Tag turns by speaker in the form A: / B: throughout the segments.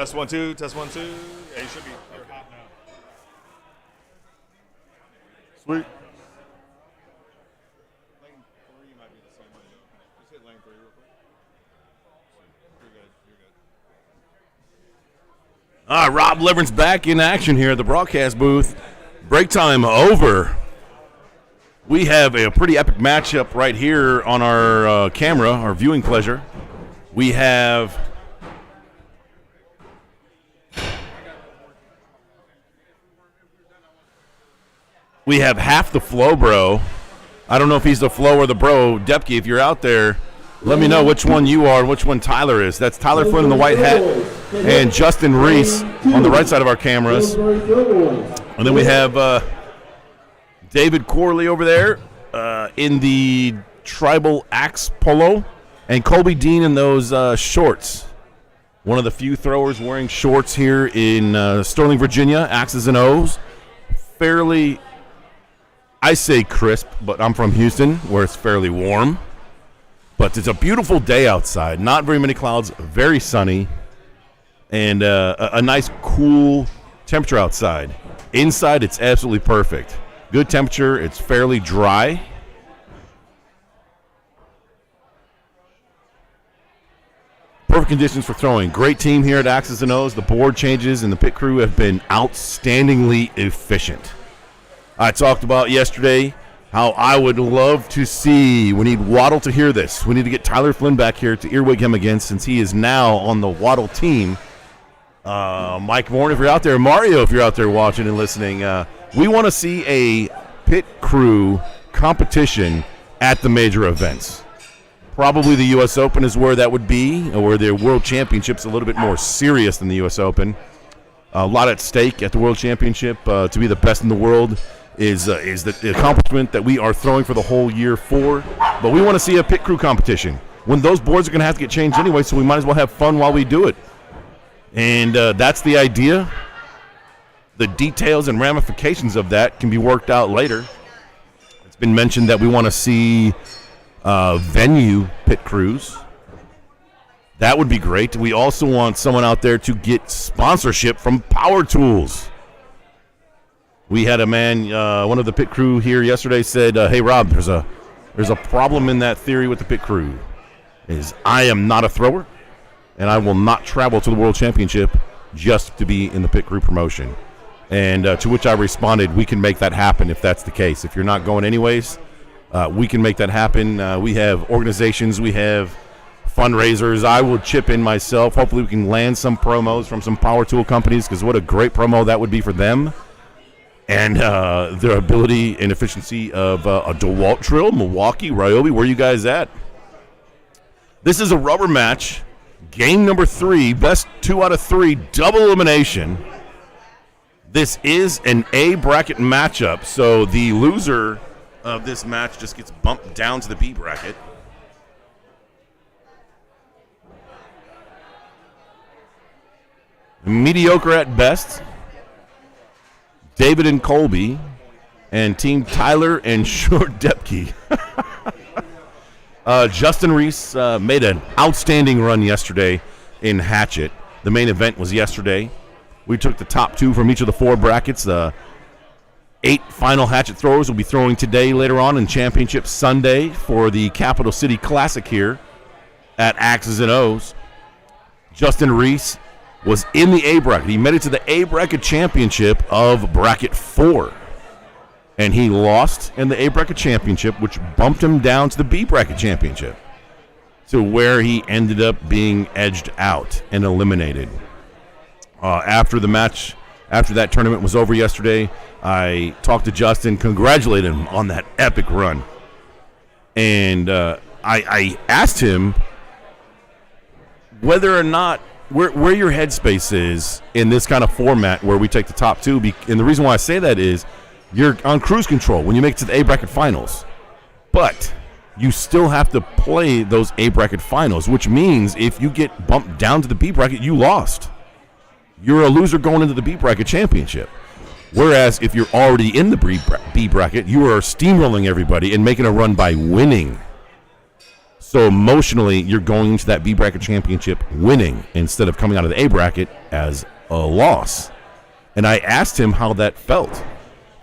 A: Test 1 2. Test 1 2. Yeah, you should be. You're hot now. Sweet. Lane 3 might be the same way. Just hit lane 3 real quick. You're good. You're good.
B: All right, Rob Leverance back in action here at the broadcast booth. Break time over. We have a pretty epic matchup right here on our camera, our viewing pleasure. We have half the flow bro. I don't know if he's the flow or the bro. Depke, if you're out there, let me know which one you are and which one Tyler is. That's Tyler Flynn in the white hat and Justin Reese on the right side of our cameras. And then we have David Corley over there in the tribal axe polo, and Colby Dean in those shorts. One of the few throwers wearing shorts here in Sterling, Virginia, X's and O's. Fairly, I say crisp, but I'm from Houston where it's fairly warm. But it's a beautiful day outside. Not very many clouds, very sunny, and a nice cool temperature outside. Inside, it's absolutely perfect. Good temperature. It's fairly dry. Perfect conditions for throwing. Great team here at X's and O's. The board changes and the pit crew have been outstandingly efficient. I talked about yesterday how I would love to see, we need Waddle to hear this. We need to get Tyler Flynn back here to earwig him again since he is now on the Waddle team. Mike Moore, if you're out there, Mario, if you're out there watching and listening, we want to see a pit crew competition at the major events. Probably the U.S. Open is where that would be, or the World Championship's a little bit more serious than the U.S. Open. A lot at stake at the World Championship. To be the best in the world is the accomplishment that we are throwing for the whole year for. But we want to see a pit crew competition. When those boards are going to have to get changed anyway, so we might as well have fun while we do it. And that's the idea. The details and ramifications of that can be worked out later. It's been mentioned that we want to see venue pit crews. That would be great. We also want someone out there to get sponsorship from Power Tools. We had a man, one of the pit crew here yesterday said, hey, Rob, there's a problem in that theory with the pit crew. Is I am not a thrower, and I will not travel to the World Championship just to be in the pit crew promotion. And to which I responded, we can make that happen if that's the case. If you're not going anyways, we can make that happen. We have organizations. We have fundraisers. I will chip in myself. Hopefully we can land some promos from some power tool companies, because what a great promo that would be for them. And their ability and efficiency of a DeWalt drill, Milwaukee, Ryobi, where are you guys at? This is a rubber match. Game number 3, best 2 out of 3, double elimination. This is an A bracket matchup, so the loser of this match just gets bumped down to the B bracket. Mediocre at best. David and Colby and Team Tyler and Short Depke. Justin Reese made an outstanding run yesterday in Hatchet. The main event was yesterday. We took the top 2 from each of the 4 brackets. 8 final hatchet throwers will be throwing today later on in Championship Sunday for the Capital City Classic here at X's and O's. Justin Reese was in the A bracket. He made it to the A bracket championship of bracket 4. And he lost in the A bracket championship, which bumped him down to the B bracket championship, to where he ended up being edged out and eliminated. After the match, after that tournament was over yesterday, I talked to Justin, congratulated him on that epic run. And I asked him whether or not, where your headspace is in this kind of format where we take the top 2. And the reason why I say that is you're on cruise control when you make it to the A bracket finals. But you still have to play those A bracket finals, which means if you get bumped down to the B bracket, you lost. You're a loser going into the B bracket championship. Whereas if you're already in the B bracket, you are steamrolling everybody and making a run by winning. So emotionally, you're going into that B bracket championship winning instead of coming out of the A bracket as a loss. And I asked him how that felt.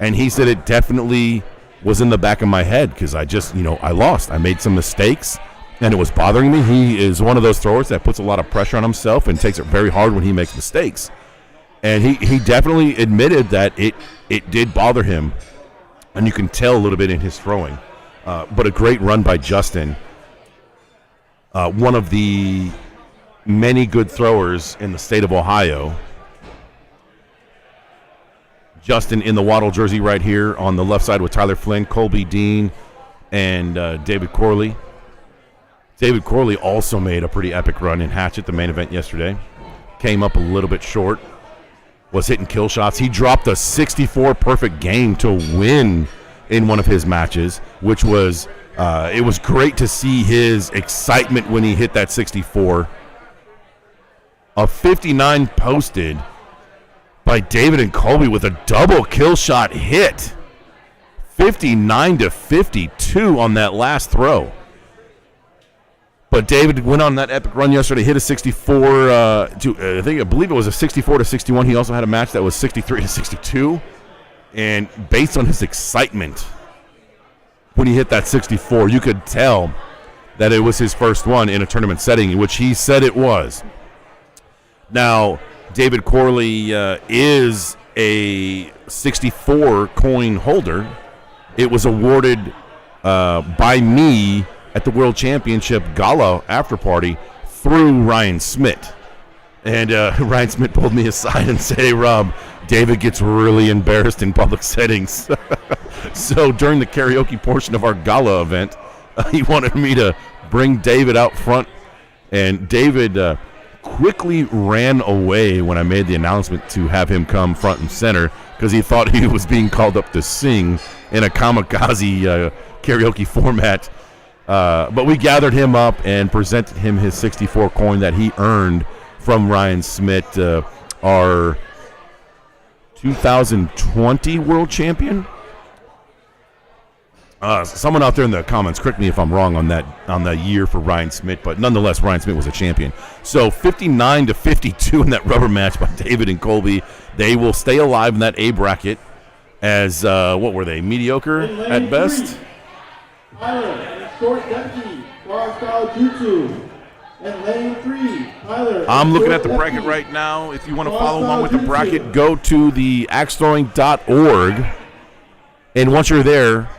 B: And he said it definitely was in the back of my head because I just, I lost. I made some mistakes, and it was bothering me. He is one of those throwers that puts a lot of pressure on himself and takes it very hard when he makes mistakes. And he definitely admitted that it did bother him, and you can tell a little bit in his throwing. But a great run by Justin. One of the many good throwers in the state of Ohio. Justin in the Waddle jersey right here on the left side with Tyler Flynn, Colby Dean, and David Corley. David Corley also made a pretty epic run in Hatchet, the main event yesterday. Came up a little bit short. Was hitting kill shots. He dropped a 64 perfect game to win in one of his matches, which was it was great to see his excitement when he hit that 64. A 59 posted by David and Colby with a double kill shot hit. 59-52 on that last throw. But David went on that epic run yesterday, hit a 64 I believe it was a 64-61. He also had a match that was 63-62. And based on his excitement when he hit that 64, you could tell that it was his first one in a tournament setting, which he said it was. Now, David Corley is a 64 coin holder. It was awarded by me at the World Championship Gala after party through Ryan Smith. And Ryan Smith pulled me aside and said, "Hey, Rob, David gets really embarrassed in public settings." So during the karaoke portion of our gala event, he wanted me to bring David out front. And David quickly ran away when I made the announcement to have him come front and center because he thought he was being called up to sing in a kamikaze karaoke format. But we gathered him up and presented him his 64 coin that he earned from Ryan Smith, our 2020 world champion. Someone out there in the comments, correct me if I'm wrong on that year for Ryan Smith, but nonetheless, Ryan Smith was a champion. So 59-52 in that rubber match by David and Colby. They will stay alive in that A bracket as what were they? Mediocre at best.
C: Tyler, short Ducky, Style Jutsu. And lane 3, Tyler.
B: I'm looking at the bracket right now. If you want to follow along with the bracket, go to the axthrowing.org. And once you're there,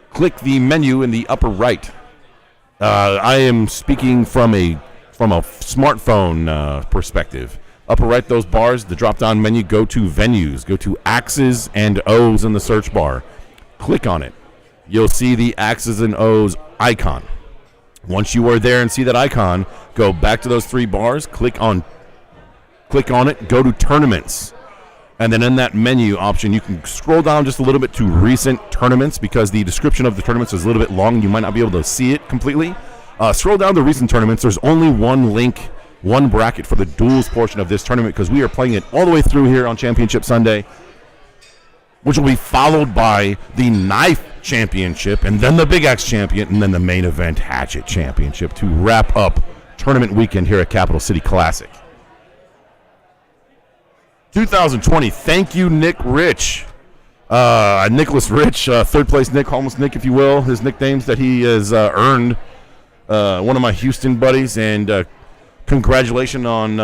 B: click the menu in the upper right. I am speaking from a smartphone perspective. Upper right, those bars, the drop-down menu, go to venues. Go to X's and O's in the search bar. Click on it. You'll see the X's and O's icon. Once you are there and see that icon, go back to those 3 bars, click on it, go to tournaments. And then in that menu option, you can scroll down just a little bit to recent tournaments because the description of the tournaments is a little bit long and you might not be able to see it completely. Scroll down to recent tournaments. There's only one link, one bracket for the duels portion of this tournament because we are playing it all the way through here on Championship Sunday, which will be followed by the Knife Championship, and then the Big Axe Champion, and then the main event Hatchet Championship to wrap up tournament weekend here at Capital City Classic. 2020, thank you, Nick Rich. Nicholas Rich, third place Nick, homeless Nick, if you will, his nicknames that he has earned. One of my Houston buddies, and congratulations on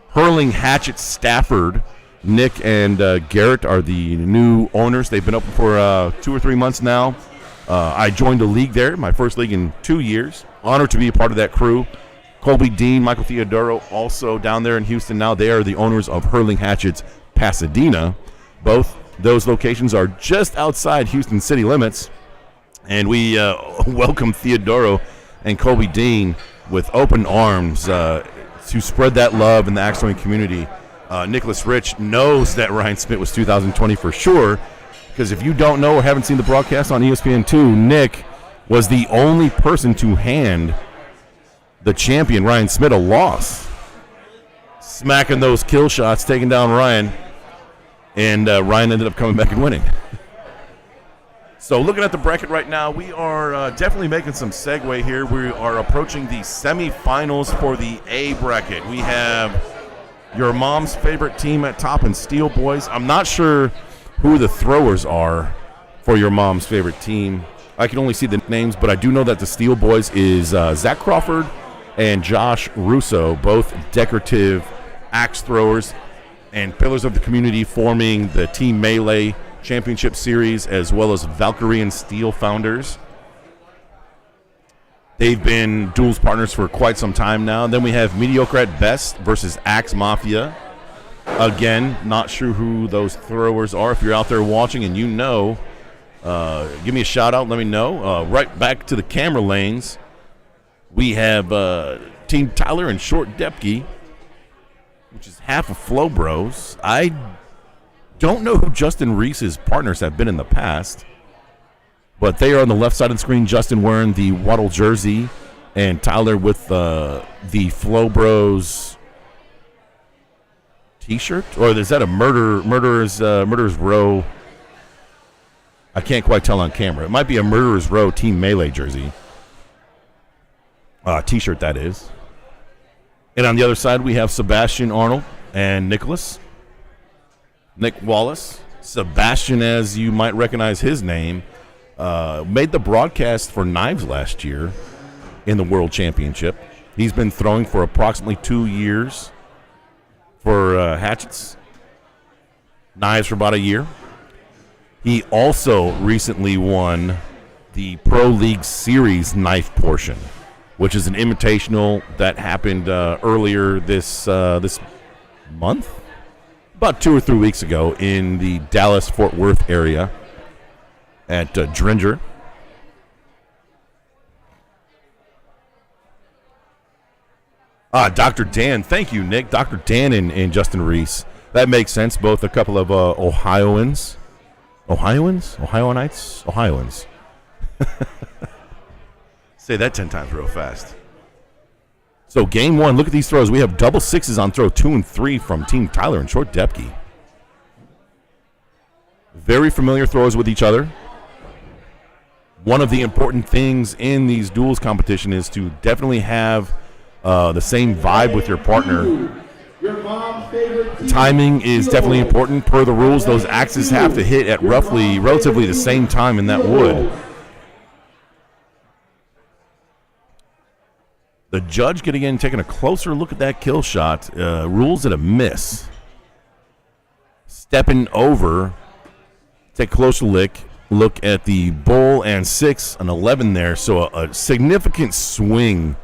B: Hurling Hatchet Stafford. Nick and Garrett are the new owners. They've been open for 2 or 3 months now. I joined a league there, my first league in 2 years. Honored to be a part of that crew. Colby Dean, Michael Theodoro, also down there in Houston now. They are the owners of Hurling Hatchets Pasadena. Both those locations are just outside Houston city limits. And we welcome Theodoro and Colby Dean with open arms to spread that love in the axe throwing community. Nicholas Rich knows that Ryan Smith was 2020 for sure, because if you don't know or haven't seen the broadcast on ESPN2, Nick was the only person to hand the champion, Ryan Smith, a loss. Smacking those kill shots, taking down Ryan, and Ryan ended up coming back and winning. So looking at the bracket right now, we are definitely making some segue here. We are approaching the semifinals for the A bracket. We have your mom's favorite team at top in Steel Boys. I'm not sure who the throwers are for your mom's favorite team. I can only see the names, but I do know that the Steel Boys is Zach Crawford and Josh Russo, both decorative axe throwers and pillars of the community, forming the Team Melee Championship Series, as well as Valkyrian Steel founders. They've been duels partners for quite some time now. And then we have Mediocre at Best versus Axe Mafia. Again, not sure who those throwers are. If you're out there watching and you know, give me a shout out, let me know. Right back to the camera lanes, we have Team Tyler and Short Depke, which is half of Flow Bros. I don't know who Justin Reese's partners have been in the past, but they are on the left side of the screen. Justin wearing the Waddle jersey, and Tyler with the Flow Bros T-shirt, or is that a Murderers Row? I can't quite tell on camera. It might be a Murderers Row Team Melee jersey, T-shirt that is. And on the other side, we have Sebastian Arnold and Nick Wallace. Sebastian, as you might recognize his name, made the broadcast for Knives last year in the World Championship. He's been throwing for approximately 2 years for hatchets, knives for about a year. He also recently won the Pro League Series knife portion, which is an invitational that happened earlier this month, about 2 or 3 weeks ago, in the Dallas-Fort Worth area at Dringer. Dr. Dan, thank you, Nick. Dr. Dan and Justin Reese. That makes sense. Both a couple of Ohioans. Ohioanites? Ohioans. Say that 10 times real fast. So game one, look at these throws. We have double sixes on throw 2 and 3 from Team Tyler and Short Depke. Very familiar throws with each other. One of the important things in these duels competition is to definitely have the same vibe with your partner.
C: Your mom's favorite team.
B: Timing is definitely important. Per the rules, those axes have to hit at relatively the same time in that wood. The judge taking a closer look at that kill shot, rules it a miss. Stepping over, take a closer look at the bull and 6 and 11 there, so a significant swing.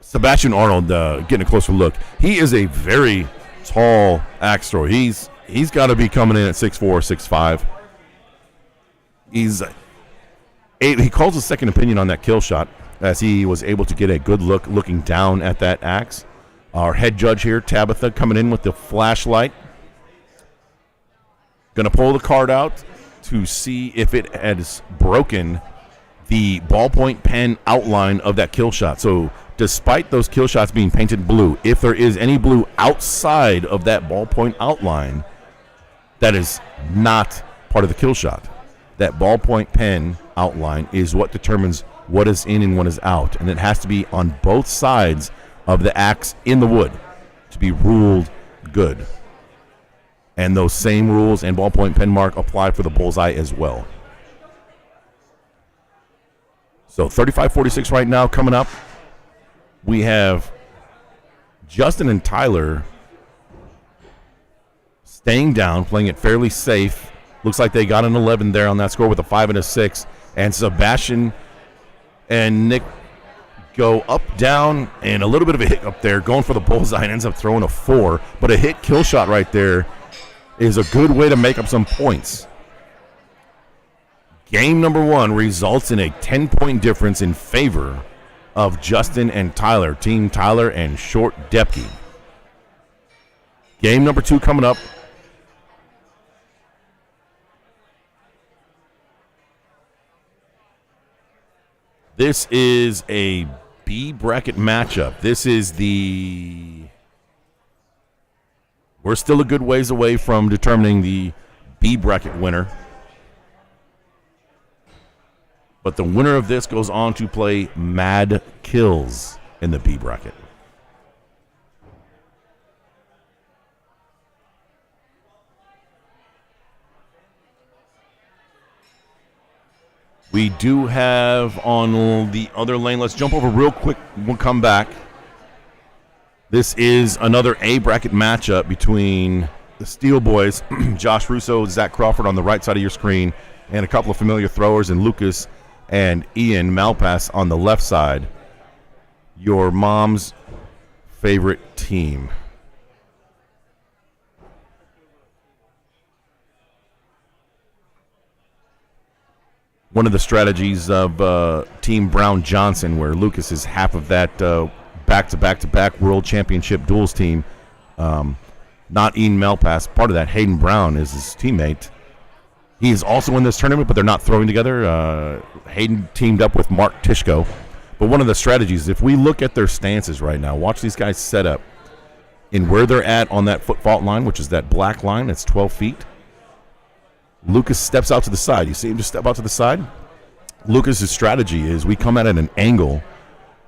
B: Sebastian Arnold getting a closer look. He is a very tall axe thrower. He's got to be coming in at 6'4", 6'5". He calls a second opinion on that kill shot, as he was able to get a good look looking down at that axe. Our head judge here, Tabitha, coming in with the flashlight. Going to pull the card out to see if it has broken the ballpoint pen outline of that kill shot. So despite those kill shots being painted blue, if there is any blue outside of that ballpoint outline, that is not part of the kill shot. That ballpoint pen outline is what determines what is in and what is out, and it has to be on both sides of the axe in the wood to be ruled good. And those same rules and ballpoint pen mark apply for the bullseye as well. So 35-46 right now coming up. We have Justin and Tyler staying down, playing it fairly safe. Looks like they got an 11 there on that score with a 5 and a 6. And Sebastian and Nick go up, down, and a little bit of a hit up there, going for the bullseye, and ends up throwing a 4. But a hit kill shot right there is a good way to make up some points. Game number 1 results in a 10-point difference in favor of Justin and Tyler, Team Tyler and Short Depke. Game number 2 coming up. This is a B bracket matchup. This is we're still a good ways away from determining the B bracket winner. But the winner of this goes on to play Mad Kills in the B bracket. We do have on the other lane. Let's jump over real quick. We'll come back. This is another A bracket matchup between the Steel Boys, Josh Russo, Zach Crawford on the right side of your screen, and a couple of familiar throwers, and Lucas and Ian Malpass on the left side. Your mom's favorite team. One of the strategies of Team Brown Johnson, where Lucas is half of that back-to-back-to-back World Championship duels team. Not Ian Malpass. Part of that, Hayden Brown, is his teammate. He is also in this tournament, but they're not throwing together. Hayden teamed up with Mark Tishko. But one of the strategies, if we look at their stances right now, watch these guys set up in where they're at on that foot fault line, which is that black line. That's 12 feet. Lucas steps out to the side. You see him just step out to the side? Lucas's strategy is we come at an angle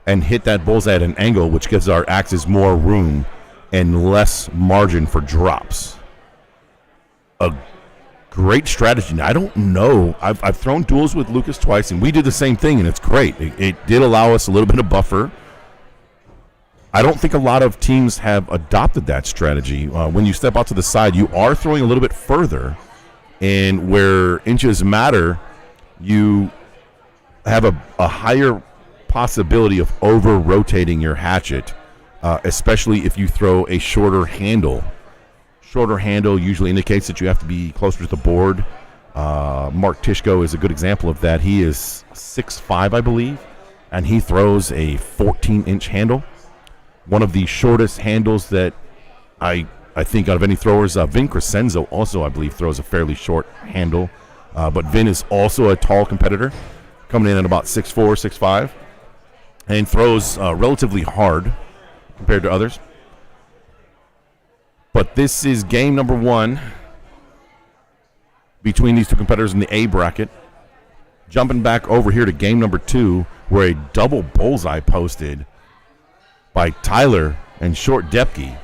B: and hit that bullseye at an angle, which gives our axes more room and less margin for drops. A great strategy. Now, I don't know. I've thrown duels with Lucas twice, and we did the same thing, and it's great. It did allow us a little bit of buffer. I don't think a lot of teams have adopted that strategy. When you step out to the side, you are throwing a little bit further, and where inches matter, you have a higher possibility of over-rotating your hatchet, especially if you throw a shorter handle. Shorter handle usually indicates that you have to be closer to the board. Mark Tishko is a good example of that. He is 6'5", I believe, and he throws a 14-inch handle. One of the shortest handles that I think out of any throwers. Vin Crescenzo also, I believe, throws a fairly short handle. But Vin is also a tall competitor, coming in at about 6'4", 6'5", and throws relatively hard compared to others. But this is game number one between these two competitors in the A bracket. Jumping back over here to game number two, where a double bullseye posted by Tyler and Short Depke.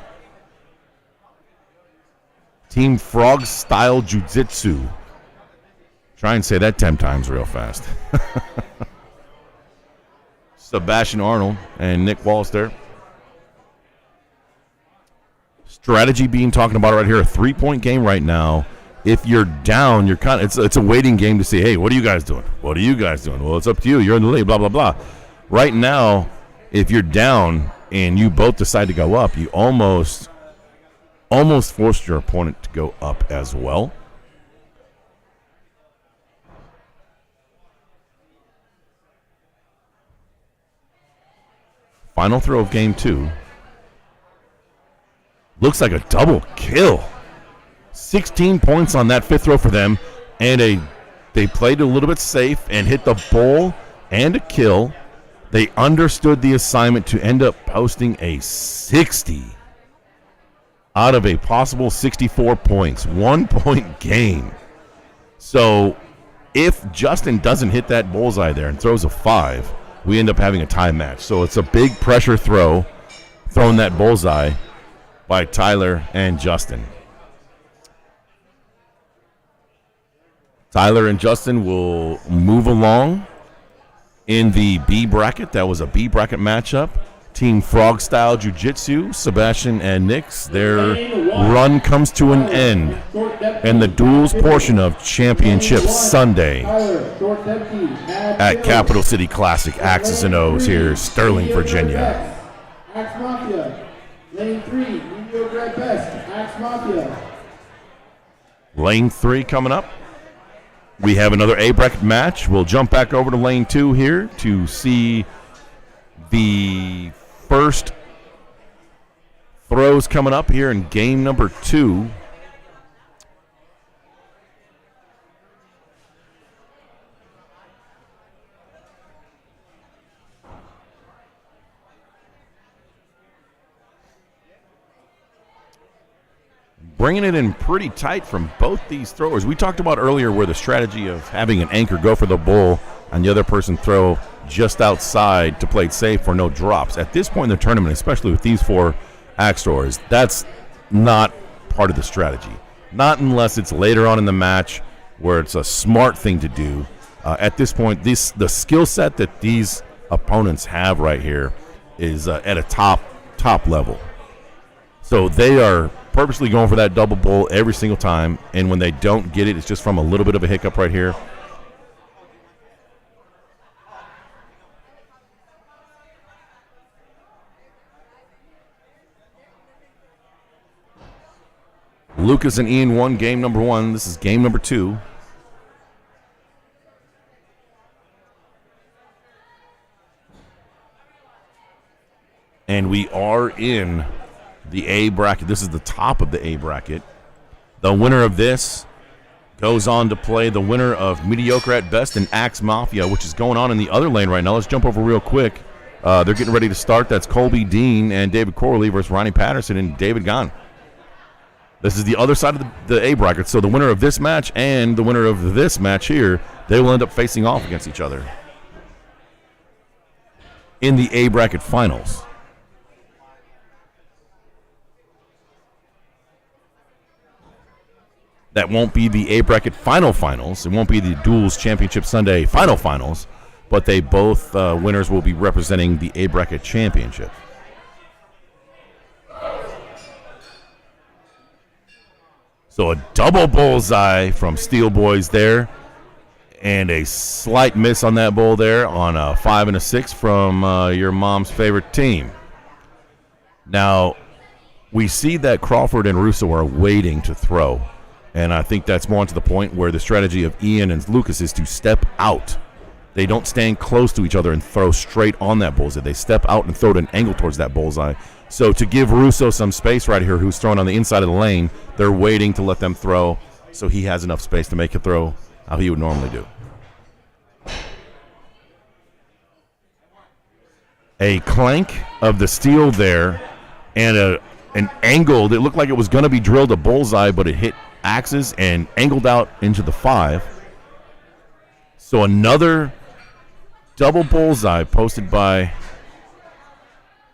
B: Team Frog Style Jiu-Jitsu. Try and say that 10 times real fast. Sebastian Arnold and Nick Wallace there. Strategy being talking about right here, a 3-point game right now. If you're down, you're kind of it's a waiting game to see, hey, what are you guys doing? What are you guys doing? Well, it's up to you. You're in the lead, blah, blah, blah. Right now, if you're down and you both decide to go up, you almost forced your opponent to go up as well. Final throw of game two. Looks like a double kill. 16 points on that fifth throw for them, and they played a little bit safe and hit the bowl and a kill. They understood the assignment to end up posting a 60 out of a possible 64 points. 1-point game. So if Justin doesn't hit that bullseye there and throws a 5, we end up having a tie match. So it's a big pressure throw, throwing that bullseye by Tyler and Justin. Tyler and Justin will move along in the B bracket. That was a B bracket matchup. Team Frog Style Jiu-Jitsu, Sebastian and Nix, their run comes to an end. And the duels portion of Championship Sunday at Capital City Classic, Axes and O's here, Sterling, Virginia.
C: Axe Mafia. Lane 3, mediocre at best. Axe Mafia.
B: Lane 3 coming up. We have another A bracket match. We'll jump back over to lane 2 here to see the first throws coming up here in game number 2. Bringing it in pretty tight from both these throwers. We talked about earlier where the strategy of having an anchor go for the bull and the other person throw just outside to play it safe for no drops. At this point in the tournament, especially with these 4 Axtors, that's not part of the strategy. Not unless it's later on in the match where it's a smart thing to do. At this point, the skill set that these opponents have right here is at a top level. So they are purposely going for that double bull every single time, and when they don't get it, it's just from a little bit of a hiccup right here. Lucas and Ian won game number 1. This is game number 2. And we are in the A bracket. This is the top of the A bracket. The winner of this goes on to play the winner of Mediocre at Best and Axe Mafia, which is going on in the other lane right now. Let's jump over real quick. They're getting ready to start. That's Colby Dean and David Corley versus Ronnie Patterson and David Gahn. This is the other side of the A bracket. So the winner of this match and the winner of this match here, they will end up facing off against each other in the A bracket finals. That won't be the A bracket finals. It won't be the Duels Championship Sunday finals, but they both winners will be representing the A bracket championship. So a double bullseye from Steel Boys there, and a slight miss on that bull there on a 5 and a 6 from your mom's favorite team. Now, we see that Crawford and Russo are waiting to throw. And I think that's more to the point where the strategy of Ian and Lucas is to step out. They don't stand close to each other and throw straight on that bullseye. They step out and throw at an angle towards that bullseye. So to give Russo some space right here, who's throwing on the inside of the lane, they're waiting to let them throw so he has enough space to make a throw how he would normally do. A clank of the steel there and an angled, it looked like it was going to be drilled a bullseye, but it hit axes and angled out into the 5. So another double bullseye posted by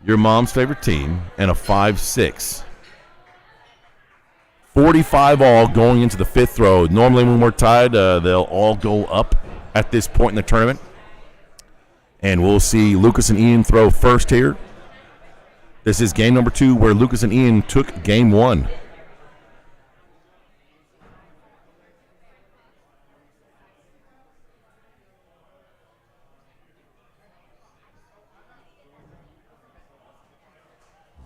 B: your mom's favorite team and a 5-6. 45 all going into the 5th throw. Normally when we're tied, they'll all go up at this point in the tournament. And we'll see Lucas and Ian throw first here. This is game number 2 where Lucas and Ian took game 1.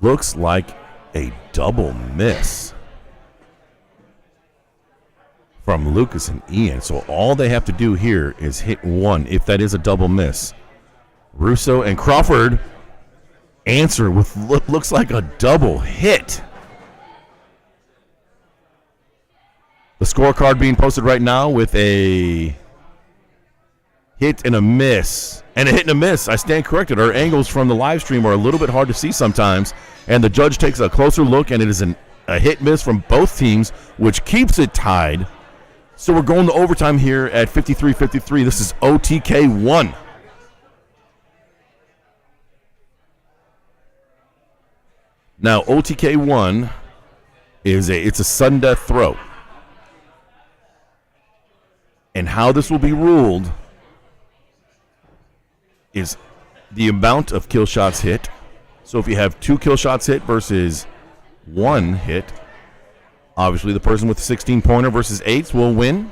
B: Looks like a double miss from Lucas and Ian. So all they have to do here is hit 1 if that is a double miss. Russo and Crawford answer with looks like a double hit. The scorecard being posted right now with a hit and a miss. And a hit and a miss. I stand corrected. Our angles from the live stream are a little bit hard to see sometimes. And the judge takes a closer look, and it is a hit-miss from both teams, which keeps it tied. So we're going to overtime here at 53-53. This is OTK 1. Now, OTK 1 it's a sudden death throw. And how this will be ruled is the amount of kill shots hit. So if you have 2 kill shots hit versus 1 hit, obviously the person with the 16-pointer versus 8s will win.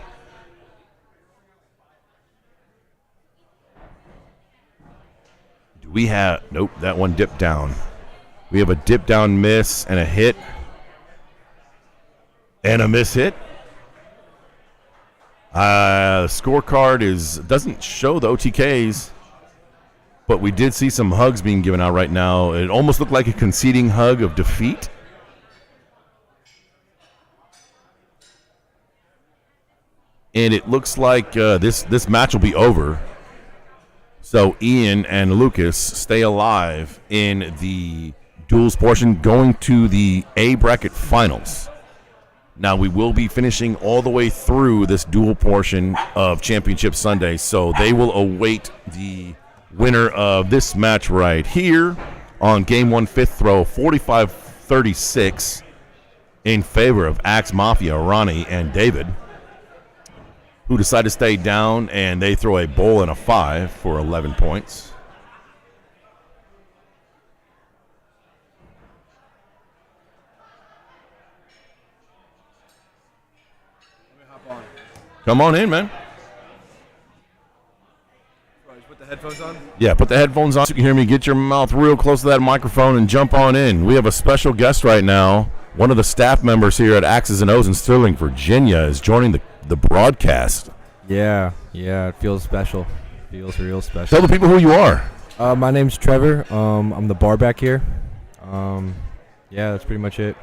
B: Do we have... Nope, that one dipped down. We have a dip down miss and a hit. And a miss hit. Scorecard doesn't show the OTKs. But we did see some hugs being given out right now. It almost looked like a conceding hug of defeat. And it looks like this match will be over. So Ian and Lucas stay alive in the duels portion, going to the A bracket finals. Now, we will be finishing all the way through this dual portion of Championship Sunday, so they will await the winner of this match right here on Game 1 fifth throw, 45-36 in favor of Axe Mafia, Ronnie and David, who decide to stay down, and they throw a bowl and a 5 for 11 points. Come on in, man.
D: Put the headphones on?
B: Yeah, put the headphones on so you can hear me. Get your mouth real close to that microphone and jump on in. We have a special guest right now. One of the staff members here at X's and O's in Sterling, Virginia, is joining the broadcast.
D: Yeah, it feels special. Feels real special.
B: Tell the people who you are.
D: My name's Trevor. I'm the bar back here. Yeah, that's pretty much it.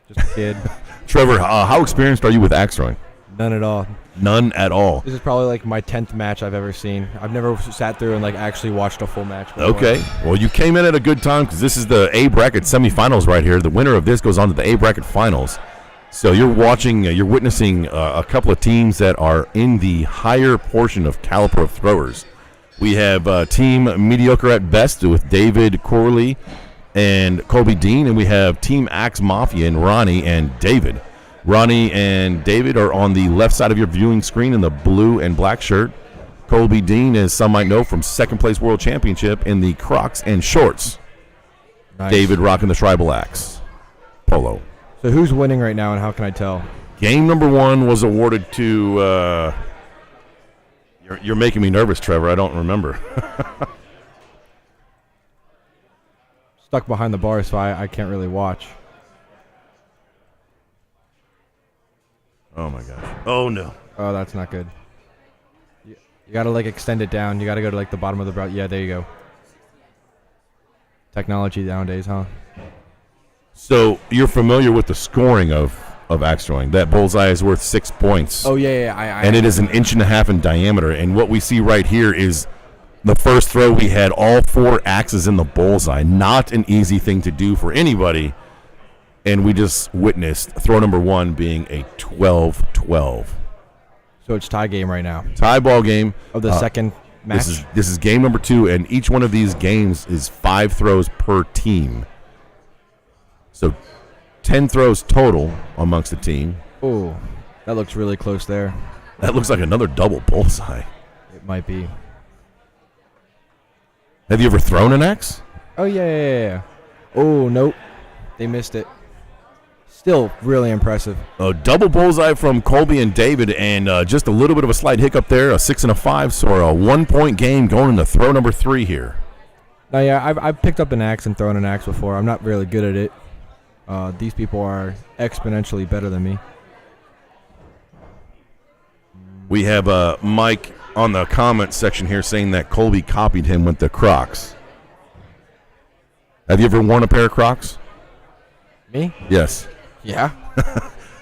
D: Just a kid.
B: Trevor, how experienced are you with axe throwing?
D: None at all.
B: None at all.
D: This is probably like my 10th match I've ever seen. I've never sat through and like actually watched a full match before.
B: Okay. Well, you came in at a good time because this is the A bracket semifinals right here. The winner of this goes on to the A bracket finals. So you're witnessing a couple of teams that are in the higher portion of caliber of throwers. We have Team Mediocre at Best with David Corley and Colby Dean, and we have Team Axe Mafia and Ronnie and David. Ronnie and David are on the left side of your viewing screen in the blue and black shirt. Colby Dean, as some might know, from second place world championship in the Crocs and shorts.
D: Nice.
B: David rocking the tribal axe polo.
D: So who's winning right now and how can I tell?
B: Game number 1 was awarded to you're making me nervous, Trevor. I don't remember.
D: Stuck behind the bar, so I can't really watch.
B: Oh my gosh. Oh no.
D: Oh, that's not good. You gotta like extend it down. You gotta go to like the bottom of the brow. Yeah, there you go. Technology nowadays, huh?
B: So you're familiar with the scoring of axe throwing. That bullseye is worth 6 points.
D: Oh yeah.
B: And it is an inch and a half in diameter. And what we see right here is the first throw we had all 4 axes in the bullseye. Not an easy thing to do for anybody. And we just witnessed throw number 1 being a 12-12.
D: So it's tie game right now
B: Tie ball game.
D: of the second match.
B: This is game number 2, and each one of these games is 5 throws per team. So 10 throws total amongst the team.
D: Oh, that looks really close there.
B: That looks like another double bullseye.
D: It might be.
B: Have you ever thrown an axe?
D: Oh yeah. Oh nope, they missed it. Still really impressive.
B: A double bullseye from Colby and David, and just a little bit of a slight hiccup there, a 6 and a 5, so a 1-point game going into throw number 3 here.
D: Now, yeah, I've picked up an axe and thrown an axe before. I'm not really good at it. These people are exponentially better than me.
B: We have Mike on the comment section here saying that Colby copied him with the Crocs. Have you ever worn a pair of Crocs?
D: Me?
B: Yes.
D: Yeah.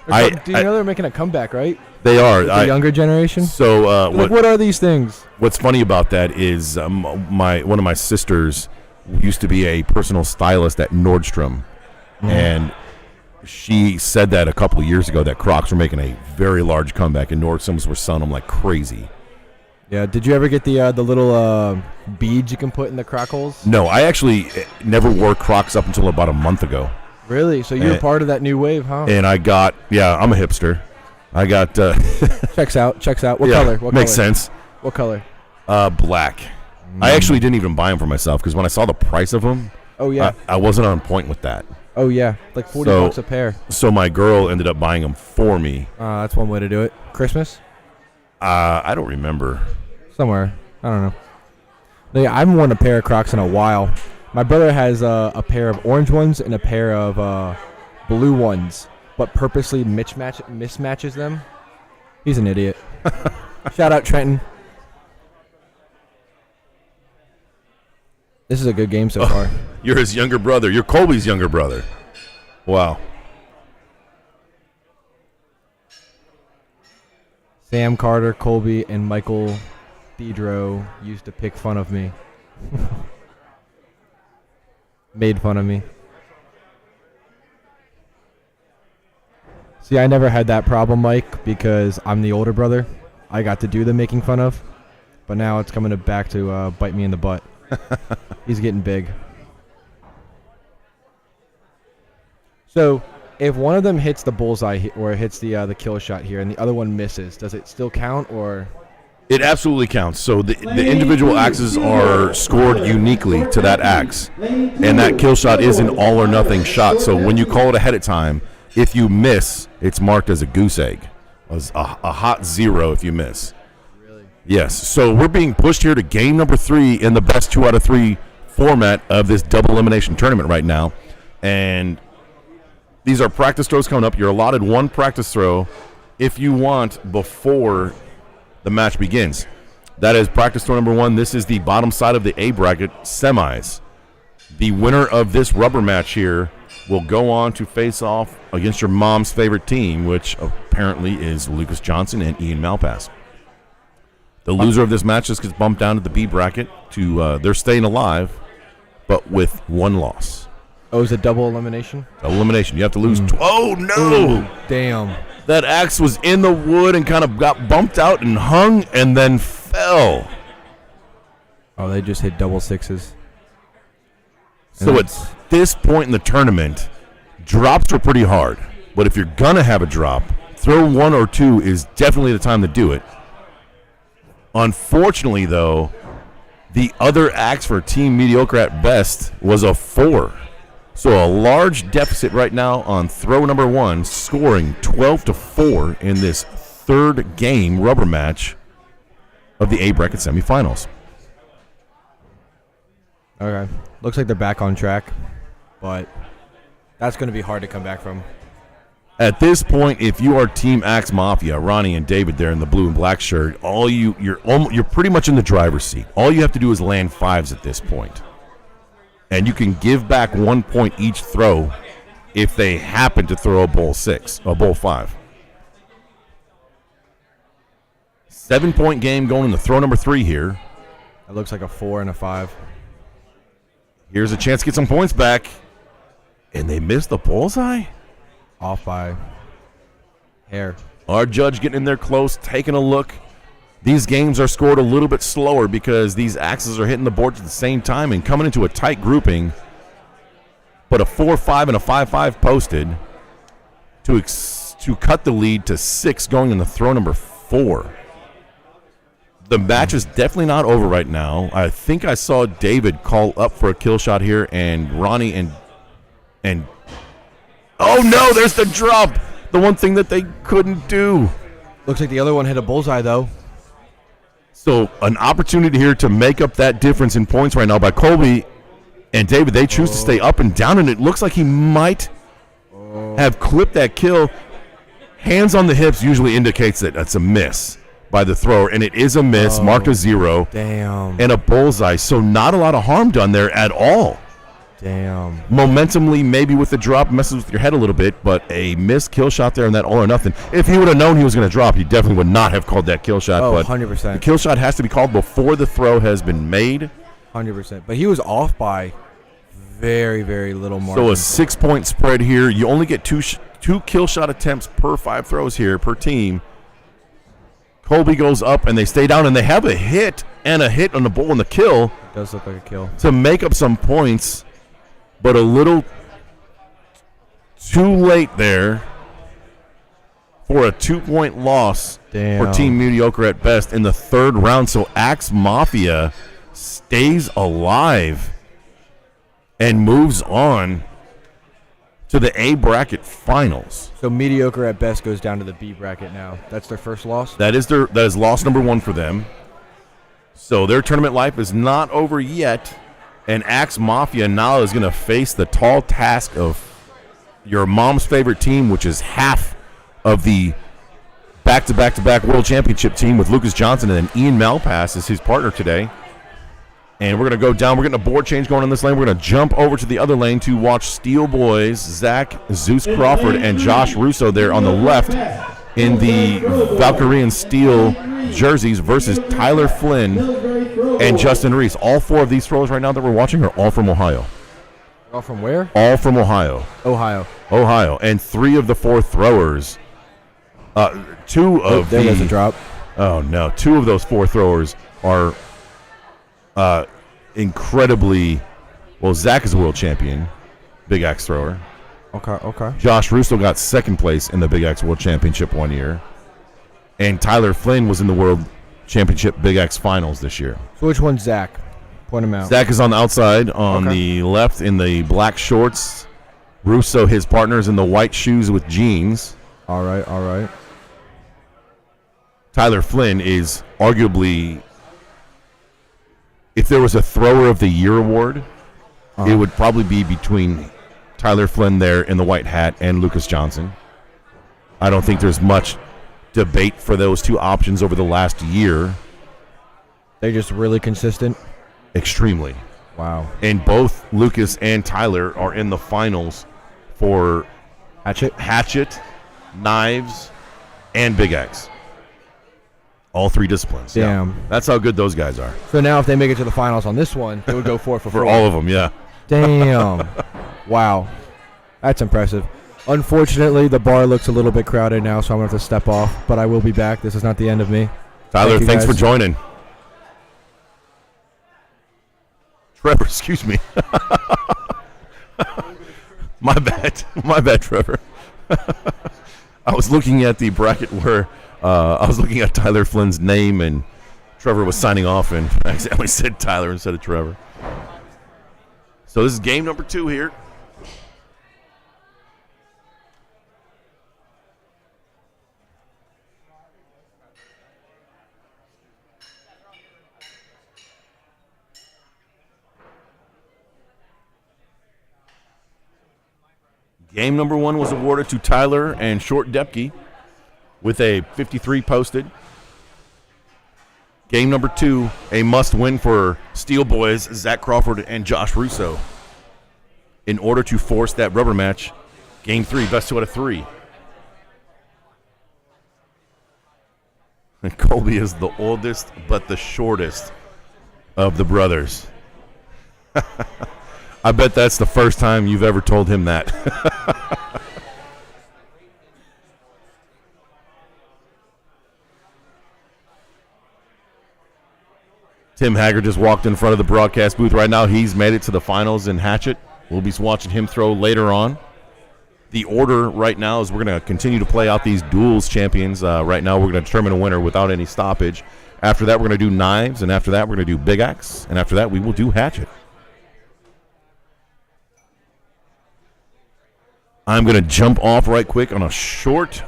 D: Do you know they're making a comeback, right?
B: They are.
D: With the younger generation?
B: So
D: what are these things?
B: What's funny about that is one of my sisters used to be a personal stylist at Nordstrom, and she said that a couple of years ago that Crocs were making a very large comeback, and Nordstroms were selling them like crazy.
D: Yeah. Did you ever get the little beads you can put in the Croc holes?
B: No, I actually never wore Crocs up until about a month ago.
D: Really? So you're part of that new wave, huh?
B: And I'm a hipster. I got
D: Checks out. What
B: yeah,
D: color? What
B: makes
D: color?
B: sense.
D: What color?
B: Black. I actually didn't even buy them for myself because when I saw the price of them,
D: Oh yeah.
B: I wasn't on point with that.
D: Oh yeah. Like $40 a pair.
B: So my girl ended up buying them for me.
D: That's one way to do it. Christmas?
B: I don't remember.
D: Somewhere. I don't know. No, yeah, I haven't worn a pair of Crocs in a while. My brother has a pair of orange ones and a pair of blue ones, but purposely mismatches them. He's an idiot. Shout out Trenton. This is a good game so far.
B: You're his younger brother. You're Colby's younger brother. Wow.
D: Sam Carter, Colby, and Michael Diedro used to pick fun of me. Made fun of me. See, I never had that problem, Mike, because I'm the older brother. I got to do the making fun of, but now it's coming back to bite me in the butt. He's getting big. So, if one of them hits the bullseye or hits the kill shot here, and the other one misses, does it still count, or?
B: It absolutely counts. So the individual axes are scored uniquely to that axe, and that kill shot is an all or nothing shot. So when you call it ahead of time, if you miss, it's marked as a goose egg, as a hot 0 if you miss.
D: Really?
B: Yes. So we're being pushed here to game number 3 in the best 2 out of 3 format of this double elimination tournament right now, and these are practice throws coming up. You're allotted 1 practice throw if you want before the match begins. That is practice throw number 1. This is the bottom side of the A bracket semis. The winner of this rubber match here will go on to face off against your mom's favorite team, which apparently is Lucas Johnson and Ian Malpass. The loser of this match just gets bumped down to the B bracket. They're staying alive, but with 1 loss.
D: Oh, is it double elimination?
B: Elimination. You have to lose. Oh, no!
D: Ooh, damn.
B: That axe was in the wood and kind of got bumped out and hung and then fell.
D: Oh, they just hit double 6s.
B: So at this point in the tournament, drops are pretty hard. But if you're going to have a drop, throw 1 or 2 is definitely the time to do it. Unfortunately, though, the other axe for Team Mediocre at best was a 4. So a large deficit right now on throw number 1, scoring 12-4 in this 3rd game rubber match of the A bracket semifinals.
D: Okay. Looks like they're back on track, but that's going to be hard to come back from.
B: At this point, if you are Team Axe Mafia, Ronnie and David there in the blue and black shirt, you're pretty much in the driver's seat. All you have to do is land 5s at this point. And you can give back 1 point each throw if they happen to throw a bowl 5. 7-point game going into throw number 3 here.
D: It looks like a 4 and a 5.
B: Here's a chance to get some points back. And they missed the bullseye?
D: Off by hair.
B: Our judge getting in there close, taking a look. These games are scored a little bit slower because these axes are hitting the boards at the same time and coming into a tight grouping. But a 4-5 and a 5-5 posted to cut the lead to 6 going into throw number 4. The match is definitely not over right now. I think I saw David call up for a kill shot here, and Ronnie and oh no, there's the drop. The one thing that they couldn't do.
D: Looks like the other one hit a bullseye, though.
B: So an opportunity here to make up that difference in points right now by Colby and David. They choose to stay up and down, and it looks like he might have clipped that kill. Hands on the hips usually indicates that that's a miss by the thrower, and it is a miss, marked a 0.
D: Damn.
B: And a bullseye, so not a lot of harm done there at all.
D: Damn.
B: Momentumly, maybe with the drop, messes with your head a little bit, but a missed kill shot there in that all or nothing. If he would have known he was going to drop, he definitely would not have called that kill shot.
D: Oh,
B: but
D: 100%.
B: The kill shot has to be called before the throw has been made.
D: 100%. But he was off by very, very little more.
B: So a 6-point spread here. You only get two kill shot attempts per 5 throws here per team. Colby goes up, and they stay down, and they have a hit and a hit on the bull and the kill.
D: It does look like a kill.
B: To make up some points, but a little too late there for a 2-point loss for Team Mediocre at best in the 3rd round. So Axe Mafia stays alive and moves on to the A bracket finals.
D: So Mediocre at best goes down to the B bracket now. That's their first loss?
B: That is loss number 1 for them. So their tournament life is not over yet. And Axe Mafia now is going to face the tall task of your mom's favorite team, which is half of the back-to-back-to-back World Championship team with Lucas Johnson, and then Ian Malpass is his partner today. And we're going to go down. We're getting a board change going on this lane. We're going to jump over to the other lane to watch Steel Boys, Zach Zeus Crawford, and Josh Russo there on the left in the Valkyrie and Steel jerseys versus Tyler Flynn and Justin Reese. All 4 of these throws right now that we're watching are all from Ohio.
D: All from where?
B: All from Ohio.
D: Ohio.
B: And 3 of the 4 throwers, 2 of
D: there
B: the...
D: was a drop.
B: Oh, no. 2 of those 4 throwers are incredibly... Well, Zach is a world champion, Big Axe thrower.
D: Okay.
B: Josh Russo got 2nd place in the Big Axe World Championship one year. And Tyler Flynn was in the World Championship Big Axe Finals this year.
D: So which one's Zach? Point him out.
B: Zach is on the outside, on the left in the black shorts. Russo, his partner, is in the white shoes with jeans.
D: All right.
B: Tyler Flynn is arguably, if there was a Thrower of the Year award, it would probably be between Tyler Flynn there in the white hat and Lucas Johnson. I don't think there's much debate for those 2 options over the last year.
D: They're just really consistent.
B: Extremely.
D: Wow.
B: And both Lucas and Tyler are in the finals for hatchet, knives, and Big Axe. All 3 disciplines.
D: Damn.
B: Yeah. That's how good those guys are.
D: So now if they make it to the finals on this one, they would go for
B: For all of them, yeah.
D: Damn. Wow. That's impressive. Unfortunately, the bar looks a little bit crowded now, so I'm going to have to step off. But I will be back. This is not the end of me.
B: Tyler, thanks for
D: guys.
B: joining. Trevor, excuse me. My bad, Trevor. I was looking at the bracket where I was looking at Tyler Flynn's name, and Trevor was signing off, and I accidentally said Tyler instead of Trevor. So this is game number 2 here. Game number 1 was awarded to Tyler and Short Depke with a 53 posted. Game number 2, a must-win for Steel Boys, Zach Crawford and Josh Russo. In order to force that rubber match, game 3, best 2 out of 3. And Colby is the oldest but the shortest of the brothers. I bet that's the first time you've ever told him that. Tim Haggard just walked in front of the broadcast booth right now. He's made it to the finals in Hatchet. We'll be watching him throw later on. The order right now is we're going to continue to play out these duels champions. Right now we're going to determine a winner without any stoppage. After that we're going to do knives, and after that we're going to do Big Axe, and after that we will do Hatchet. I'm going to jump off right quick on a short,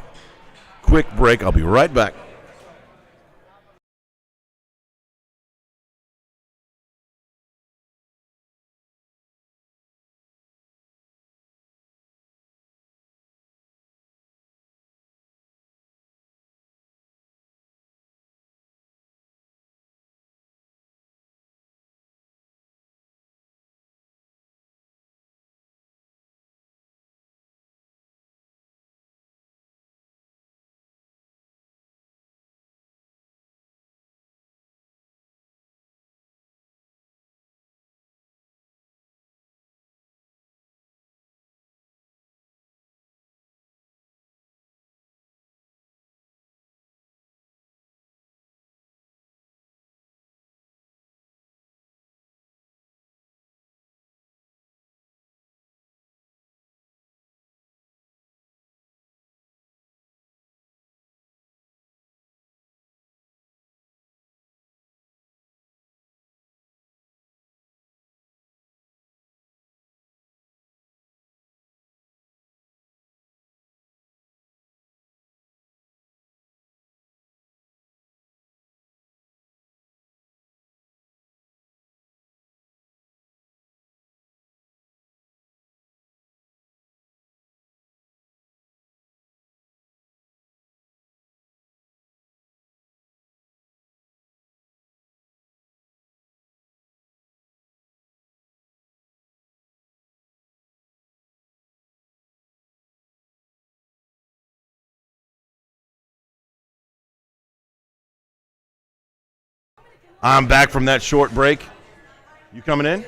B: quick break. I'll be right back. I'm back from that short break. You coming in?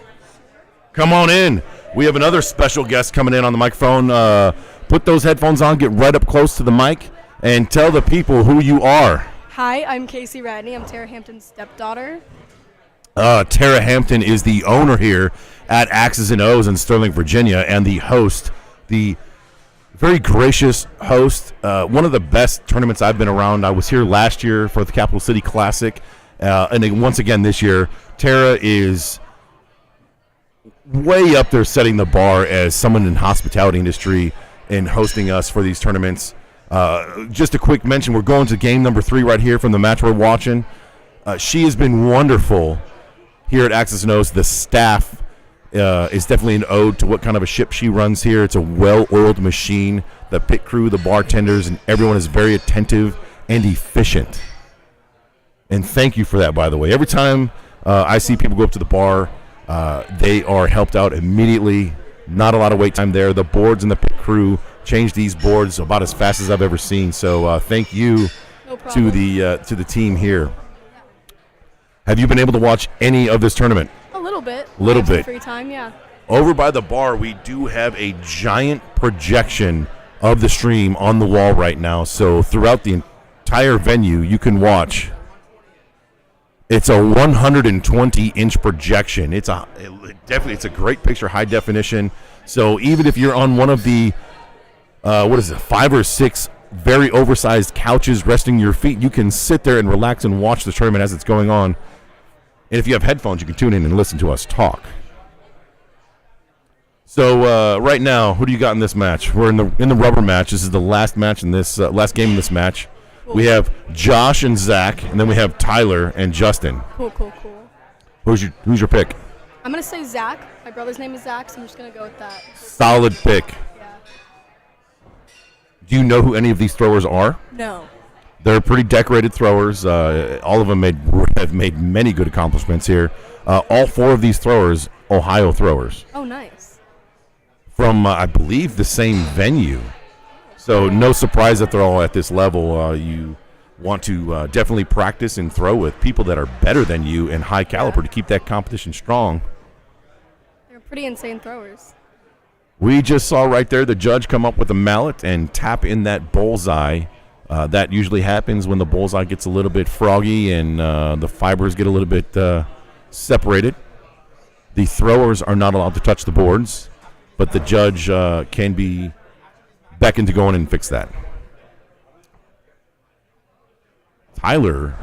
B: Come on in. We have another special guest coming in on the microphone. Put those headphones on, get right up close to the mic, and tell the people who you are.
E: Hi, I'm Casey Radney. I'm Tara Hampton's stepdaughter.
B: Tara Hampton is the owner here at X's and O's in Sterling, Virginia, and the host, the very gracious host. One of the best tournaments I've been around. I was here last year for the Capital City Classic, and then once again this year. Tara is way up there setting the bar as someone in the hospitality industry and hosting us for these tournaments. Just a quick mention, we're going to game number 3 right here from the match we're watching. She has been wonderful here at X's and O's. The staff is definitely an ode to what kind of a ship she runs here. It's a well-oiled machine. The pit crew, the bartenders, and everyone is very attentive and efficient. And thank you for that, by the way. Every time I see people go up to the bar, they are helped out immediately. Not a lot of wait time there. The boards and the pit crew change these boards about as fast as I've ever seen. So thank you to the team here. Have you been able to watch any of this tournament?
E: A little bit.
B: A little bit.
E: Free time, yeah.
B: Over by the bar, we do have a giant projection of the stream on the wall right now. So throughout the entire venue, you can watch. It's a 120-inch projection. It's a great picture, high definition. So even if you're on one of the 5 or 6 very oversized couches resting your feet, you can sit there and relax and watch the tournament as it's going on. And if you have headphones, you can tune in and listen to us talk. So right now, who do you got in this match? We're in the rubber match. This is the last match in this last game in this match. We have Josh and Zach, and then we have Tyler and Justin.
E: Cool.
B: Who's your pick?
E: I'm going to say Zach. My brother's name is Zach, so I'm just going to go with that.
B: Solid pick.
E: Yeah.
B: Do you know who any of these throwers are?
E: No.
B: They're pretty decorated throwers. All of them have made many good accomplishments here. All 4 of these throwers, Ohio throwers.
E: Oh, nice.
B: From, I believe, the same venue. So no surprise that they're all at this level. You want to definitely practice and throw with people that are better than you and high caliber to keep that competition strong.
E: They're pretty insane throwers.
B: We just saw right there the judge come up with a mallet and tap in that bullseye. That usually happens when the bullseye gets a little bit froggy and the fibers get a little bit separated. The throwers are not allowed to touch the boards, but the judge can be beckoned to go in and fix that. Tyler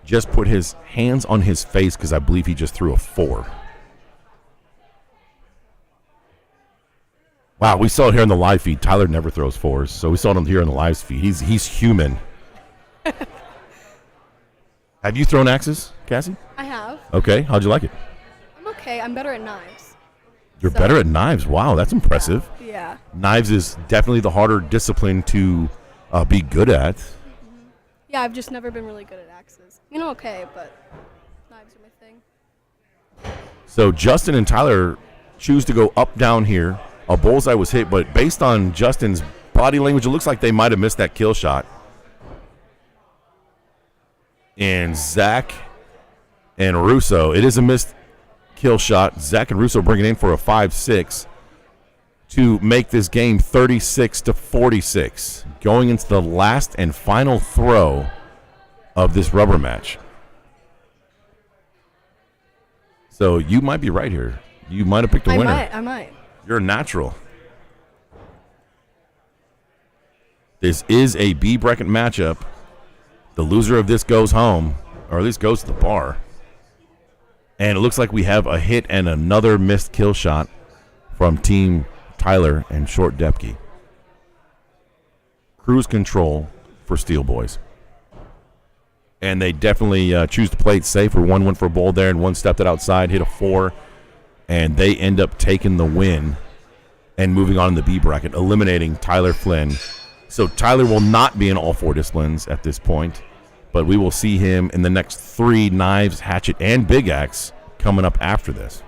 B: just put his hands on his face because I believe he just threw a 4. Wow, we saw it here in the live feed. Tyler never throws 4s, so we saw him here in the live feed. He's human. Have you thrown axes, Cassie?
E: I have.
B: Okay, how'd you like it?
E: I'm okay. I'm better at knives.
B: You're better at knives. Wow, that's impressive.
E: Yeah.
B: Knives is definitely the harder discipline to be good at.
E: Mm-hmm. Yeah, I've just never been really good at axes. Okay, but knives are my thing.
B: So Justin and Tyler choose to go up down here. A bullseye was hit, but based on Justin's body language, it looks like they might have missed that kill shot. And Zach and Russo, it is a missed kill shot. Zach and Russo bring it in for a 5-6 to make this game 36-46, going into the last and final throw of this rubber match. So you might be right here. You might have picked a winner.
E: I might.
B: You're a natural. This is a B bracket matchup. The loser of this goes home, or at least goes to the bar. And it looks like we have a hit and another missed kill shot from Team Tyler and Short Depke. Cruise control for Steel Boys. And they definitely choose to play it safe. One went for a bowl there and one stepped it outside, hit a 4. And they end up taking the win and moving on in the B bracket, eliminating Tyler Flynn. So Tyler will not be in all 4 disciplines at this point, but we will see him in the next 3 knives, hatchet, and big axe coming up after this.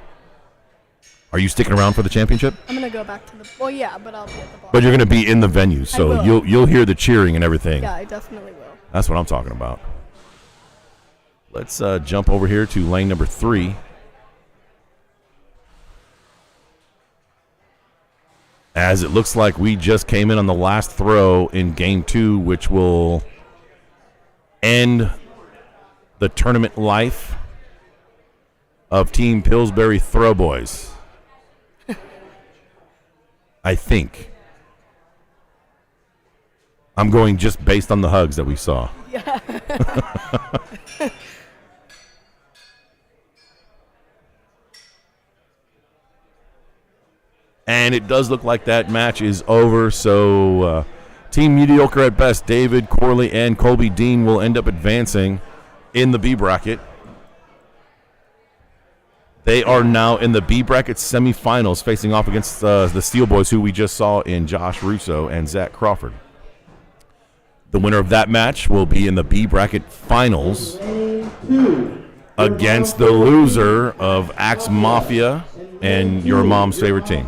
B: Are you sticking around for the championship?
E: I'm going to go back to the... Well, yeah, but I'll be at the bar.
B: But you're going to be in the venue, so you'll hear the cheering and everything.
E: Yeah, I definitely will.
B: That's what I'm talking about. Let's jump over here to lane number 3. as it looks like we just came in on the last throw in game 2, which will end the tournament life of Team Pillsbury Throwboys. I think. I'm going just based on the hugs that we saw.
E: Yeah.
B: And it does look like that match is over. So Team Mediocre at Best, David Corley and Colby Dean will end up advancing in the B bracket. They are now in the B bracket semifinals, facing off against the Steel Boys, who we just saw in Josh Russo and Zach Crawford. The winner of that match will be in the B bracket finals against the loser of Axe Mafia and your mom's favorite team.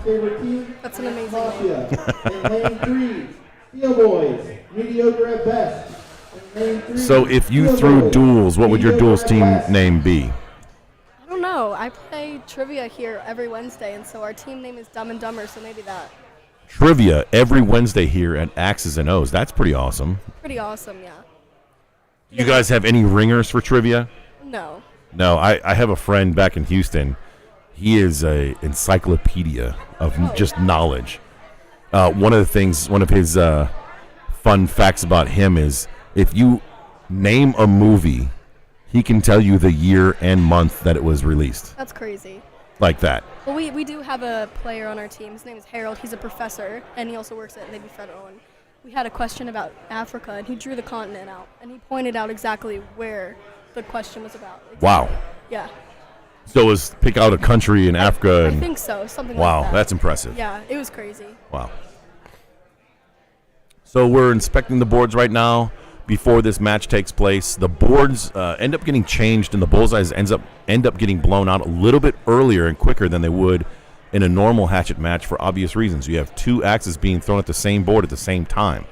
E: That's an amazing one.
C: And lane 3, Steel Boys, mediocre at best. And lane 3,
B: So if you
C: Steel
B: threw
C: Boys,
B: duels, what would your duels
C: mediocre
B: team
C: at best.
B: name be?
E: I don't know. I play trivia here every Wednesday, and so our team name is Dumb and Dumber, so maybe that.
B: Trivia every Wednesday here at Axes and O's. That's pretty awesome.
E: Pretty awesome, yeah.
B: You guys have any ringers for trivia?
E: No.
B: No, I have a friend back in Houston. He is a encyclopedia of just knowledge. One of his fun facts about him is if you name a movie, he can tell you the year and month that it was released.
E: That's crazy.
B: Like that.
E: Well, we do have a player on our team. His name is Harold. He's a professor, and he also works at Navy Federal. And we had a question about Africa, and he drew the continent out, and he pointed out exactly where the question was about.
B: Wow.
E: Yeah.
B: So it was pick out a country in Africa.
E: I
B: And
E: think so. Something
B: wow,
E: like that.
B: that's impressive.
E: Yeah, it was crazy.
B: Wow. So we're inspecting the boards right now before this match takes place. The boards end up getting changed, and the bullseyes end up getting blown out a little bit earlier and quicker than they would in a normal hatchet match for obvious reasons. You have 2 axes being thrown at the same board at the same time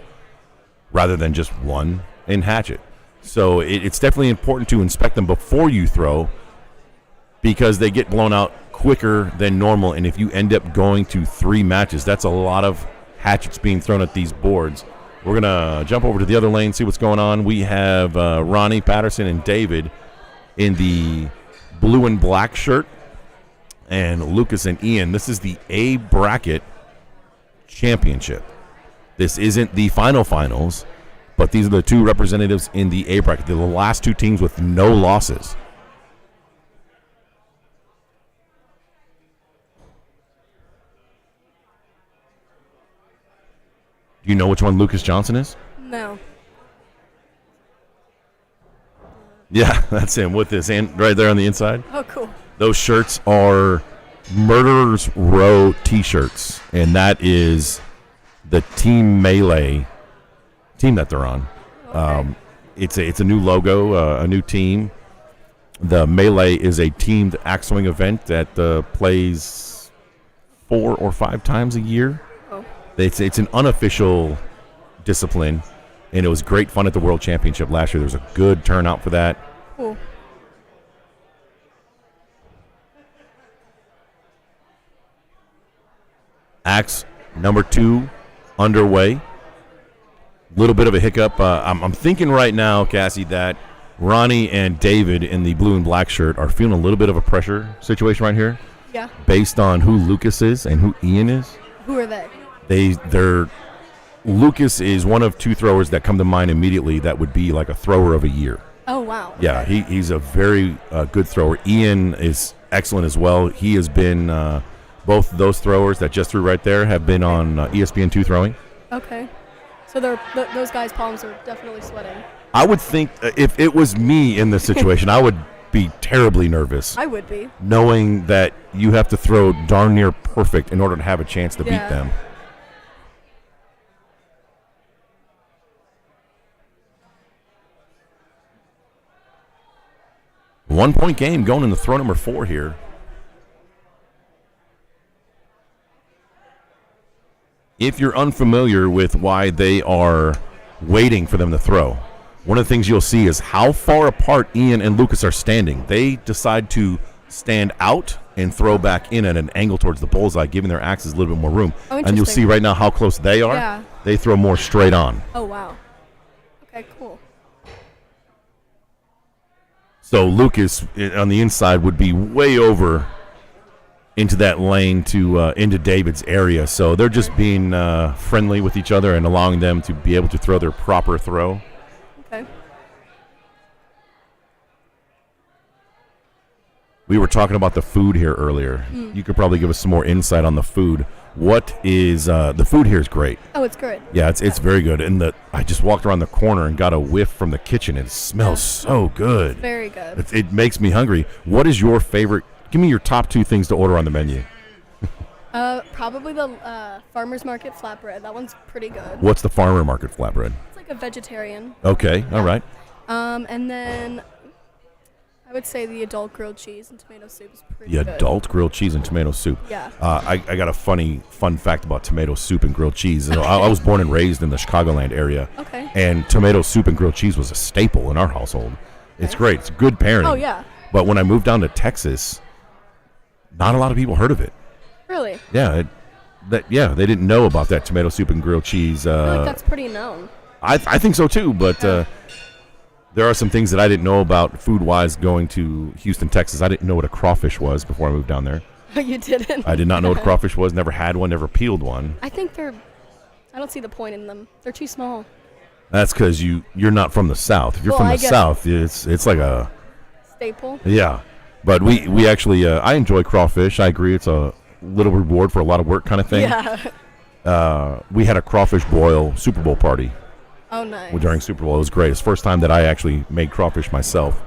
B: rather than just one in hatchet. So it's definitely important to inspect them before you throw because they get blown out quicker than normal. And if you end up going to 3 matches, that's a lot of hatchets being thrown at these boards. We're going to jump over to the other lane, see what's going on. We have Ronnie Patterson and David in the blue and black shirt, and Lucas and Ian. This is the A bracket championship. This isn't the finals, but these are the 2 representatives in the A bracket. They're the last 2 teams with no losses. Do you know which one Lucas Johnson is?
E: No.
B: Yeah, that's him with his hand right there on the inside.
E: Oh, cool.
B: Those shirts are Murderers Row T-shirts, and that is the Team Melee team that they're on.
E: Okay.
B: It's a new logo, a new team. The Melee is a teamed axe swing event that plays 4 or 5 times a year.
E: Oh.
B: It's an unofficial discipline, and it was great fun at the World Championship last year. There was a good turnout for that.
E: Cool.
B: Axe number 2 underway. Little bit of a hiccup. I'm thinking right now, Cassie, that Ronnie and David in the blue and black shirt are feeling a little bit of a pressure situation right here
E: Yeah.
B: based on who Lucas is and who Ian is.
E: Who are they?
B: They're Lucas is one of 2 throwers that come to mind immediately that would be like a thrower of a year.
E: Oh, wow.
B: Yeah,
E: Okay.
B: he's a very good thrower. Ian is excellent as well. He has been both those throwers that just threw right there have been on ESPN2 throwing.
E: Okay. So those guys' palms are definitely sweating.
B: I would think if it was me in this situation, I would be terribly nervous,
E: I would be.
B: knowing that you have to throw darn near perfect in order to have a chance to beat
E: Yeah.
B: them. One-point game going into throw number 4 here. If you're unfamiliar with why they are waiting for them to throw, one of the things you'll see is how far apart Ian and Lucas are standing. They decide to stand out and throw back in at an angle towards the bullseye, giving their axes a little bit more room.
E: Oh,
B: and you'll
E: interesting.
B: see right now how close they are.
E: Yeah.
B: They throw more straight on.
E: Oh, wow. Okay, cool.
B: So Lucas on the inside would be way over into that lane to into David's area. So they're just being friendly with each other and allowing them to be able to throw their proper throw.
E: Okay.
B: We were talking about the food here earlier. You could probably give us some more insight on the food. What is the food here is great.
E: Oh, it's good.
B: Yeah, it's very good. And I just walked around the corner and got a whiff from the kitchen. It smells so good.
E: Very good.
B: It makes me hungry. What is your favorite? Give me your top 2 things to order on the menu.
E: Probably the farmer's market flatbread. That one's pretty good.
B: What's the farmer market flatbread?
E: It's like a vegetarian.
B: Okay, all right.
E: And then I would say the adult grilled cheese and tomato soup is pretty
B: The
E: good.
B: adult grilled cheese and tomato soup.
E: Yeah.
B: I got a fun fact about tomato soup and grilled cheese. I was born and raised in the Chicagoland area.
E: Okay.
B: And tomato soup and grilled cheese was a staple in our household. It's great. It's good pairing.
E: Oh, yeah.
B: But when I moved down to Texas, not a lot of people heard of it.
E: Really?
B: Yeah, they didn't know about that tomato soup and grilled cheese.
E: I feel like that's pretty known.
B: I think so too, but there are some things that I didn't know about food-wise going to Houston, Texas. I didn't know what a crawfish was before I moved down there.
E: You didn't?
B: I did not know what a crawfish was, never had one, never peeled one.
E: I think I don't see the point in them. They're too small.
B: That's because you're not from the South. If you're
E: Well,
B: from
E: I
B: the
E: guess-
B: South, it's like a,
E: Staple?
B: yeah. But we actually, I enjoy crawfish. I agree. It's a little reward for a lot of work kind of thing.
E: Yeah.
B: We had a crawfish boil Super Bowl party.
E: Oh, nice.
B: During Super Bowl. It was great. It's the first time that I actually made crawfish myself.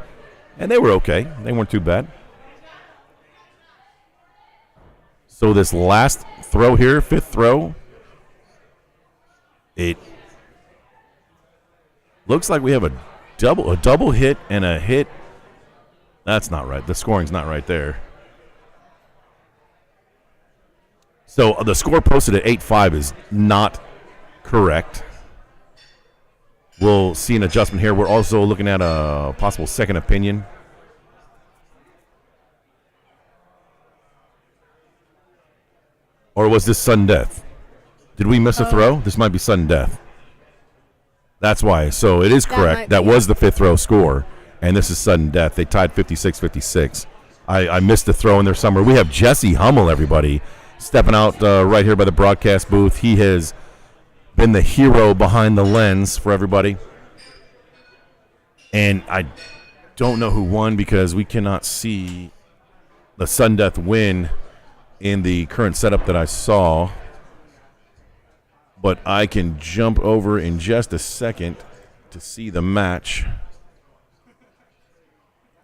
B: And they were okay. They weren't too bad. So this last throw here, 5th throw, it looks like we have a double hit and a hit. That's not right. The scoring's not right there. So the score posted at 8-5 is not correct. We'll see an adjustment here. We're also looking at a possible second opinion. Or was this sudden death? Did we miss a throw? This might be sudden death. That's why. So it is
E: That
B: correct.
E: might
B: That
E: be.
B: was the 5th row score, and this is sudden death. They tied 56-56. I missed the throw in there somewhere. We have Jesse Hummel, everybody, stepping out right here by the broadcast booth. He has been the hero behind the lens for everybody. And I don't know who won because we cannot see the sudden death win in the current setup that I saw. But I can jump over in just a second to see the match.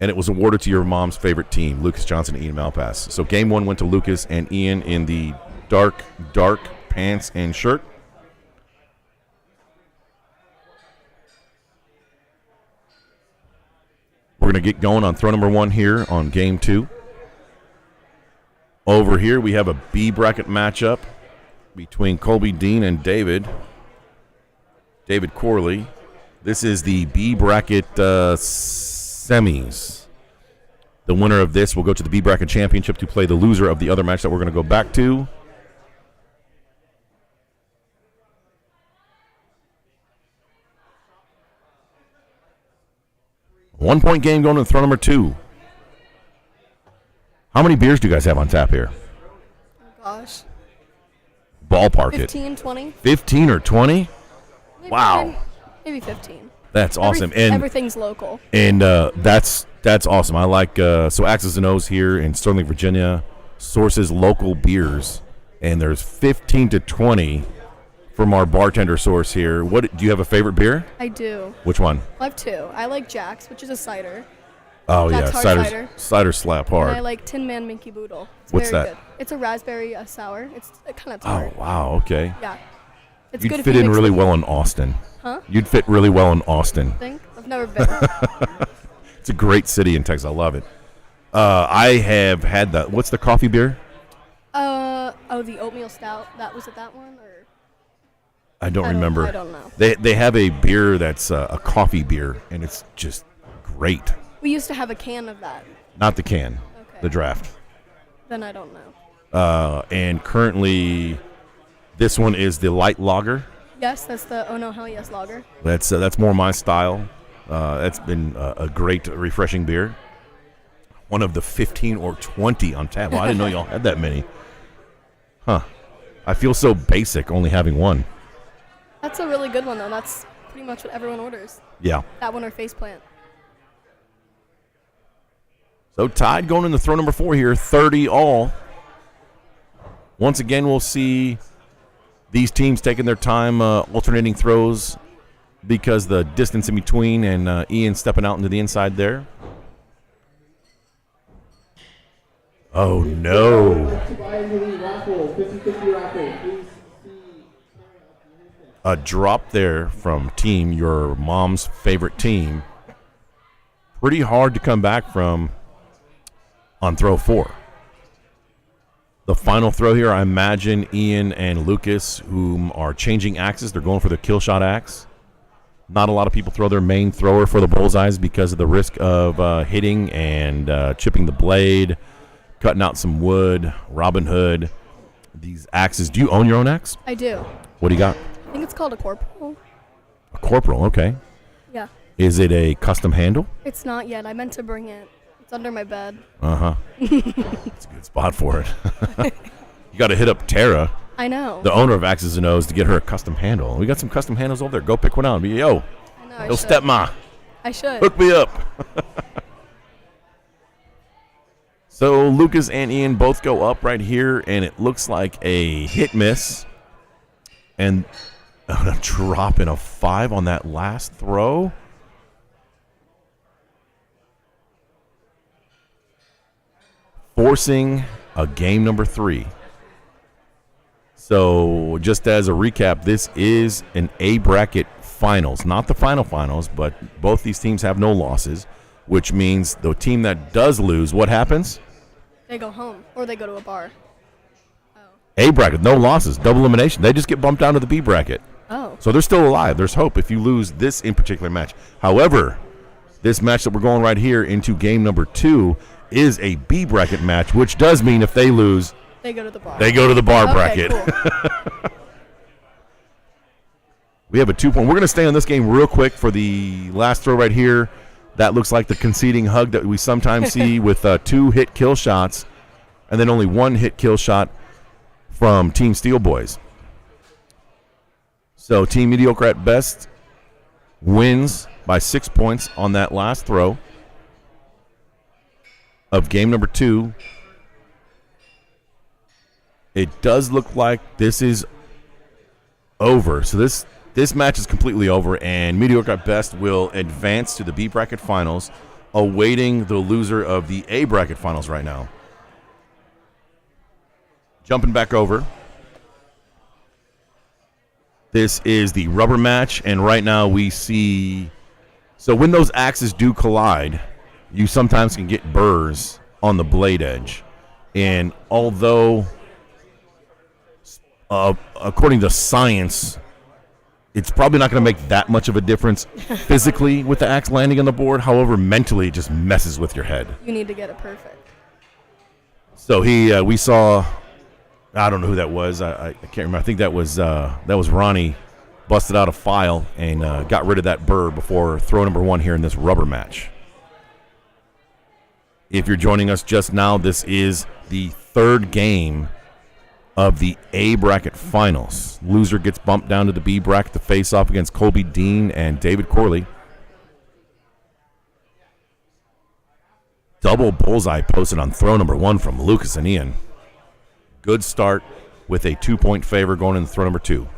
B: And it was awarded to your mom's favorite team, Lucas Johnson and Ian Malpass. So game 1 went to Lucas and Ian in the dark pants and shirt. We're going to get going on throw number 1 here on game 2. Over here, we have a B bracket matchup between Colby Dean and David Corley. This is the B bracket semis. The winner of this will go to the B bracket championship to play the loser of the other match that we're going to go back to. One-point game going to throw number 2. How many beers do you guys have on tap here?
E: Gosh.
B: Ballpark it.
E: 15, 20?
B: 15 or 20?
E: Maybe
B: Wow.
E: 10, maybe 15.
B: That's awesome. And
E: Everything's local.
B: that's awesome. I like so Axis and O's here in Sterling, Virginia sources local beers, and there's 15 to 20 from our bartender source here. What do you have a favorite beer?
E: I do.
B: Which one?
E: I have 2. I like Jack's, which is a cider.
B: Oh
E: That's
B: yeah,
E: hard
B: cider slap
E: And I
B: hard.
E: like Tin Man Minky Boodle. It's
B: What's
E: very
B: that?
E: good. It's a raspberry sour. It's kind of
B: Oh
E: tart.
B: wow, okay.
E: Yeah. It's good
B: You'd
E: if
B: fit
E: you
B: in
E: mix
B: really
E: them.
B: well in Austin.
E: Huh?
B: You'd fit really well in Austin.
E: Think? I've never been.
B: It's a great city in Texas. I love it. I have had that. What's the coffee beer?
E: The oatmeal stout. Was it that one or?
B: I don't remember.
E: I don't know.
B: They have a beer that's a coffee beer, and it's just great.
E: We used to have a can of that.
B: Not the can,
E: Okay.
B: the draft.
E: Then I don't know.
B: And currently, this one is the light lager.
E: Yes, that's the Oh No Hell Yes lager.
B: That's more my style. That's been a great, refreshing beer. One of the 15 or 20 on tap. Well, I didn't know y'all had that many. Huh. I feel so basic only having one.
E: That's a really good one, though. That's pretty much what everyone orders.
B: Yeah.
E: That one or Faceplant.
B: So tied going into throw number 4 here, 30 all. Once again, we'll see these teams taking their time alternating throws because the distance in between and Ian stepping out into the inside there. Oh, no. A drop there from team, your mom's favorite team. Pretty hard to come back from on throw 4. The final throw here, I imagine Ian and Lucas, whom are changing axes. They're going for the kill shot axe. Not a lot of people throw their main thrower for the bullseyes because of the risk of hitting and chipping the blade, cutting out some wood. Robin Hood, these axes. Do you own your own axe?
E: I do.
B: What do you got?
E: I think it's called a corporal.
B: A corporal, okay.
E: Yeah.
B: Is it a custom handle?
E: It's not yet. I meant to bring it. It's under my bed.
B: Uh-huh. It's a good spot for it. You got to hit up Tara,
E: I know.
B: the owner of Axes and O's, to get her a custom handle. We got some custom handles over there. Go pick one out. Be, yo,
E: I know. I
B: yo,
E: should.
B: stepma,
E: I should.
B: hook me up. So Lucas and Ian both go up right here, and it looks like a hit-miss. And a drop in a 5 on that last throw. Forcing a game number 3. So just as a recap, this is an A bracket finals, not the finals, but both these teams have no losses, which means the team that does lose, what happens?
E: They go home or they go to a bar.
B: A bracket, no losses, double elimination. They just get bumped down to the B bracket.
E: Oh.
B: So they're still alive. There's hope if you lose this in particular match. However, this match that we're going right here into game number 2 is a B bracket match, which does mean if they lose,
E: They go to the bar.
B: they go to the bar bracket.
E: Cool.
B: We have a 2-point. We're going to stay on this game real quick for the last throw right here. That looks like the conceding hug that we sometimes see with 2 hit kill shots and then only 1 hit kill shot from Team Steel Boys. So Team Mediocre at Best wins by 6 points on that last throw of game number 2. It does look like this is over. So this match is completely over, and Mediocre at Best will advance to the B bracket finals, awaiting the loser of the A bracket finals right now. Jumping back over. This is the rubber match, and right now we see... So when those axes do collide, you sometimes can get burrs on the blade edge. And although, according to science, it's probably not going to make that much of a difference physically with the axe landing on the board. However, mentally, it just messes with your head.
E: You need to get it perfect.
B: So we saw... I don't know who that was. I can't remember. I think that was Ronnie busted out a file and got rid of that burr before throw number 1 here in this rubber match. If you're joining us just now, this is the 3rd game of the A bracket finals. Loser gets bumped down to the B bracket to face off against Colby Dean and David Corley. Double bullseye posted on throw number 1 from Lucas and Ian. Good start with a 2-point favor going into throw number 2.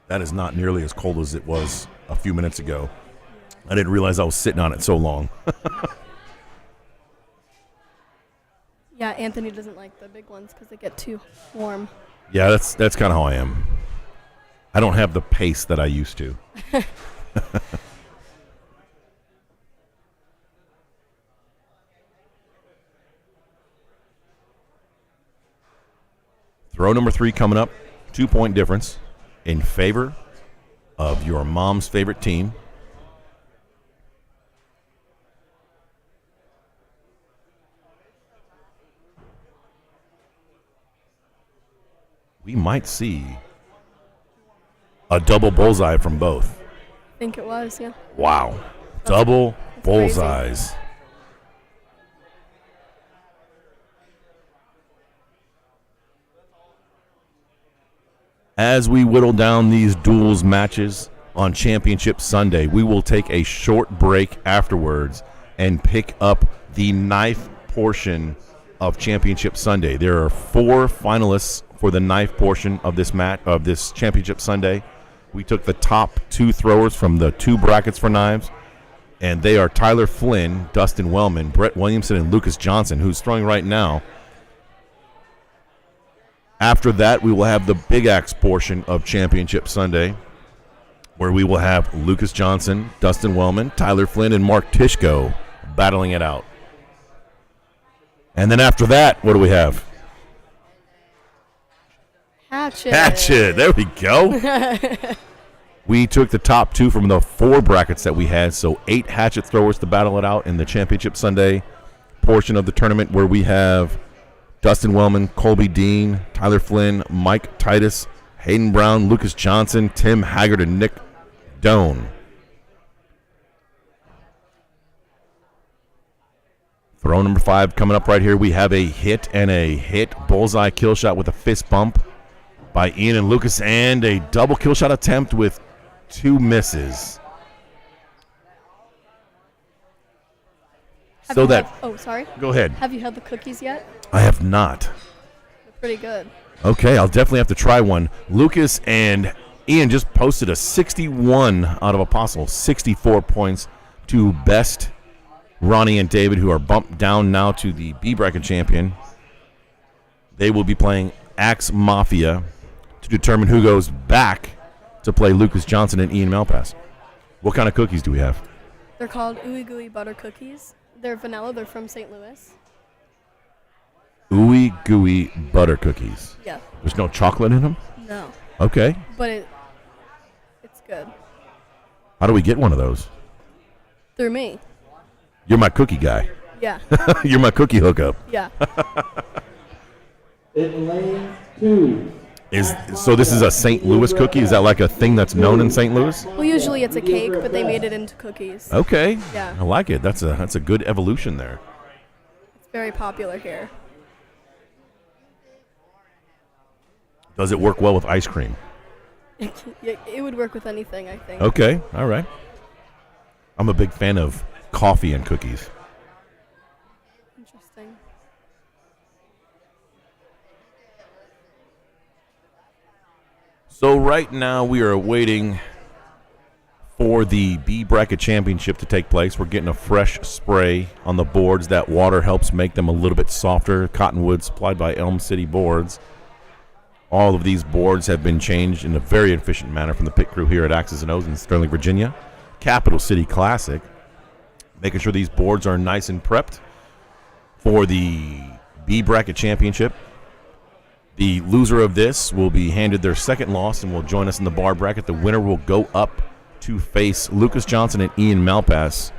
B: That is not nearly as cold as it was a few minutes ago. I didn't realize I was sitting on it so long.
E: Yeah, Anthony doesn't like the big ones because they get too warm.
B: Yeah, that's kind of how I am. I don't have the pace that I used to. Throw number 3 coming up. 2-point difference in favor of your mom's favorite team. we might see a double bullseye from both.
E: I think it was, yeah.
B: Wow. Double
E: that's crazy.
B: bullseyes. As we whittle down these duels matches on Championship Sunday, we will take a short break afterwards and pick up the knife portion of Championship Sunday. There are 4 finalists for the knife portion of this Championship Sunday. We took the top 2 throwers from the 2 brackets for knives, and they are Tyler Flynn, Dustin Wellman, Brett Williamson, and Lucas Johnson, who's throwing right now. After that, we will have the Big Axe portion of Championship Sunday, where we will have Lucas Johnson, Dustin Wellman, Tyler Flynn, and Mark Tishko battling it out. And then after that, what do we have?
E: Hatchet.
B: Hatchet. There we go. We took the top 2 from the 4 brackets that we had, so 8 hatchet throwers to battle it out in the Championship Sunday portion of the tournament, where we have Dustin Wellman, Colby Dean, Tyler Flynn, Mike Titus, Hayden Brown, Lucas Johnson, Tim Haggard, and Nick Doan. Throw number 5 coming up right here. We have a hit and a hit bullseye kill shot with a fist bump by Ian and Lucas, and a double kill shot attempt with 2 misses.
E: Sorry.
B: Go ahead.
E: Have you had the cookies yet?
B: I have not.
E: They're pretty good.
B: Okay, I'll definitely have to try one. Lucas and Ian just posted a 61 out of Apostle, 64 points to best Ronnie and David, who are bumped down now to the B bracket champion. They will be playing Axe Mafia to determine who goes back to play Lucas Johnson and Ian Malpass. What kind of cookies do we have?
E: They're called Ooey Gooey Butter Cookies. They're vanilla. They're from St. Louis.
B: Ooey Gooey Butter Cookies.
E: Yeah.
B: There's no chocolate in them?
E: No.
B: Okay.
E: But it's good.
B: How do we get one of those?
E: Through me.
B: You're my cookie guy.
E: Yeah.
B: You're my cookie hookup.
E: Yeah.
C: In lane 2.
B: So this is a St. Louis cookie? Is that like a thing that's known in St. Louis?
E: Well, usually it's a cake, but they made it into cookies.
B: Okay.
E: Yeah.
B: I like it. That's a good evolution there.
E: It's very popular here.
B: Does it work well with ice cream?
E: It would work with anything, I think.
B: Okay. All right. I'm a big fan of coffee and cookies.
E: Interesting.
B: So right now we are waiting for the B bracket championship to take place. We're getting a fresh spray on the boards. That water helps make them a little bit softer. Cottonwood supplied by Elm City Boards. All of these boards have been changed in a very efficient manner from the pit crew here at Axis and O's in Sterling, Virginia. Capital City Classic. Making sure these boards are nice and prepped for the B bracket championship. The loser of this will be handed their second loss and will join us in the bar bracket. The winner will go up to face Lucas Johnson and Ian Malpass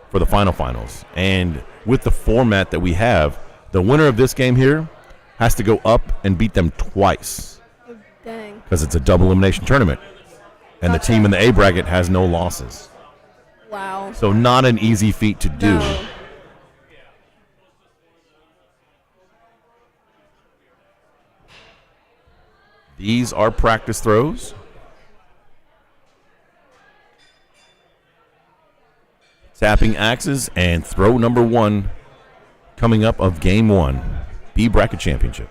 B: for the finals. And with the format that we have, the winner of this game here has to go up and beat them twice.
E: Oh, dang.
B: Because it's a double elimination tournament. And the team in the A bracket has no losses.
E: Wow.
B: So not an easy feat to do.
E: No.
B: These are practice throws. Tapping axes and throw number 1 coming up of game 1, B bracket championship.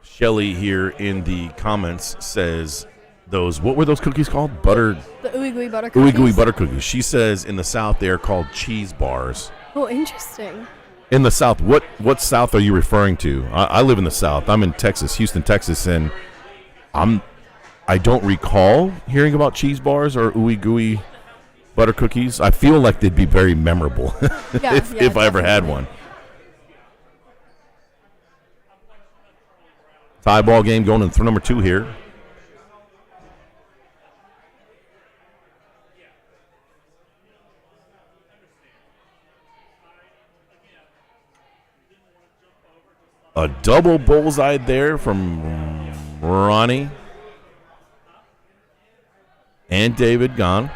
B: Shelly here in the comments says what were those cookies called?
E: The Ooey Gooey Butter Cookies?
B: Ooey Gooey Butter Cookies. She says in the South they are called cheese bars.
E: Oh, interesting.
B: In the South, what South are you referring to? I live in the South. I'm in Texas, Houston, Texas, and I don't recall hearing about cheese bars or Ooey Gooey Butter Cookies. I feel like they'd be very memorable
E: Yeah,
B: if I ever had one. Tie ball game going in number 2 here. A double bullseye there from Ronnie and David gone.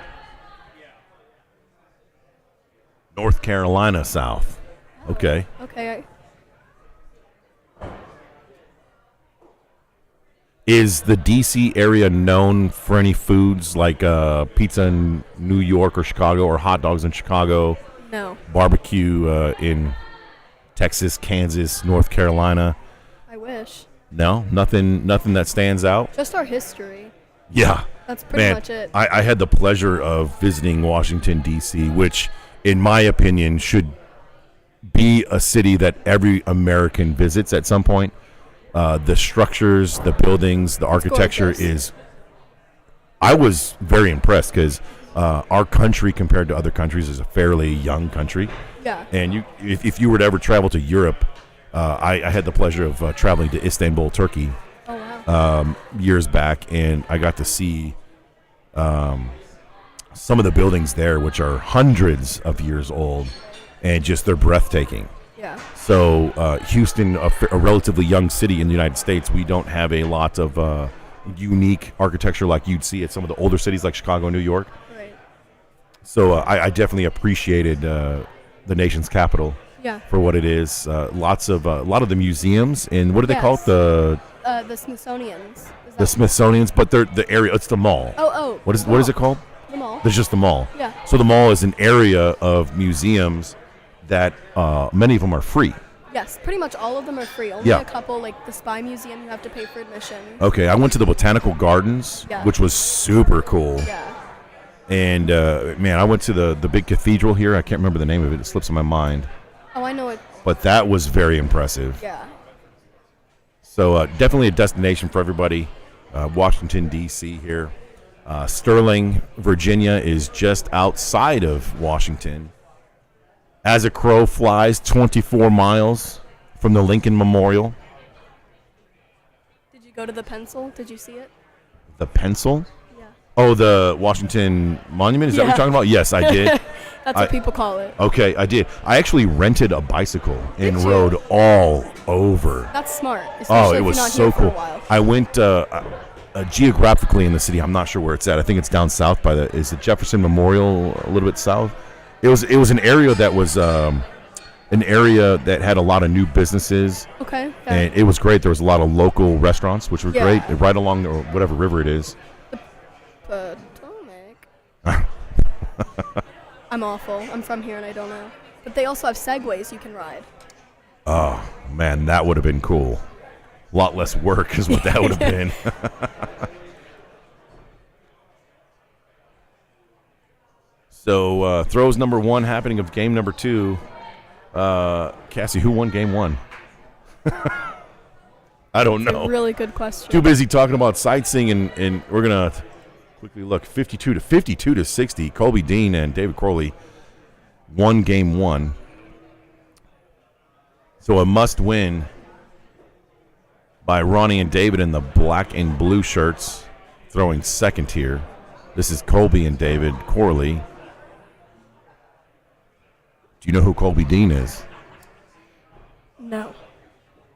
B: North Carolina South. Okay.
E: Okay.
B: Is the D.C. area known for any foods like pizza in New York or Chicago, or hot dogs in Chicago,
E: No.
B: barbecue in Texas, Kansas, North Carolina?
E: I wish.
B: No, nothing that stands out.
E: Just our history.
B: Yeah,
E: That's pretty
B: man,
E: much it.
B: I had the pleasure of visiting Washington, D.C., which, in my opinion, should be a city that every American visits at some point. The structures, the buildings, the architecture
E: gorgeous.
B: I was very impressed because our country, compared to other countries, is a fairly young country.
E: Yeah.
B: And if you were to ever travel to Europe, I had the pleasure of traveling to Istanbul, Turkey,
E: Oh wow.
B: years back, and I got to see some of the buildings there, which are hundreds of years old, and just they're breathtaking.
E: Yeah.
B: So Houston, a relatively young city in the United States, we don't have a lot of unique architecture like you'd see at some of the older cities like Chicago and New York.
E: Right.
B: So I definitely appreciated the nation's capital
E: Yeah.
B: for what it is. A lot of the museums, and what do they call it?
E: Yes.
B: The
E: Smithsonian's. Is
B: the
E: that-
B: Smithsonian's, but they're the area. It's the mall.
E: Oh.
B: What is it called?
E: The mall.
B: There's just the mall.
E: Yeah.
B: So the mall is an area of museums that many of them are free.
E: Yes. Pretty much all of them are free. Only
B: Yeah.
E: a couple, like the Spy Museum, you have to pay for admission.
B: Okay, I went to the Botanical Gardens,
E: Yeah.
B: which was super cool.
E: Yeah.
B: And man, I went to the big cathedral here. I can't remember the name of it. It slips in my mind.
E: Oh, I know it.
B: But that was very impressive.
E: Yeah.
B: So definitely a destination for everybody. Washington, D.C. here. Sterling, Virginia is just outside of Washington. As a crow flies, 24 miles from the Lincoln Memorial.
E: Did you go to the Pencil? Did you see it?
B: The Pencil?
E: Yeah.
B: Oh, the Washington Monument? Is that what
E: Yeah.
B: you're talking about? Yes, I did.
E: That's what people call it.
B: Okay, I did. I actually rented a bicycle and
E: Did you?
B: rode all over.
E: That's smart.
B: Oh,
E: Especially
B: it
E: if
B: was
E: you're not
B: so
E: here for
B: cool.
E: a while.
B: I went geographically in the city. I'm not sure where it's at. I think it's down south by is it Jefferson Memorial, a little bit south. It was an area that was an area that had a lot of new businesses,
E: Okay.
B: and it was great. There was a lot of local restaurants, which were
E: Yeah.
B: great, right along the, whatever river it is.
E: Potomac. I'm awful. I'm from here and I don't know. But they also have segways you can ride.
B: Oh man, that would have been cool. A lot less work is what that would have been. So throws number 1 happening of game number 2. Cassie, who won game 1? I don't
E: It's
B: know.
E: a really good question.
B: Too busy talking about sightseeing, and we're gonna quickly look. 52 to 60. Colby Dean and David Crowley won game 1. So a must win by Ronnie and David in the black and blue shirts, throwing second here. This is Colby and David Corley. Do you know who Colby Dean is?
E: No.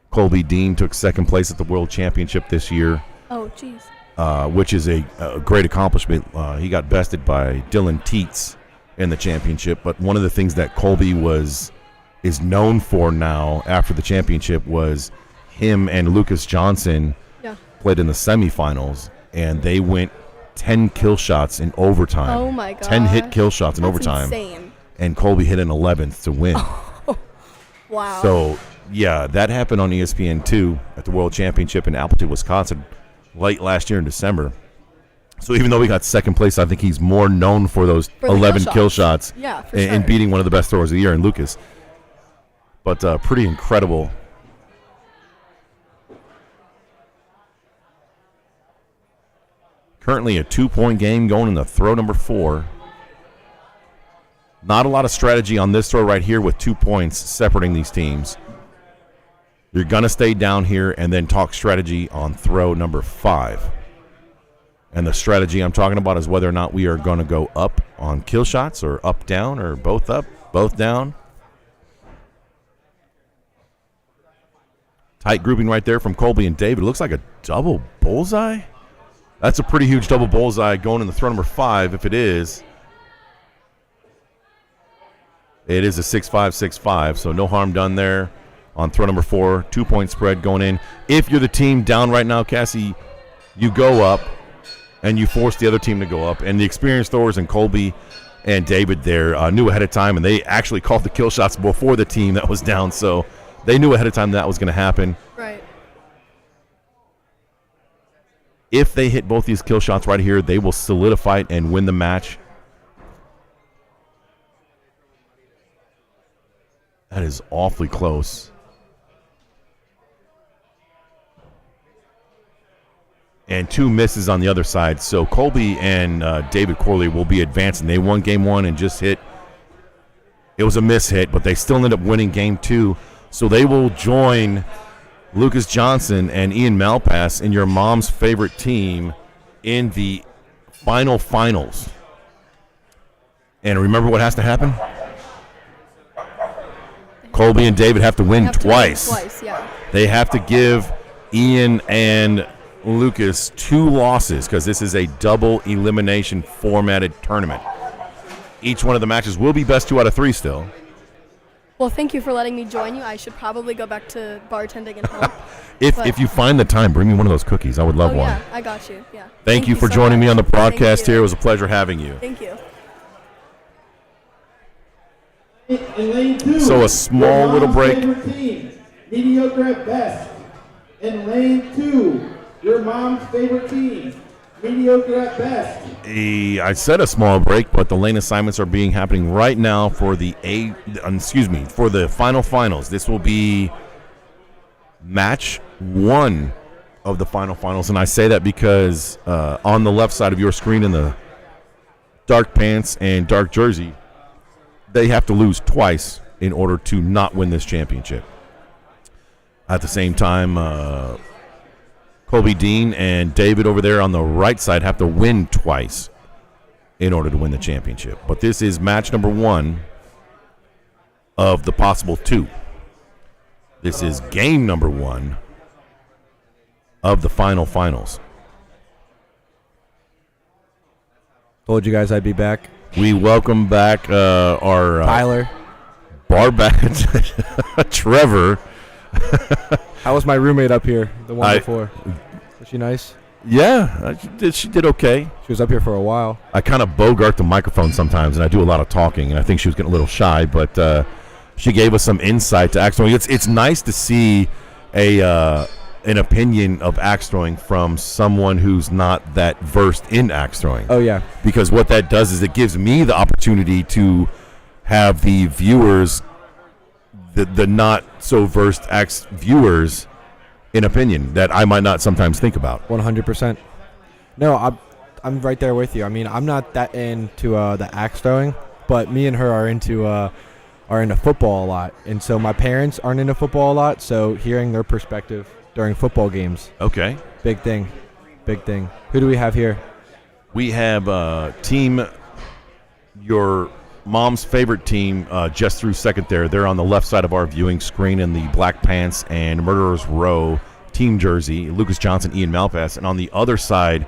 B: Colby Dean took second place at the World Championship this year,
E: Oh, jeez.
B: which is a great accomplishment. He got bested by Dylan Teets in the championship, but one of the things that Colby is known for now after the championship was him and Lucas Johnson
E: Yeah.
B: played in the semifinals, and they went 10 kill shots in overtime.
E: Oh my god.
B: 10 hit kill shots in
E: That's
B: overtime,
E: insane.
B: and Colby hit an 11th to win.
E: Wow.
B: So, yeah, that happened on ESPN2 at the World Championship in Appleton, Wisconsin, late last year in December. So even though we got second place, I think he's more known for those
E: For the
B: 11
E: kill
B: kill
E: shots.
B: shots
E: Yeah, for
B: and
E: sure.
B: beating one of the best throwers of the year in Lucas. But pretty incredible. Currently a 2-point game going in the throw number 4. Not a lot of strategy on this throw right here with 2 points separating these teams. You're going to stay down here and then talk strategy on throw number 5. And the strategy I'm talking about is whether or not we are going to go up on kill shots or up down or both up, both down. Tight grouping right there from Colby and David. It looks like a double bullseye. That's a pretty huge double bullseye going in the throw number 5. If it is, it is a 6-5, 6-5. So no harm done there on throw number 4. 2-point spread going in. If you're the team down right now, Cassie, you go up and you force the other team to go up. And the experienced throwers and Colby and David there knew ahead of time, and they actually called the kill shots before the team that was down. So they knew ahead of time that was going to happen.
E: Right.
B: If they hit both these kill shots right here, they will solidify it and win the match. That is awfully close. And 2 misses on the other side. So Colby and David Corley will be advancing. They won game 1 and just hit. It was a miss hit, but they still ended up winning game 2. So they will join Lucas Johnson and Ian Malpass in your mom's favorite team in the finals. And remember what has to happen? Colby and David have to win twice.
E: Yeah.
B: They have to give Ian and Lucas 2 losses because this is a double elimination formatted tournament. Each one of the matches will be best 2 out of 3 still.
E: Well, thank you for letting me join you. I should probably go back to bartending and help.
B: If you find the time, bring me one of those cookies. I would love one.
E: Yeah, I got you. Yeah.
B: Thank you for
E: so
B: joining
E: much.
B: me on the broadcast
E: Thank you.
B: here. It was a pleasure having you.
E: Thank you.
C: In lane 2,
B: So a small
C: your
B: little
C: mom's
B: break.
C: favorite team, mediocre at best. In lane 2, your mom's favorite team, mediocre at best.
B: I said a small break, but the lane assignments are happening right now for the for the finals. This will be match 1 of the finals, and I say that because on the left side of your screen in the dark pants and dark jersey, they have to lose twice in order to not win this championship. At the same time, Colby Dean and David over there on the right side have to win twice in order to win the championship. But this is match number 1 of the possible 2. This is game number 1 of the finals.
D: Told you guys I'd be back.
B: We welcome back our
D: Tyler.
B: bar back Trevor.
D: How was my roommate up here, the one
B: I-
D: before? Was she nice?
B: Yeah, she did okay.
D: She was up here for a while.
B: I kind of bogart the microphone sometimes, and I do a lot of talking, and I think she was getting a little shy, but she gave us some insight to axe throwing. It's nice to see an opinion of axe throwing from someone who's not that versed in axe throwing.
D: Oh, yeah.
B: Because what that does is it gives me the opportunity to have the viewers, the not so versed axe viewers, an opinion that I might not sometimes think about.
D: 100%. No, I'm right there with you. I mean, I'm not that into the axe throwing, but me and her are into football a lot. And so my parents aren't into football a lot, so hearing their perspective during football games,
B: Okay.
D: big thing. Who do we have here?
B: We have team, your mom's favorite team, just through second there. They're on the left side of our viewing screen in the black pants and Murderer's Row team jersey, Lucas Johnson, Ian Malpass. And on the other side,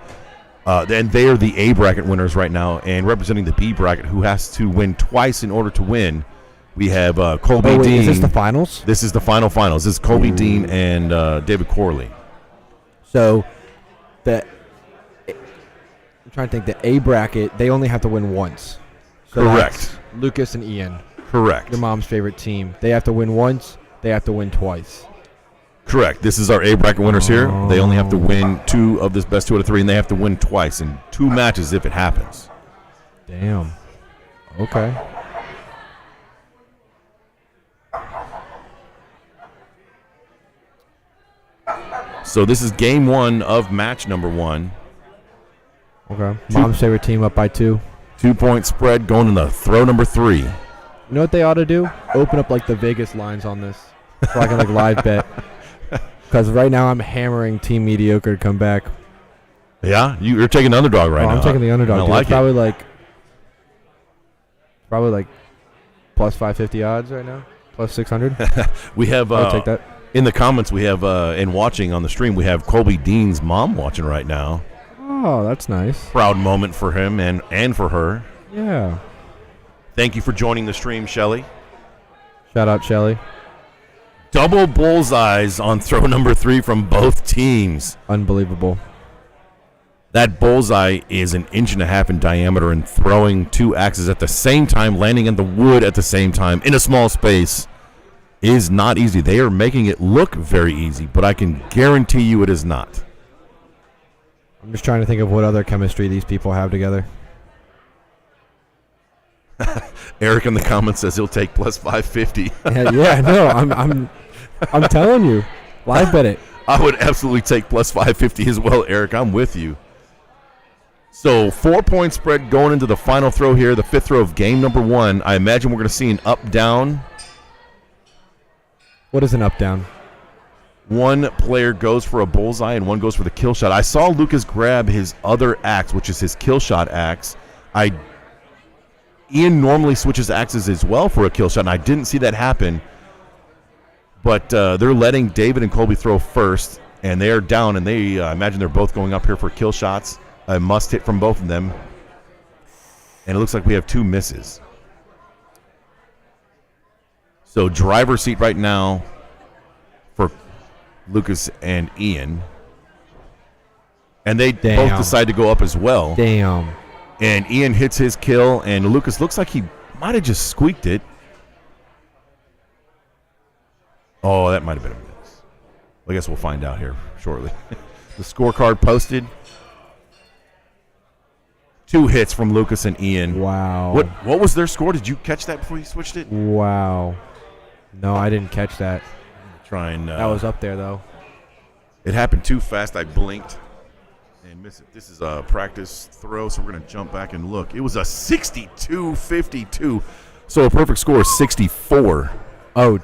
B: and they are the A bracket winners right now, and representing the B bracket, who has to win twice in order to win, we have Colby Dean.
D: Is this the finals?
B: This is the finals. This is Colby Dean and David Corley.
D: So, I'm trying to think. The A bracket, they only have to win once. So
B: Correct.
D: that's Lucas and Ian,
B: Correct.
D: your mom's favorite team. They have to win once. They have to win twice.
B: Correct. This is our A bracket winners here. They only have to win 2 of this best 2 out of 3, and they have to win twice in 2 matches if it happens.
D: Damn. Okay.
B: So this is game 1 of match number 1.
D: Okay. Mom's favorite team up by 2.
B: 2-point spread going in the throw number 3.
D: You know what they ought to do? Open up like the Vegas lines on this, so I can like live bet. Because right now I'm hammering Team Mediocre to come back.
B: Yeah, you're taking the underdog right now.
D: I'm taking the underdog.
B: I
D: Dude.
B: like
D: It's probably like plus 550 odds right now, plus 600.
B: it. We have
D: I'll take that.
B: In the comments, we have, and watching on the stream, we have Colby Dean's mom watching right now.
D: Oh, that's nice.
B: Proud moment for him and for her.
D: Yeah.
B: Thank you for joining the stream, Shelly.
D: Shout out, Shelly.
B: Double bullseyes on throw number 3 from both teams.
D: Unbelievable.
B: That bullseye is 1.5 inches in diameter, and throwing 2 axes at the same time, landing in the wood at the same time in a small space is not easy. They are making it look very easy, but I can guarantee you it is not.
D: I'm just trying to think of what other chemistry these people have together.
B: Eric in the comments says he'll take plus 550.
D: Yeah, no, I'm telling you. Live bet it.
B: I would absolutely take plus 550 as well, Eric. I'm with you. So 4-point spread going into the final throw here, the 5th throw of game number 1. I imagine we're going to see an up-down.
D: What is an up-down?
B: One player goes for a bullseye and one goes for the kill shot. I saw Lucas grab his other axe, which is his kill shot axe. Ian normally switches axes as well for a kill shot, and I didn't see that happen. But they're letting David and Colby throw first, and they are down, and they imagine they're both going up here for kill shots. A must hit from both of them. And it looks like we have 2 misses. So driver's seat right now for Lucas and Ian. And they both decide to go up as well.
D: Damn.
B: And Ian hits his kill, and Lucas looks like he might have just squeaked it. Oh, that might have been a miss. I guess we'll find out here shortly. The scorecard posted. 2 hits from Lucas and Ian.
D: Wow.
B: What was their score? Did you catch that before you switched it?
D: Wow. No, I didn't catch that.
B: Try and
D: that was up there, though.
B: It happened too fast. I blinked and missed it. This is a practice throw, so we're going to jump back and look. It was a 62-52. So a perfect score is 64.
D: Oh,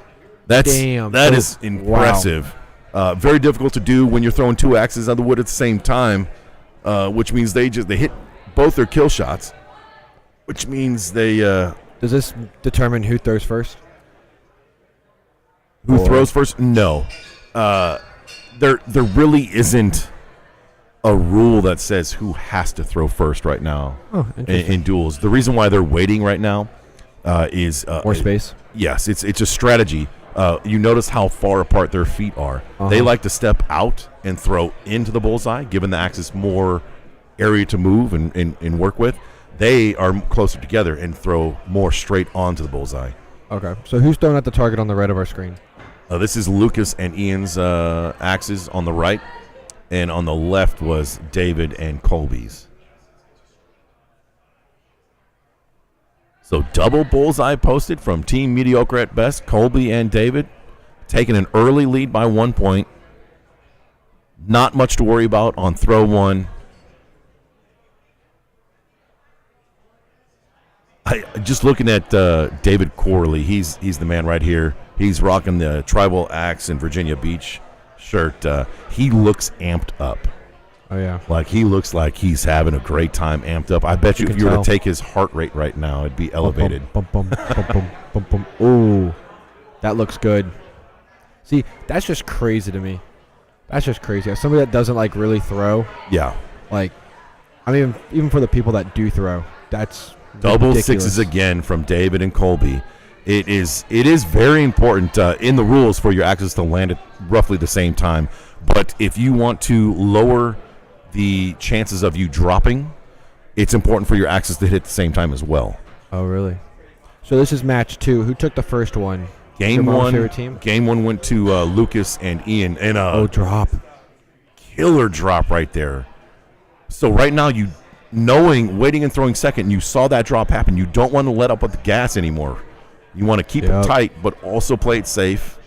B: That's
D: damn.
B: That is impressive.
D: Wow.
B: Very difficult to do when you're throwing 2 axes on the wood at the same time, which means they hit both their kill shots, which means they.
D: Does this determine who throws first?
B: Who throws first? No. There really isn't a rule that says who has to throw first right now in duels. The reason why they're waiting right now is
D: more space.
B: Yes, it's a strategy. You notice how far apart their feet are. They like to step out and throw into the bullseye, giving the axis more area to move and work with. They are closer together and throw more straight onto the bullseye.
D: Okay, so who's throwing at the target on the right of our screen?
B: This is Lucas and Ian's axes on the right, and on the left was David and Colby's. So double bullseye posted from Team Mediocre at Best. Colby and David taking an early lead by 1 point. Not much to worry about on throw 1. Just looking at David Corley, he's the man right here. He's rocking the Tribal Axe in Virginia Beach shirt. He looks amped up.
D: Oh, yeah.
B: Like, he looks like he's having a great time, amped up. I bet you if you were to take his heart rate right now, it'd be elevated.
D: Bum, bum, bum, bum, bum, bum, bum. Ooh, that looks good. See, that's just crazy to me. That's just crazy. As somebody that doesn't, like, really throw.
B: Yeah.
D: Like, I mean, even for the people that do throw, that's
B: double
D: ridiculous.
B: 6s again from David and Colby. It is very important in the rules for your axes to land at roughly the same time. But if you want to lower the chances of you dropping, it's important for your axes to hit at the same time as well.
D: Oh, really? So this is match 2. Who took the first one?
B: Game
D: Your mom's
B: 1.
D: favorite team?
B: Game 1 went to Lucas and Ian, and
D: drop.
B: Killer drop right there. So right now, waiting and throwing second, you saw that drop happen. You don't want to let up with the gas anymore. You want to keep it tight, but also play it safe.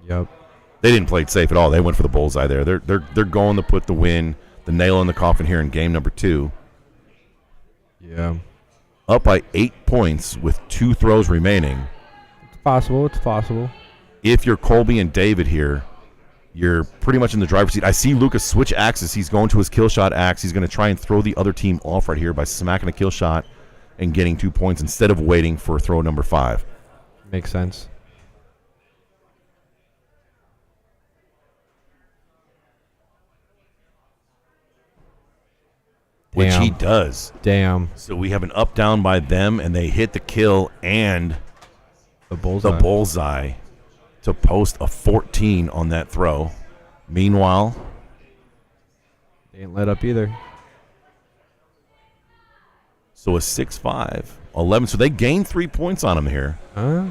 D: Yep.
B: They didn't play it safe at all. They went for the bullseye there. They're going to put the nail in the coffin here in game number 2.
D: Yeah.
B: Up by 8 points with 2 throws remaining.
D: It's possible. It's possible.
B: If you're Colby and David here, you're pretty much in the driver's seat. I see Lucas switch axes. He's going to his kill shot axe. He's going to try and throw the other team off right here by smacking a kill shot and getting 2 points instead of waiting for throw number 5.
D: Makes sense.
B: which he
D: Damn.
B: does.
D: Damn.
B: So we have an up down by them, and they hit the kill and
D: The bullseye.
B: the bullseye to post a 14 on that throw. Meanwhile,
D: They ain't let up either.
B: so a 6-5, 11. So they gained 3 points on him here.
D: Huh?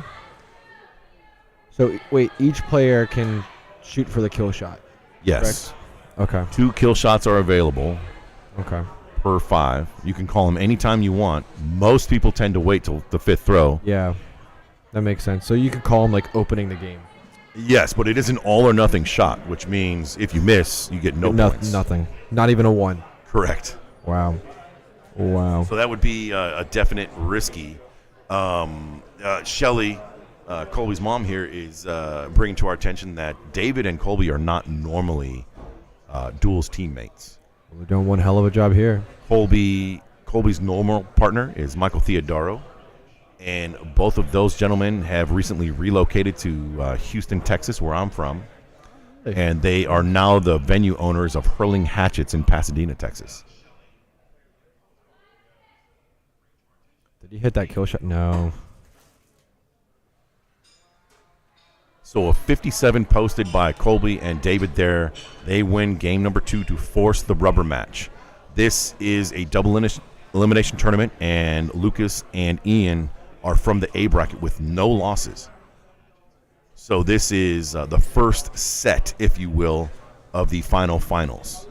D: So, wait, each player can shoot for the kill shot.
B: Yes.
D: Okay.
B: 2 kill shots are available
D: Okay.
B: per 5. You can call them anytime you want. Most people tend to wait till the 5th throw.
D: Yeah. That makes sense. So you could call them like opening the game.
B: Yes, but it is an all or nothing shot, which means if you miss, you get no points.
D: Nothing. Not even a 1.
B: Correct.
D: Wow. Wow.
B: So that would be a definite risky. Shelly, Colby's mom here, is bringing to our attention that David and Colby are not normally duels teammates.
D: We're doing one hell of a job here.
B: Colby's normal partner is Michael Theodoro, and both of those gentlemen have recently relocated to Houston, Texas, where I'm from, and they are now the venue owners of Hurling Hatchets in Pasadena, Texas.
D: Did he hit that kill shot? No.
B: So a 57 posted by Colby and David there. They win game number 2 to force the rubber match. This is a double elimination tournament, and Lucas and Ian are from the A bracket with no losses. So this is the first set, if you will, of the finals.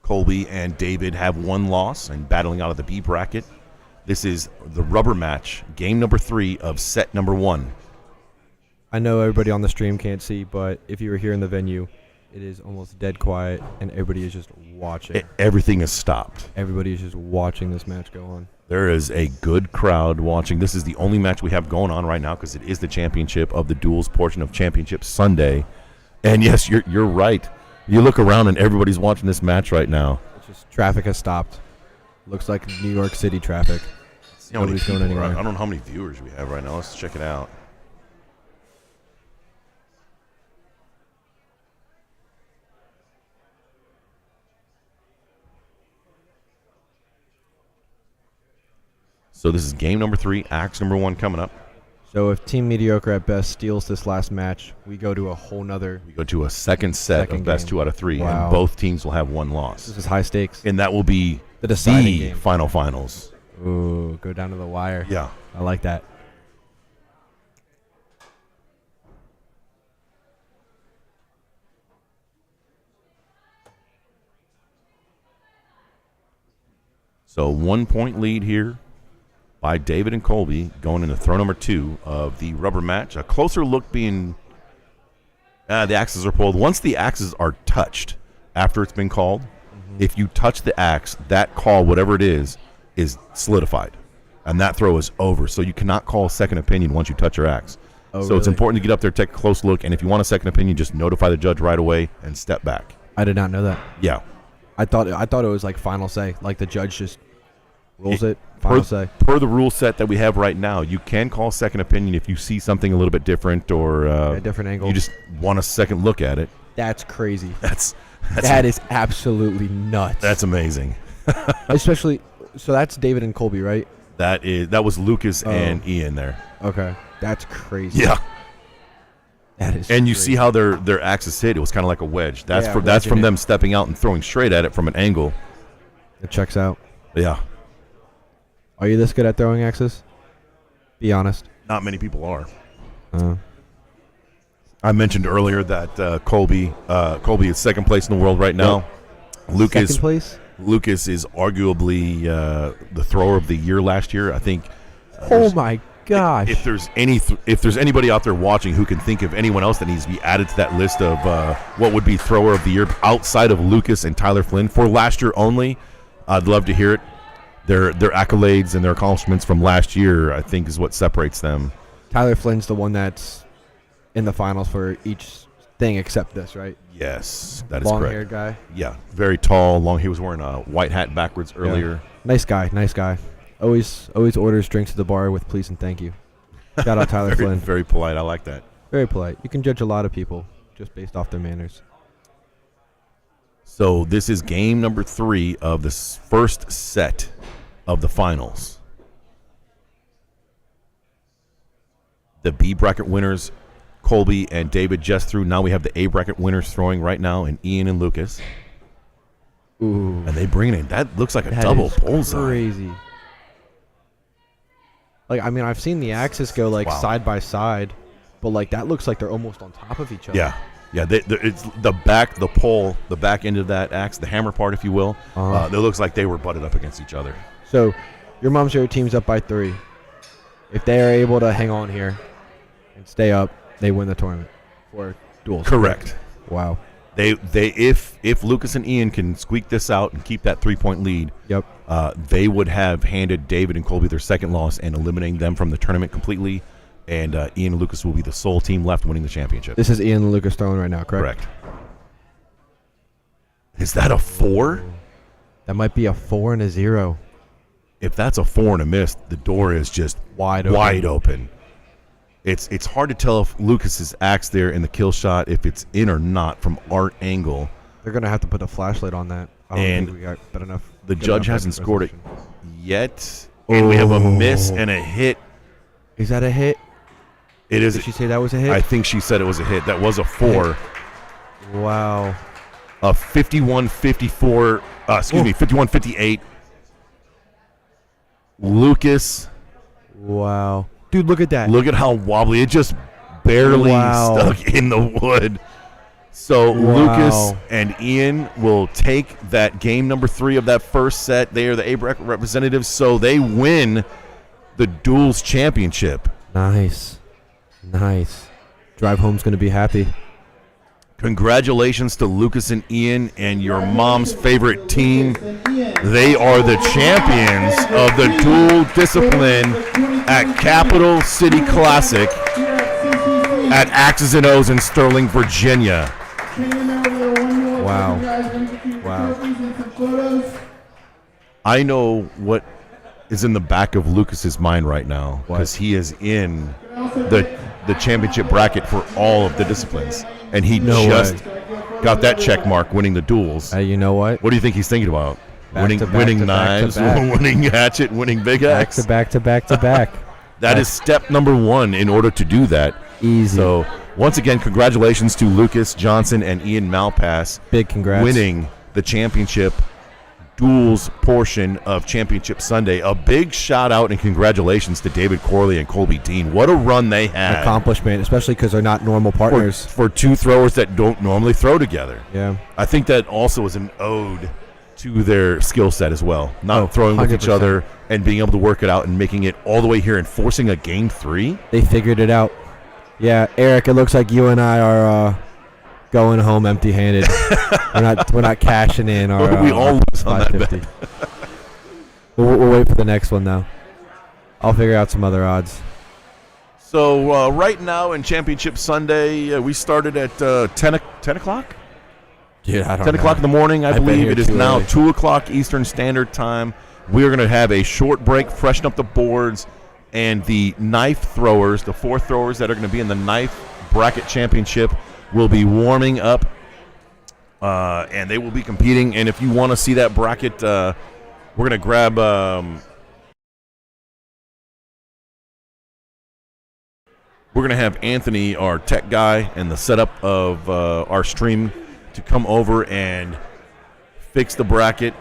B: Colby and David have 1 loss and battling out of the B bracket. This is the rubber match, game number 3 of set number 1.
D: I know everybody on the stream can't see, but if you were here in the venue, it is almost dead quiet, and everybody is just watching.
B: Everything is stopped.
D: Everybody is just watching this match go on.
B: There is a good crowd watching. This is the only match we have going on right now because it is the championship of the duels portion of Championship Sunday. And yes, you're right. You look around and everybody's watching this match right now.
D: It's just traffic has stopped. Looks like New York City traffic.
B: See how many
D: Nobody's going
B: people are-
D: anywhere.
B: I don't know how many viewers we have right now. Let's check it out. So this is game number 3, axe number 1 coming up.
D: So if Team Mediocre at best steals this last match, we go to a whole nother.
B: We go to a second set
D: Second
B: of best
D: game.
B: 2 out of 3,
D: Wow.
B: and both teams will have 1 loss.
D: This is high stakes.
B: And that will be
D: The deciding
B: the
D: game.
B: finals.
D: Ooh, go down to the wire.
B: Yeah.
D: I like that.
B: So 1 point lead here by David and Colby going into throw number 2 of the rubber match. A closer look being the axes are pulled. Once the axes are touched after it's been called, if you touch the axe, that call, whatever it is solidified. And that throw is over. So you cannot call a second opinion once you touch your axe.
D: Oh,
B: so it's
D: really?
B: important to get up there, take a close look, and if you want a second opinion, just notify the judge right away and step back.
D: I did not know that.
B: Yeah.
D: I thought it was like final say, like the judge just rules it. Final say.
B: Per the rule set that we have right now, you can call second opinion if you see something a little bit different or
D: A different angle.
B: you just want a second look at it.
D: That's crazy.
B: That's
D: That is absolutely nuts.
B: that's amazing.
D: Especially, so that's David and Colby, right?
B: That was Lucas
D: Oh.
B: and Ian there.
D: Okay, that's crazy.
B: Yeah.
D: That is.
B: And you
D: crazy.
B: see how their axes hit. It was kind of like a wedge. That's
D: Yeah,
B: from
D: wedging
B: them
D: it.
B: stepping out and throwing straight at it from an angle.
D: It checks out.
B: Yeah.
D: Are you this good at throwing axes? Be honest.
B: Not many people are.
D: Uh,
B: I mentioned earlier that Colby is second place in the world right now. Lucas
D: second place.
B: Lucas is arguably the thrower of the year last year. I think.
D: Oh my gosh.
B: If there's anybody out there watching who can think of anyone else that needs to be added to that list of what would be thrower of the year outside of Lucas and Tyler Flynn for last year only, I'd love to hear it. Their accolades and their accomplishments from last year, I think, is what separates them.
D: Tyler Flynn's the one that's in the finals for each thing except this, right?
B: Yes, that is
D: Long-haired
B: correct.
D: guy.
B: Yeah, very tall, long. He was wearing a white hat backwards earlier.
D: Nice guy. Nice guy. Always orders drinks at the bar with please and thank you. Shout out Tyler
B: Very,
D: Flynn.
B: very polite. I like that.
D: Very polite. You can judge a lot of people just based off their manners.
B: So this is game number 3 of this first set of the finals. The B bracket winners, Colby and David, just through. Now we have the A bracket winners throwing right now, and Ian and Lucas.
D: Ooh,
B: And they bring it in. That looks like a
D: that
B: double
D: is
B: bullseye.
D: crazy. Like, I mean, I've seen the axes go like
B: Wow.
D: side by side, but like that looks like they're almost on top of each other.
B: Yeah. Yeah, it's the back, the pole, the back end of that axe, the hammer part, if you will. It looks like they were butted up against each other.
D: So, your mom's favorite team's up by 3. If they are able to hang on here and stay up, they win the tournament for duels.
B: Correct.
D: Wow.
B: They if Lucas and Ian can squeak this out and keep that 3-point lead,
D: Yep.
B: they would have handed David and Colby their second loss and eliminating them from the tournament completely. And Ian and Lucas will be the sole team left winning the championship.
D: This is Ian and Lucas throwing right now, correct?
B: Correct. Is that a 4?
D: That might be a 4 and a 0.
B: If that's a 4 and a miss, the door is just
D: Wide open.
B: Wide open. It's hard to tell if Lucas is axe there in the kill shot, if it's in or not from our angle.
D: They're going to have to put a flashlight on that. I don't
B: And
D: think we got good enough.
B: The
D: good
B: judge
D: enough
B: hasn't scored it
D: resolution.
B: yet. And we have a miss and a hit.
D: Is that a hit?
B: It is.
D: Did she say that was a hit?
B: I think she said it was a hit. That was a 4.
D: Wow.
B: A 51-54. 51-58. Lucas,
D: Wow. Dude, look at that.
B: look at how wobbly. It just barely
D: Wow.
B: stuck in the wood. So
D: Wow.
B: Lucas and Ian will take that game number 3 of that first set. They are the A bracket representatives, so they win the duels championship.
D: Nice. Nice. Drive home's going to be happy.
B: Congratulations to Lucas and Ian and your mom's favorite team. They are the champions of the dual discipline at Capital City Classic at Axes and O's in Sterling, Virginia.
D: Wow. Wow.
B: I know what is in the back of Lucas's mind right now because he is in the championship bracket for all of the disciplines, and he
D: No
B: just got that check mark winning the duels.
D: Hey, you know what?
B: What do you think he's thinking about?
D: Back to back
B: winning
D: to back to
B: knives,
D: back.
B: winning hatchet, winning big
D: Back
B: axe.
D: to back to back to back.
B: That is step number 1 in order to do that.
D: Easy.
B: So once again, congratulations to Lucas Johnson and Ian Malpass
D: Big congrats.
B: winning the championship duels portion of Championship Sunday. A big shout out and congratulations to David Corley and Colby Dean. What a run they had
D: Accomplishment, especially because they're not normal partners.
B: for 2 throwers that don't normally throw together.
D: Yeah.
B: I think that also is an ode to their skill set as well. Not throwing with each
D: 100%.
B: other and being able to work it out and making it all the way here and forcing a game 3.
D: They figured it out. Yeah, Eric, it looks like you and I are going home empty-handed. we're not cashing in our
B: We all lose on that
D: 550. We'll wait for the next one though. I'll figure out some other odds.
B: So right now in Championship Sunday, we started at 10 o'clock?
D: Dude, I don't
B: 10 o'clock in the morning, I
D: I've been
B: believe.
D: here
B: It is
D: too
B: now
D: early.
B: 2 o'clock Eastern Standard Time. We are going to have a short break, freshen up the boards, and the knife throwers, the 4 throwers that are going to be in the knife bracket championship, will be warming up, and they will be competing. And if you want to see that bracket, we're going to grab we're going to have Anthony, our tech guy, and the setup of our stream to come over and fix the bracket.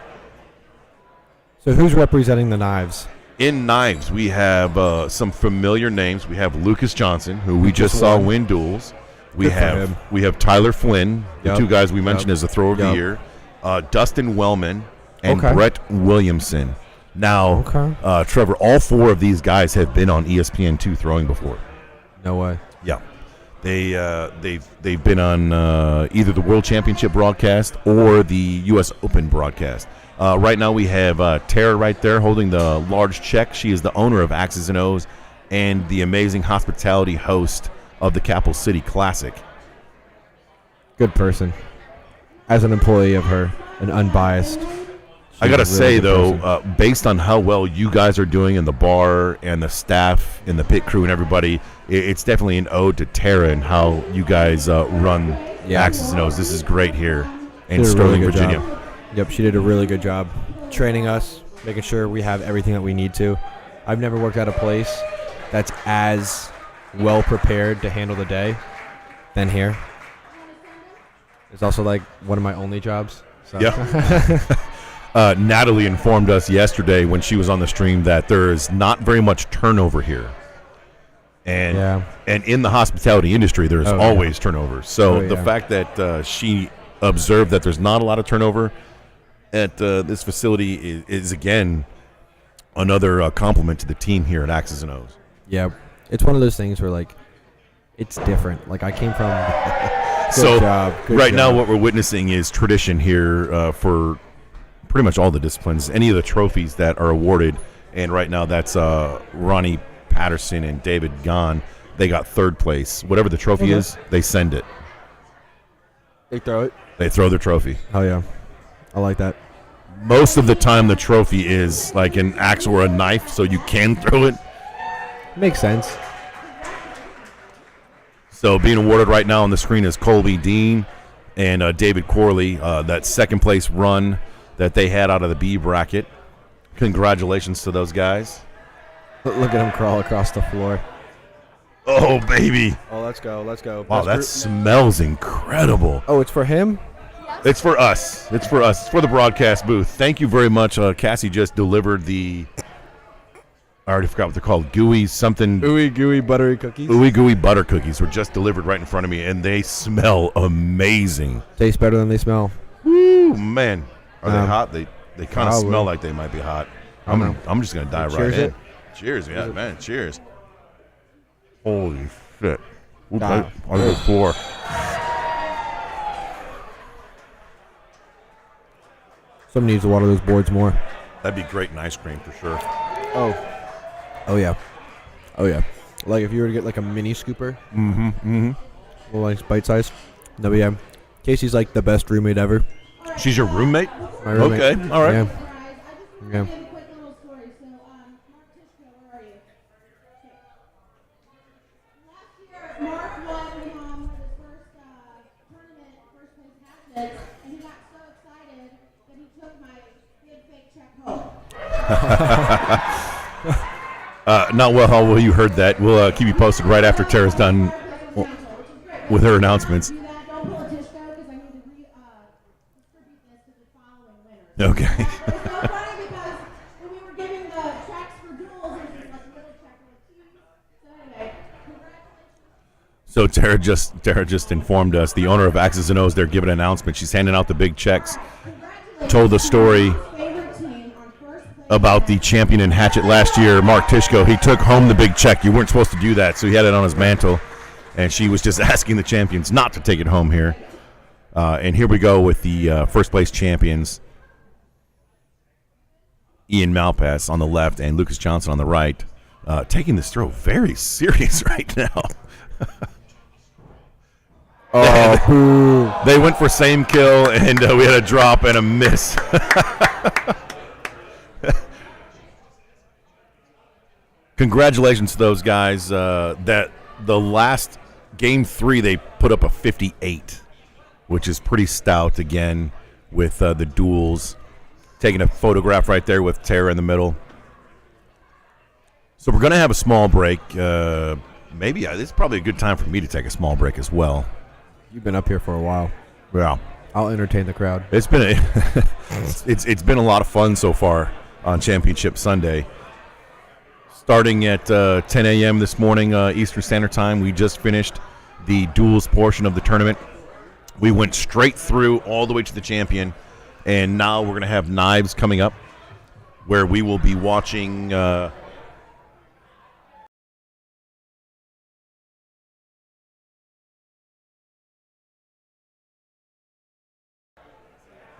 D: So who's representing the knives?
B: In knives, we have some familiar names. We have Lucas Johnson, who we just
D: just
B: saw
D: won.
B: win duels. We
D: Good for
B: have
D: him.
B: Tyler Flynn, the
D: Yep.
B: 2 guys we mentioned
D: Yep.
B: as the thrower of the
D: Yep.
B: year. Dustin Wellman and
D: Okay.
B: Brett Williamson. Now,
D: Okay.
B: Trevor, all 4 of these guys have been on ESPN2 throwing before.
D: No way.
B: Yeah, they've been on either the World Championship broadcast or the U.S. Open broadcast. Right now we have Tara right there holding the large check. She is the owner of Axes and O's and the amazing hospitality host of the Capital City Classic.
D: Good person. As an employee of her, and unbiased.
B: I gotta
D: she's a really
B: say
D: good
B: though,
D: person.
B: based on how well you guys are doing in the bar and the staff and the pit crew and everybody, it's definitely an ode to Tara and how you guys run
D: Yeah.
B: Axes and O's. This is great here. in
D: Did a
B: Sterling,
D: really good
B: Virginia.
D: job. Yep, she did a really good job training us, making sure we have everything that we need to. I've never worked at a place that's as well prepared to handle the day than here. It's also like one of my only jobs. So.
B: Yeah. Natalie informed us yesterday when she was on the stream that there is not very much turnover here. And in the hospitality industry, there's always turnover. So the fact that she observed that there's not a lot of turnover at this facility is again, another compliment to the team here at X's and O's.
D: Yeah. It's one of those things where, like, it's different. Like, I came from...
B: Good
D: job.
B: Now what we're witnessing is tradition here for pretty much all the disciplines, any of the trophies that are awarded. And right now that's Ronnie Patterson and David Gahn. They got third place. Whatever the trophy is, they send it.
D: They throw it?
B: They throw their trophy.
D: Oh, yeah. I like that.
B: Most of the time the trophy is like an axe or a knife, so you can throw it.
D: Makes sense.
B: So being awarded right now on the screen is Colby Dean and David Corley, that second place run that they had out of the B bracket. Congratulations to those guys.
D: Look at him crawl across the floor.
B: Oh, baby.
D: Oh, let's go. Let's go.
B: Wow, that smells incredible.
D: Oh, it's for him?
B: It's for us. It's for us. It's for the broadcast booth. Thank you very much. Cassie just delivered the... I already forgot what they're called. Gooey something.
D: Ooey gooey buttery cookies.
B: Ooey gooey butter cookies were just delivered right in front of me, and they smell amazing.
D: Taste better than they smell.
B: Woo, man. Are they hot? They kind of
D: probably.
B: smell like they might be hot. I'm just going to dive right
D: Cheers
B: in.
D: it?
B: Cheers, yeah, man. Cheers. Holy shit.
D: Ah.
B: I'll go 4.
D: Someone needs to water those boards more.
B: That'd be great in ice cream for sure.
D: Oh, yeah. Oh, yeah. Like if you were to get like a mini scooper. Well, like bite size. No, but yeah. Casey's like the best roommate ever.
B: She's your roommate?
D: My roommate.
B: Okay, all right.
D: Yeah.
F: I just want to give a quick little story. So, Mark Tishko, where are you? Last year, Mark won his first tournament, first place hatchet, and he got so excited that he took my big fake check home.
B: Not well how well you heard that. We'll keep you posted right after Tara's done with her announcements.
F: Do that. Don't pull a Tishko because I need to distribute this to the following winners.
B: Okay.
F: It's so funny because when we were giving the checks for duels, it was like a little check for the team. So anyway, congratulations.
B: So Tara just informed us, the owner of X's and O's, they're giving an announcement. She's handing out the big checks. Told the story about the champion in Hatchet last year, Mark Tishko. He took home the big check. You weren't supposed to do that, so he had it on his mantle. And she was just asking the champions not to take it home here. And here we go with the first place champions. Ian Malpass on the left and Lucas Johnson on the right. Taking this throw very serious right now. They went for same kill, and we had a drop and a miss. Congratulations to those guys. That the last game 3, they put up a 58, which is pretty stout again with the duels. Taking a photograph right there with Tara in the middle. So we're going to have a small break. Maybe it's probably a good time for me to take a small break as well.
D: You've been up here for a while.
B: Yeah.
D: I'll entertain the crowd.
B: It's been it's been a lot of fun so far on Championship Sunday. Starting at 10 a.m. this morning Eastern Standard Time, we just finished the duels portion of the tournament. We went straight through all the way to the champion, and now we're going to have knives coming up, where we will be watching.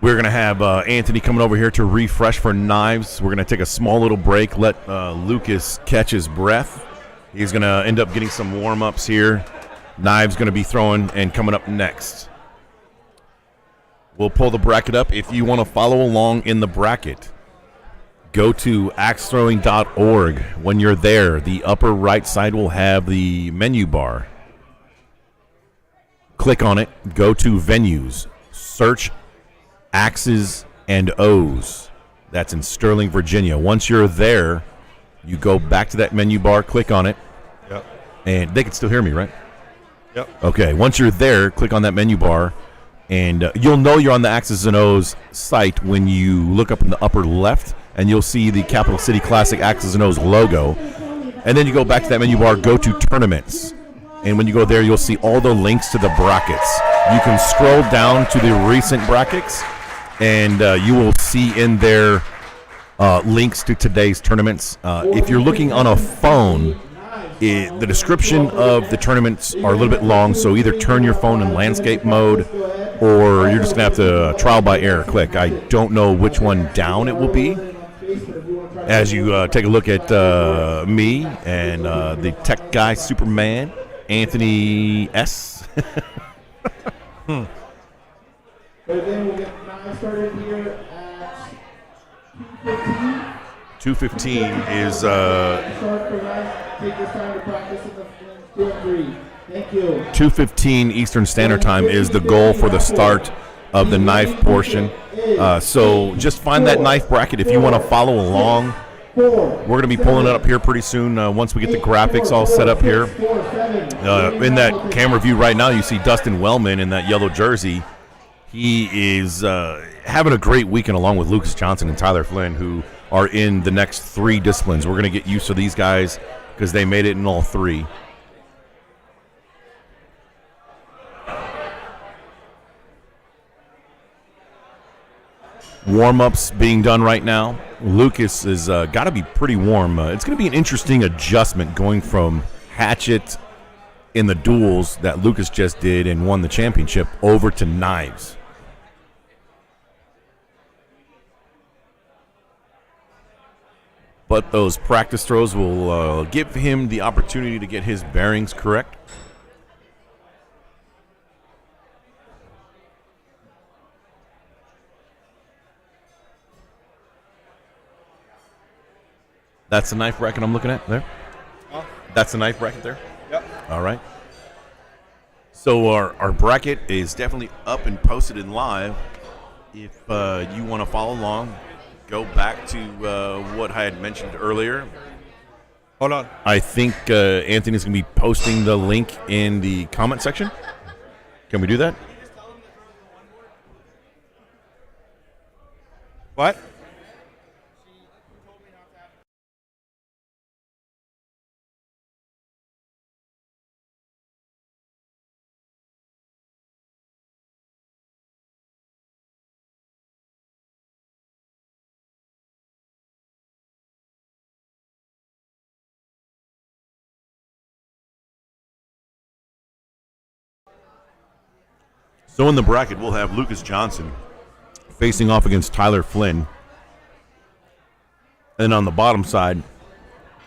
B: We're going to have Anthony coming over here to refresh for knives. We're going to take a small little break, let Lucas catch his breath. He's going to end up getting some warm-ups here. Knives going to be throwing and coming up next. We'll pull the bracket up. If you want to follow along in the bracket, go to axethrowing.org. When you're there, the upper right side will have the menu bar. Click on it. Go to venues. Search X's and O's. That's in Sterling, Virginia. Once you're there, you go back to that menu bar, click on it,
A: Yep.
B: and they can still hear me, right?
A: Yep.
B: Okay. Once you're there, click on that menu bar, and you'll know you're on the X's and O's site when you look up in the upper left, and you'll see the Capital City Classic X's and O's logo. And then you go back to that menu bar, go to tournaments. And when you go there, you'll see all the links to the brackets. You can scroll down to the recent brackets, and you will see in there links to today's tournaments. If you're looking on a phone, the description of the tournaments are a little bit long, so either turn your phone in landscape mode, or you're just going to have to trial by error click. I don't know which one down it will be. As you take a look at me and the tech guy, Superman, Anthony S.
C: So then we'll get Knives started here at 2:15.
B: 2:15 is
C: Start for Knives. Take this time to practice in the 2 and 3. Thank you.
B: 2:15 Eastern Standard Time is the goal for the start of the knife portion. So just find that knife bracket if you want to follow along. We're going to be pulling it up here pretty soon once we get the graphics all set up here. In that camera view right now, you see Dustin Wellman in that yellow jersey. He is having a great weekend along with Lucas Johnson and Tyler Flynn, who are in the next 3 disciplines. We're going to get used to these guys because they made it in all 3. Warm-ups being done right now. Lucas has got to be pretty warm. It's going to be an interesting adjustment going from hatchet in the duels that Lucas just did and won the championship over to knives. But those practice throws will give him the opportunity to get his bearings correct. That's the knife bracket I'm looking at there?
A: Oh.
B: That's the knife bracket there?
A: Yep.
B: All right. So our bracket is definitely up and posted in live. If you want to follow along, go back to what I had mentioned earlier.
A: Hold on.
B: I think Anthony's going to be posting the link in the comment section. Can we do that?
A: What?
B: So in the bracket, we'll have Lucas Johnson facing off against Tyler Flynn. And on the bottom side,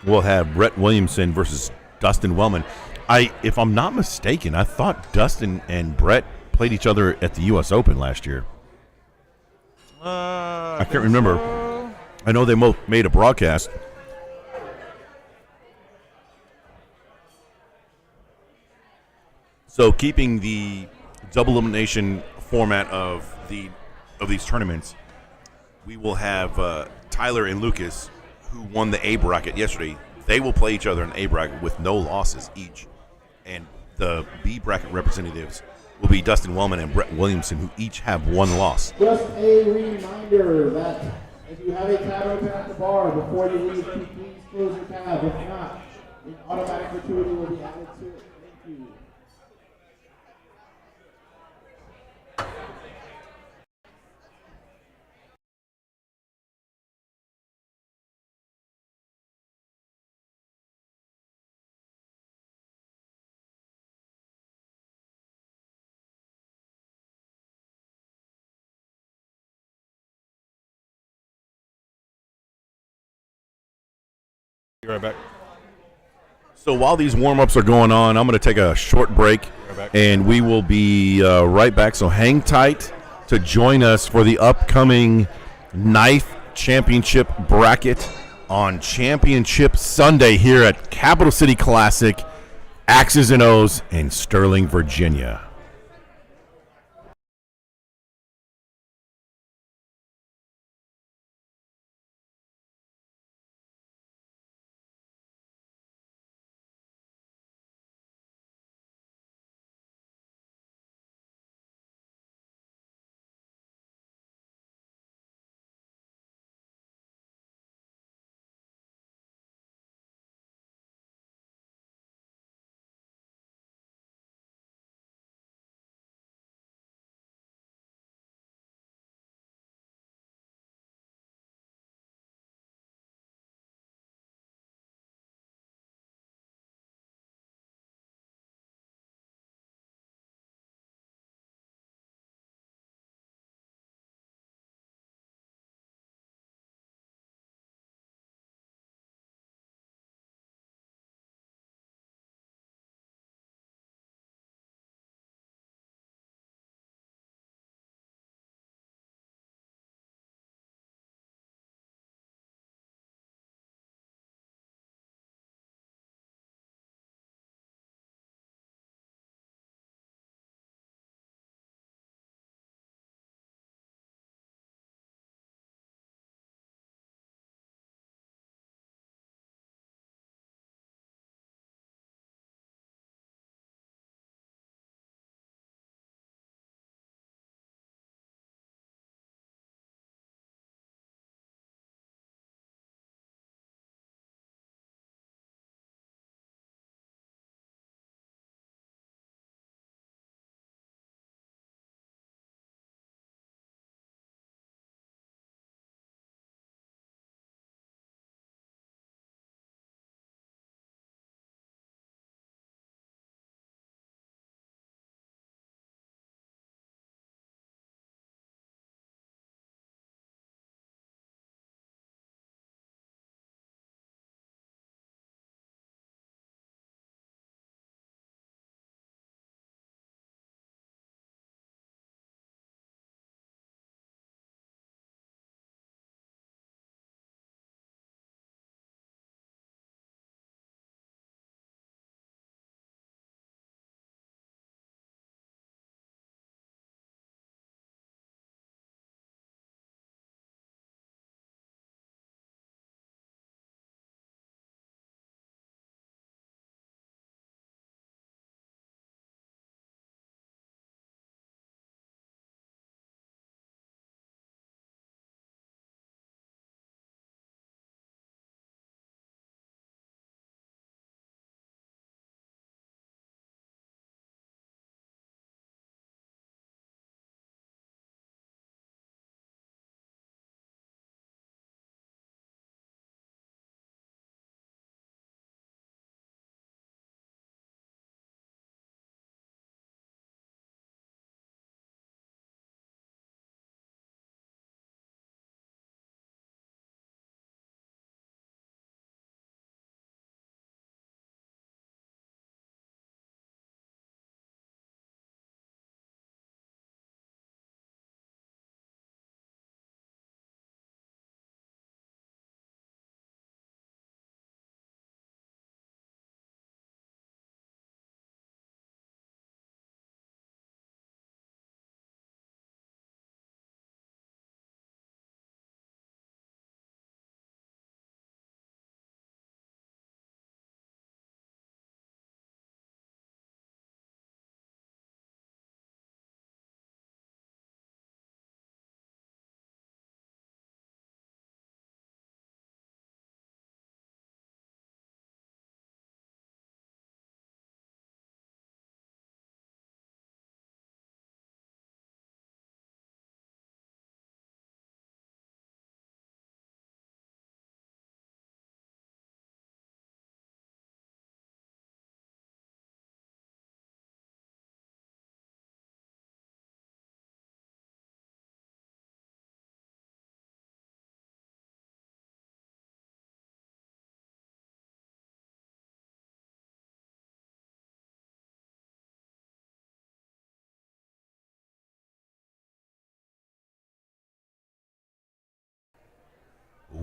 B: we'll have Brett Williamson versus Dustin Wellman. If I'm not mistaken, I thought Dustin and Brett played each other at the U.S. Open last year. I can't remember.
A: So.
B: I know they both made a broadcast. So keeping the double elimination format of these tournaments, we will have Tyler and Lucas, who won the A bracket yesterday. They will play each other in A bracket with no losses each, and the B bracket representatives will be Dustin Wellman and Brett Williamson, who each have 1 loss.
C: Just a reminder that if you have a tab open at the bar before you leave, please close your tab. If not, an automatic gratuity will be added to it. Thank you.
A: Be right back.
B: So while these warm-ups are going on, I'm going to take a short break, and we will be right back. So hang tight to join us for the upcoming Knife Championship bracket on Championship Sunday here at Capital City Classic, X's and O's in Sterling, Virginia.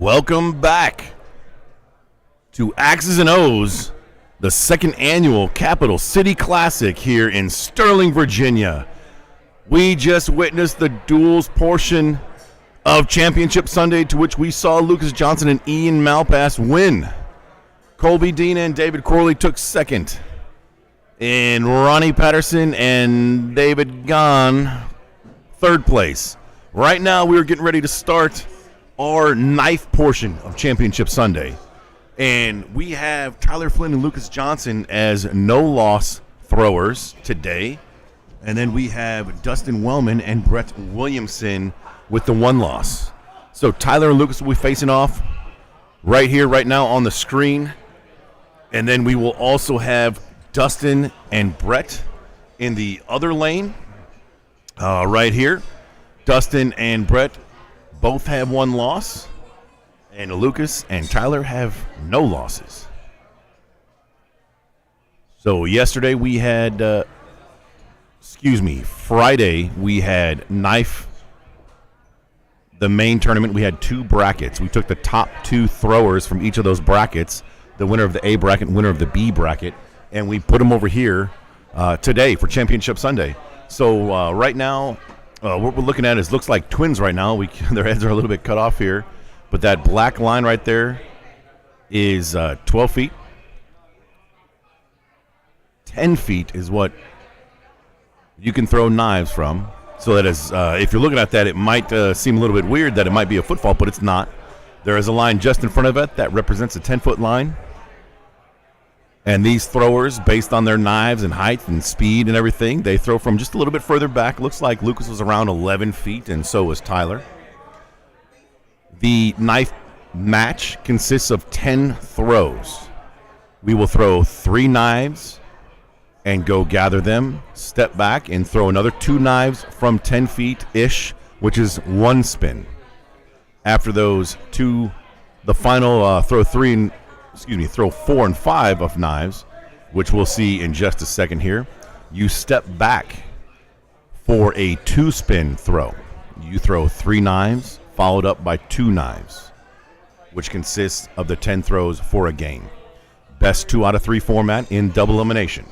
B: Welcome back to X's and O's, the second annual Capital City Classic here in Sterling, Virginia. We just witnessed the duels portion of Championship Sunday, to which we saw Lucas Johnson and Ian Malpass win. Colby Dean and David Corley took second, and Ronnie Patterson and David Gahn third place. Right now, we're getting ready to start our knife portion of Championship Sunday. And we have Tyler Flynn and Lucas Johnson as no-loss throwers today. And then we have Dustin Wellman and Brett Williamson with the one loss. So Tyler and Lucas will be facing off right here, right now on the screen. And then we will also have Dustin and Brett in the other lane right here. Dustin and Brett both have one loss, and Lucas and Tyler have no losses. So yesterday we had, Friday we had knife, the main tournament. We had two brackets. We took the top two throwers from each of those brackets, the winner of the A bracket and winner of the B bracket, and we put them over here today for Championship Sunday. So right now, what we're looking at looks like twins right now. Their heads are a little bit cut off here, but that black line right there is 12 feet. 10 feet is what you can throw knives from. So that is, if you're looking at that, it might seem a little bit weird that it might be a football, but it's not. There is a line just in front of it that represents a 10-foot line. And these throwers, based on their knives and height and speed and everything, they throw from just a little bit further back. Looks like Lucas was around 11 feet, and so was Tyler. The knife match consists of 10 throws. We will throw 3 knives and go gather them, step back, and throw another 2 knives from 10 feet-ish, which is 1 spin. After those 2, the final throw 4 and 5 of knives, which we'll see in just a second here. You step back for a 2-spin throw. You throw 3 knives, followed up by 2 knives, which consists of the 10 throws for a game. Best 2 out of 3 format in double elimination.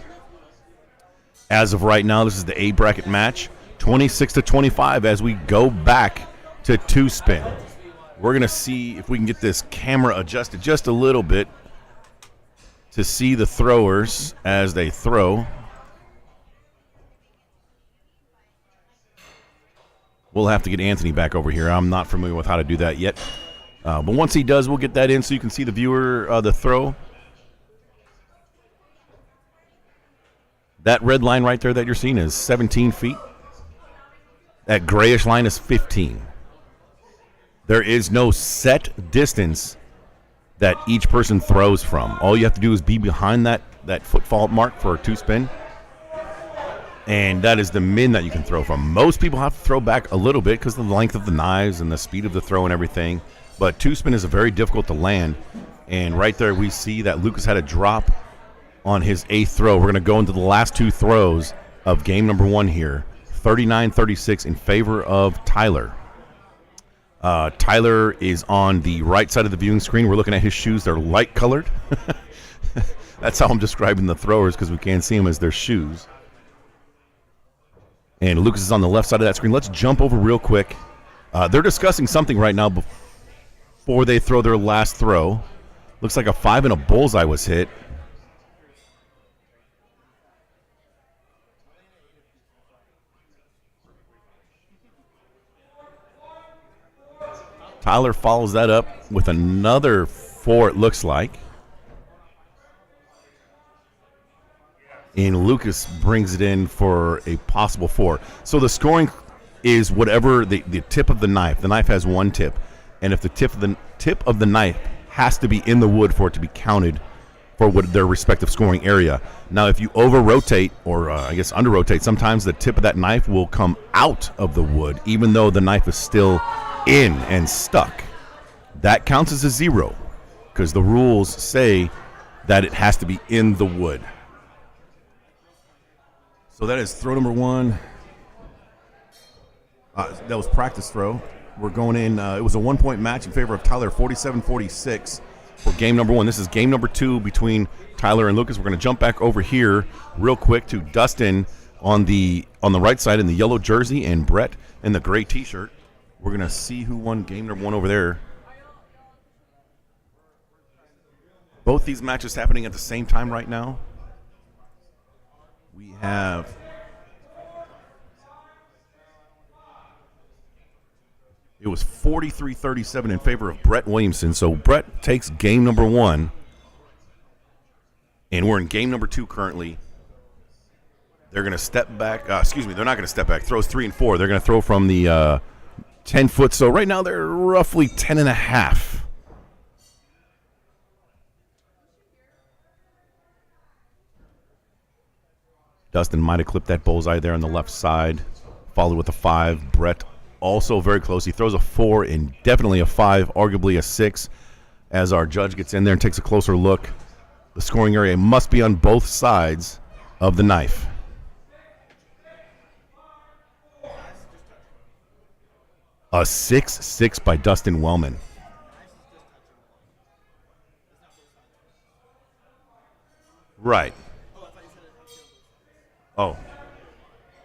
B: As of right now, this is the A bracket match, 26-25 as we go back to 2-spin. We're going to see if we can get this camera adjusted just a little bit to see the throwers as they throw. We'll have to get Anthony back over here. I'm not familiar with how to do that yet. But once he does, we'll get that in so you can see the viewer, the throw. That red line right there that you're seeing is 17 feet. That grayish line is 15. There is no set distance that each person throws from. All you have to do is be behind that footfall mark for a 2-spin. And that is the min that you can throw from. Most people have to throw back a little bit because of the length of the knives and the speed of the throw and everything. But 2-spin is very difficult to land. And right there we see that Lucas had a drop on his 8th throw. We're going to go into the last 2 throws of game number 1 here. 39-36 in favor of Tyler. Tyler is on the right side of the viewing screen. We're looking at his shoes. They're light colored. That's how I'm describing the throwers because we can't see them as their shoes. And Lucas is on the left side of that screen. Let's jump over real quick. They're discussing something right now before they throw their last throw. Looks like a 5 and a bullseye was hit. Tyler follows that up with another 4, it looks like. And Lucas brings it in for a possible 4. So the scoring is whatever the tip of the knife. The knife has 1 tip. And if the tip of the knife has to be in the wood for it to be counted for their respective scoring area. Now, if you over-rotate or under-rotate, sometimes the tip of that knife will come out of the wood even though the knife is still in and stuck. That counts as a 0 because the rules say that it has to be in the wood. So that is throw number 1. That was practice throw. We're going in. It was a 1-point match in favor of Tyler, 47-46 for game number 1. This is game number 2 between Tyler and Lucas. We're going to jump back over here real quick to Dustin on the right side in the yellow jersey and Brett in the gray T-shirt. We're going to see who won game number 1 over there. Both these matches happening at the same time right now. We have it was 43-37 in favor of Brett Williamson. So Brett takes game number 1, and we're in game number 2 currently. They're going to step back. They're not going to step back. Throws 3 and 4. They're going to throw from the 10-foot. So right now they're roughly 10.5. Dustin might have clipped that bullseye there on the left side. Followed with a 5. Brett also very close. He throws a 4 and definitely a 5, arguably a 6. As our judge gets in there and takes a closer look, the scoring area must be on both sides of the knife. A 6-6 by Dustin Wellman. Right. Oh.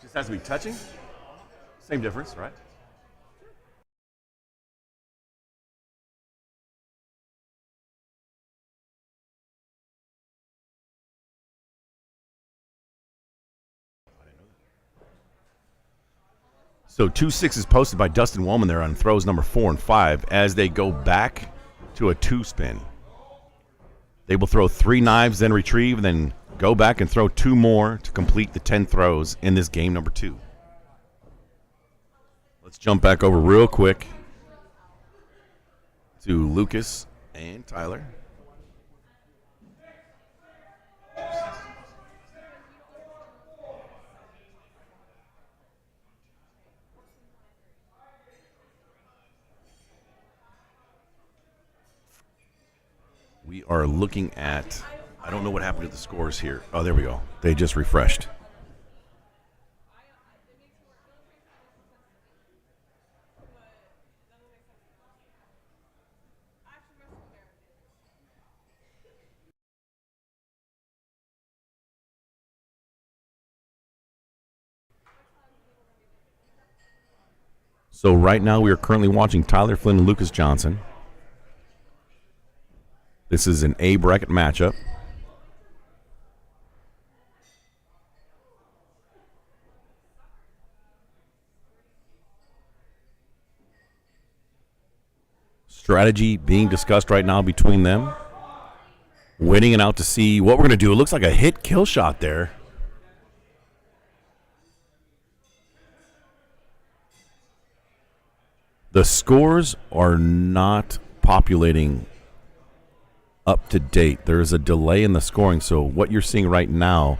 B: Just has to be touching? Same difference, right? So 2 6s posted by Dustin Wellman there on throws number 4 and 5 as they go back to a 2-spin. They will throw 3 knives, then retrieve, and then go back and throw 2 more to complete the 10 throws in this game number 2. Let's jump back over real quick to Lucas and Tyler. We are looking at, I don't know what happened to the scores here. Oh, there we go. They just refreshed. So right now we are currently watching Tyler Flynn and Lucas Johnson. This is an A bracket matchup. Strategy being discussed right now between them. Waiting and out to see what we're going to do. It looks like a hit kill shot there. The scores are not populating up to date. There is a delay in the scoring, so what you're seeing right now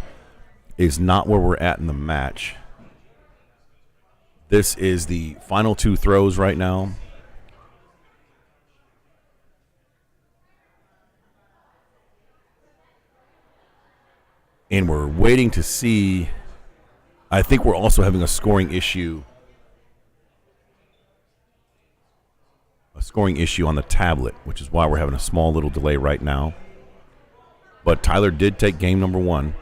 B: is not where we're at in the match. This is the final 2 throws right now. And we're waiting to see. I think we're also having a scoring issue. Scoring issue on the tablet, which is why we're having a small little delay right now. But Tyler did take game number 1.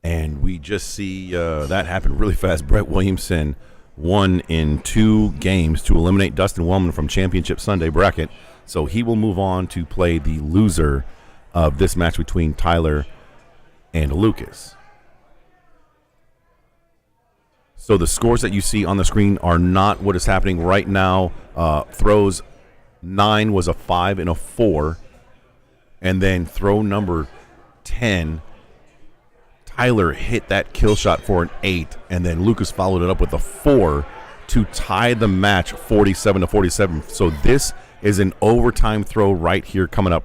B: And we just see that happen really fast. Brett Williamson won in 2 games to eliminate Dustin Wellman from Championship Sunday bracket. So he will move on to play the loser of this match between Tyler and Lucas. So the scores that you see on the screen are not what is happening right now. Throws 9 was a 5 and a 4. And then throw number 10, Tyler hit that kill shot for an 8. And then Lucas followed it up with a 4 to tie the match 47-47. So this is an overtime throw right here coming up.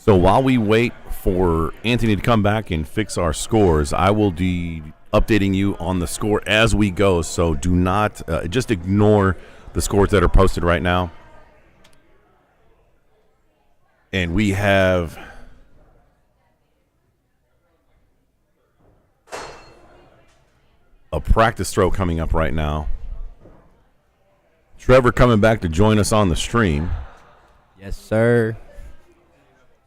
B: So while we wait for Anthony to come back and fix our scores, I will be updating you on the score as we go. So do not just ignore the scores that are posted right now. And we have a practice throw coming up right now. Trevor coming back to join us on the stream.
D: Yes, sir.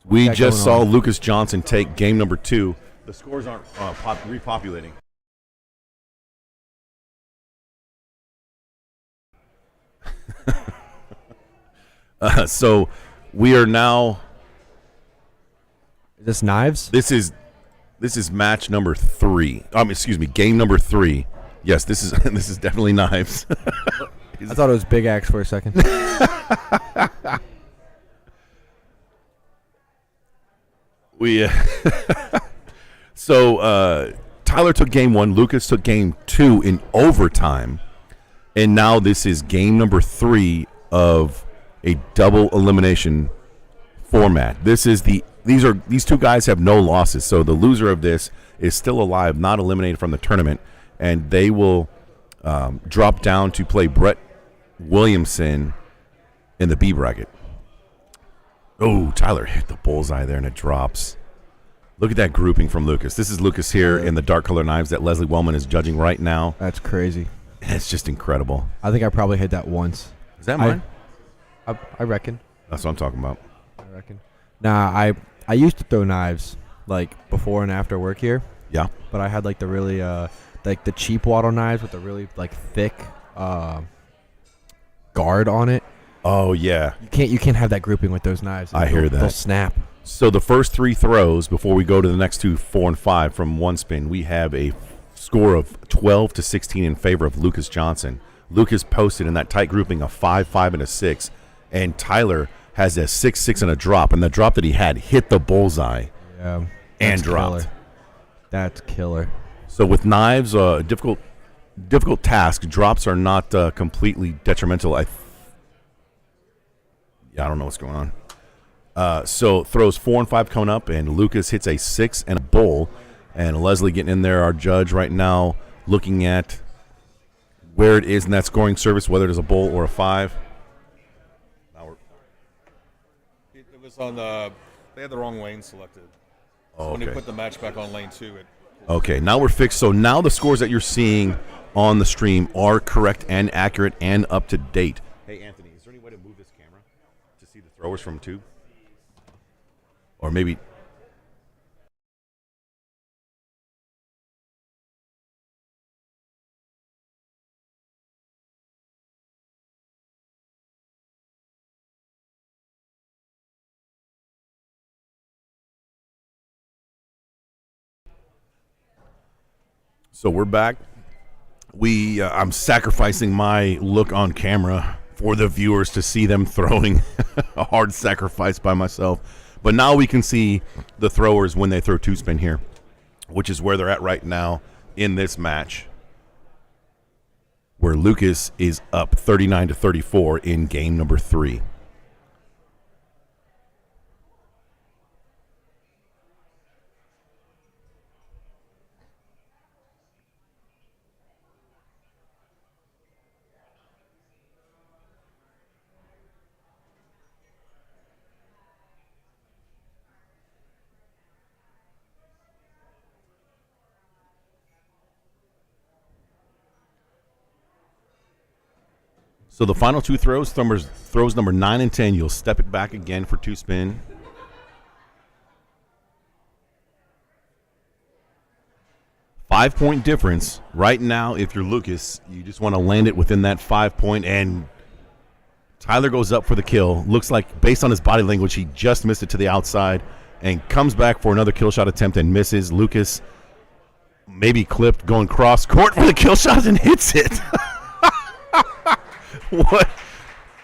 B: We
D: What's
B: just
D: going
B: saw
D: on?
B: Lucas Johnson take game number 2. The scores aren't repopulating. So we are now.
D: Is this knives?
B: This is match number 3. Excuse me, game number 3. Yes, this is this is definitely knives.
D: I thought it was Big Axe for a second.
B: So Tyler took game 1, Lucas took game 2 in overtime, and now this is game number 3 of a double elimination format. These two guys have no losses, so the loser of this is still alive, not eliminated from the tournament, and they will drop down to play Brett Williamson in the B bracket. Oh, Tyler hit the bullseye there, and it drops. Look at that grouping from Lucas. This is Lucas here in the dark color knives that Leslie Wellman is judging right now.
D: That's crazy.
B: It's just incredible.
D: I think I probably hit that once.
B: Is that mine?
D: I reckon.
B: That's what I'm talking about.
D: I reckon. Nah, I used to throw knives like before and after work here,
B: Yeah.
D: but I had like the really like the cheap wattle knives with the really like thick guard on it.
B: Oh, yeah.
D: You can't have that grouping with those knives.
B: I hear that.
D: They'll snap.
B: So the first 3 throws before we go to the next 2, 4 and 5 from one spin, we have a score of 12 to 16 in favor of Lucas Johnson. Lucas posted in that tight grouping a 5, 5, and a 6, and Tyler has a 6, 6, and a drop, and the drop that he had hit the bullseye
D: Yeah.
B: and
D: That's
B: dropped.
D: killer. That's killer.
B: So with knives, difficult task. Drops are not completely detrimental. I don't know what's going on. So throws 4 and 5 coming up, and Lucas hits a 6 and a bull. And Leslie getting in there, our judge right now, looking at where it is in that scoring service, whether it is a bull or a 5.
A: It was on the. They had the wrong lane selected.
B: Oh,
A: When they
B: okay.
A: put the match back on lane 2, it.
B: Okay, now we're fixed. So now the scores that you're seeing on the stream are correct and accurate and up to date. Hey, Anthony, is there any way to move this camera to see the throwers from 2? Or maybe... So we're back. I'm sacrificing my look on camera for the viewers to see them throwing. A hard sacrifice by myself. But now we can see the throwers when they throw 2-spin here, which is where they're at right now in this match, where Lucas is up 39 to 34 in game number 3. So the final 2 throws number 9 and 10. You'll step it back again for 2-spin. Five-point difference. Right now, if you're Lucas, you just want to land it within that 5-point, and Tyler goes up for the kill. Looks like, based on his body language, he just missed it to the outside and comes back for another kill shot attempt and misses. Lucas maybe clipped, going cross court for the kill shot and hits it.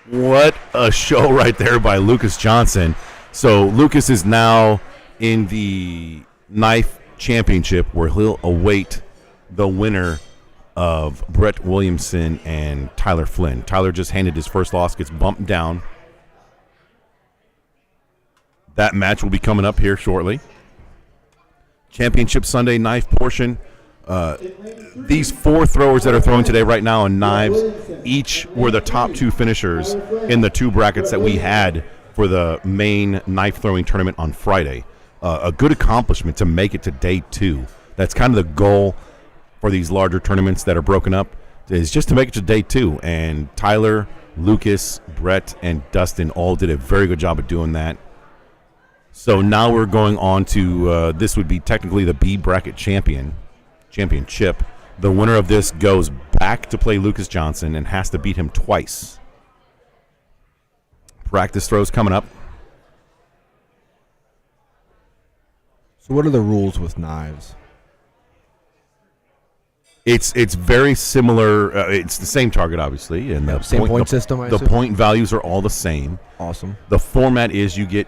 B: What a show right there by Lucas Johnson. So Lucas is now in the knife championship, where he'll await the winner of Brett Williamson and Tyler Flynn. Tyler just handed his first loss, gets bumped down That match will be coming up here shortly. Championship Sunday knife portion. These 4 throwers that are throwing today right now in knives, each were the top 2 finishers in the 2 brackets that we had for the main knife throwing tournament on Friday. A good accomplishment to make it to day 2. That's kind of the goal for these larger tournaments that are broken up, is just to make it to day 2. And Tyler, Lucas, Brett, and Dustin all did a very good job of doing that. So now we're going on to this would be technically the B bracket championship. The winner of this goes back to play Lucas Johnson and has to beat him twice. Practice throws coming up.
D: So what are the rules with knives?
B: It's very similar. It's the same target, obviously, and the
D: Same point system, I
B: The
D: assume?
B: point values are all the same.
D: Awesome.
B: The format is you get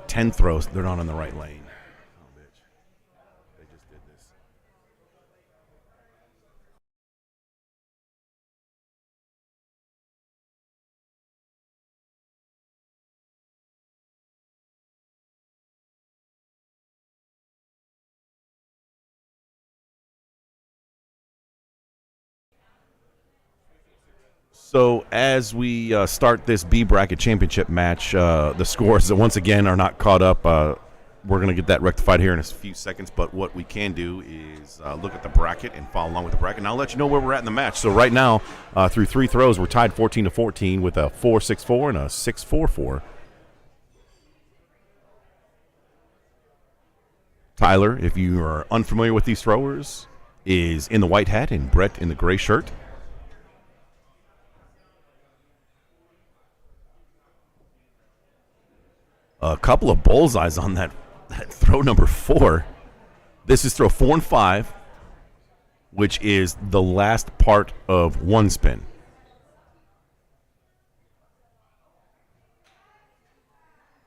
B: 10 throws. They're not in the right lane. Oh, bitch. They just did this. So as we start this B bracket championship match, the scores once again are not caught up. We're going to get that rectified here in a few seconds, but what we can do is look at the bracket and follow along with the bracket. And I'll let you know where we're at in the match. So right now, through 3 throws, we're tied 14-14 with a 4-6-4 and a 6-4-4. Tyler, if you are unfamiliar with these throwers, is in the white hat and Brett in the gray shirt. A couple of bullseyes on that throw number 4. This is throw 4 and 5, which is the last part of 1 spin.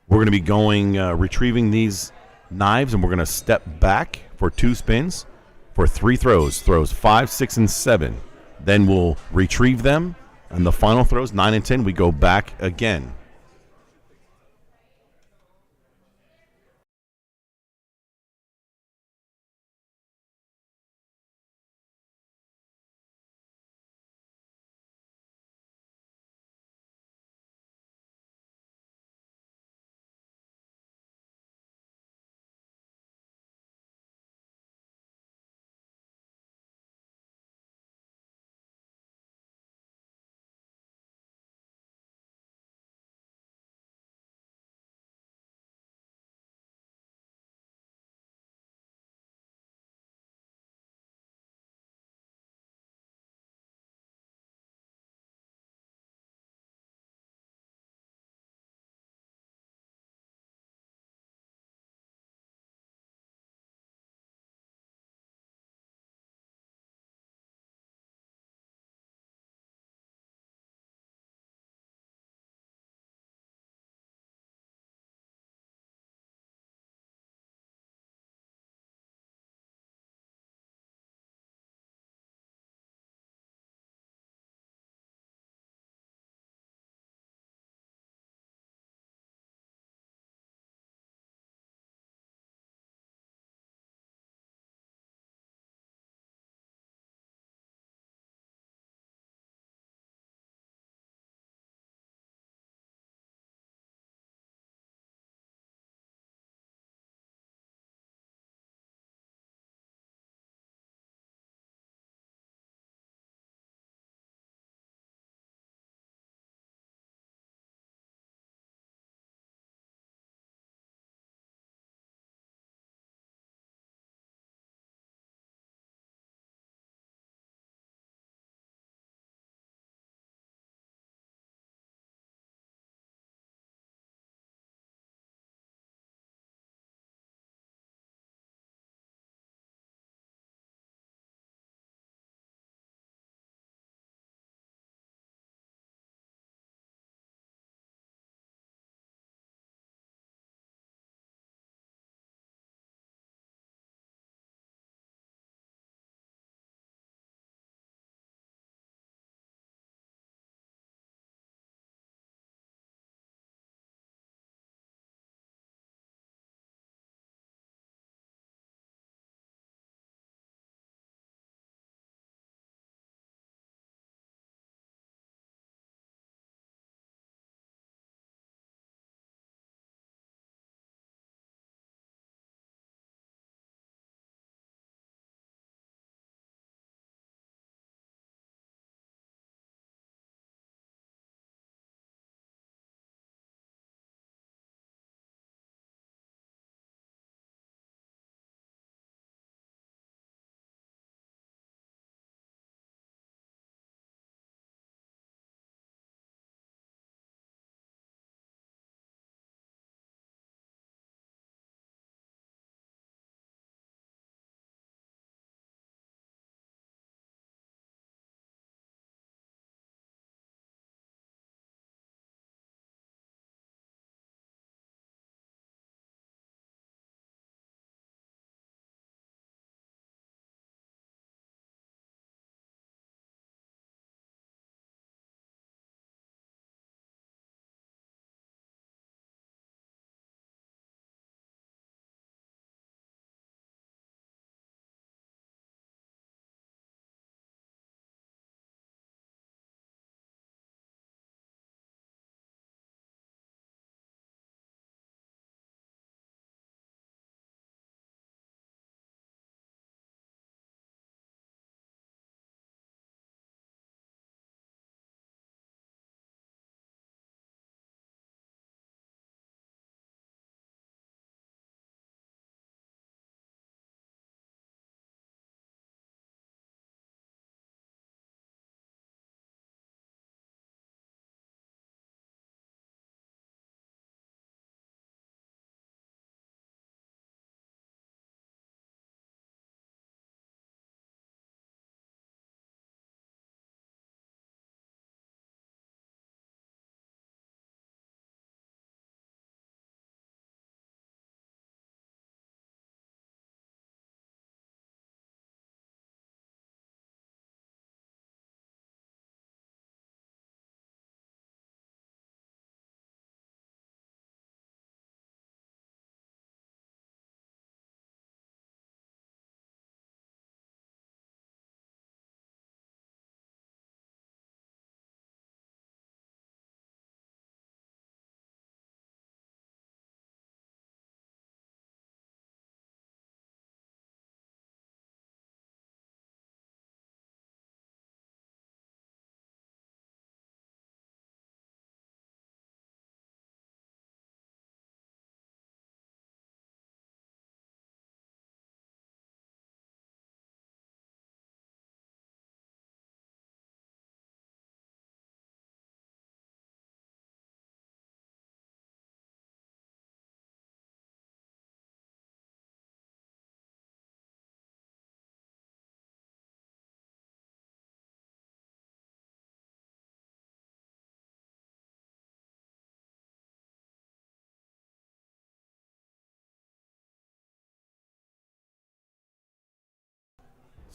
B: We're going to be going, retrieving these knives, and we're going to step back for 2 spins for 3 throws. Throws 5, 6, and 7. Then we'll retrieve them, and the final throws, 9 and 10, we go back again.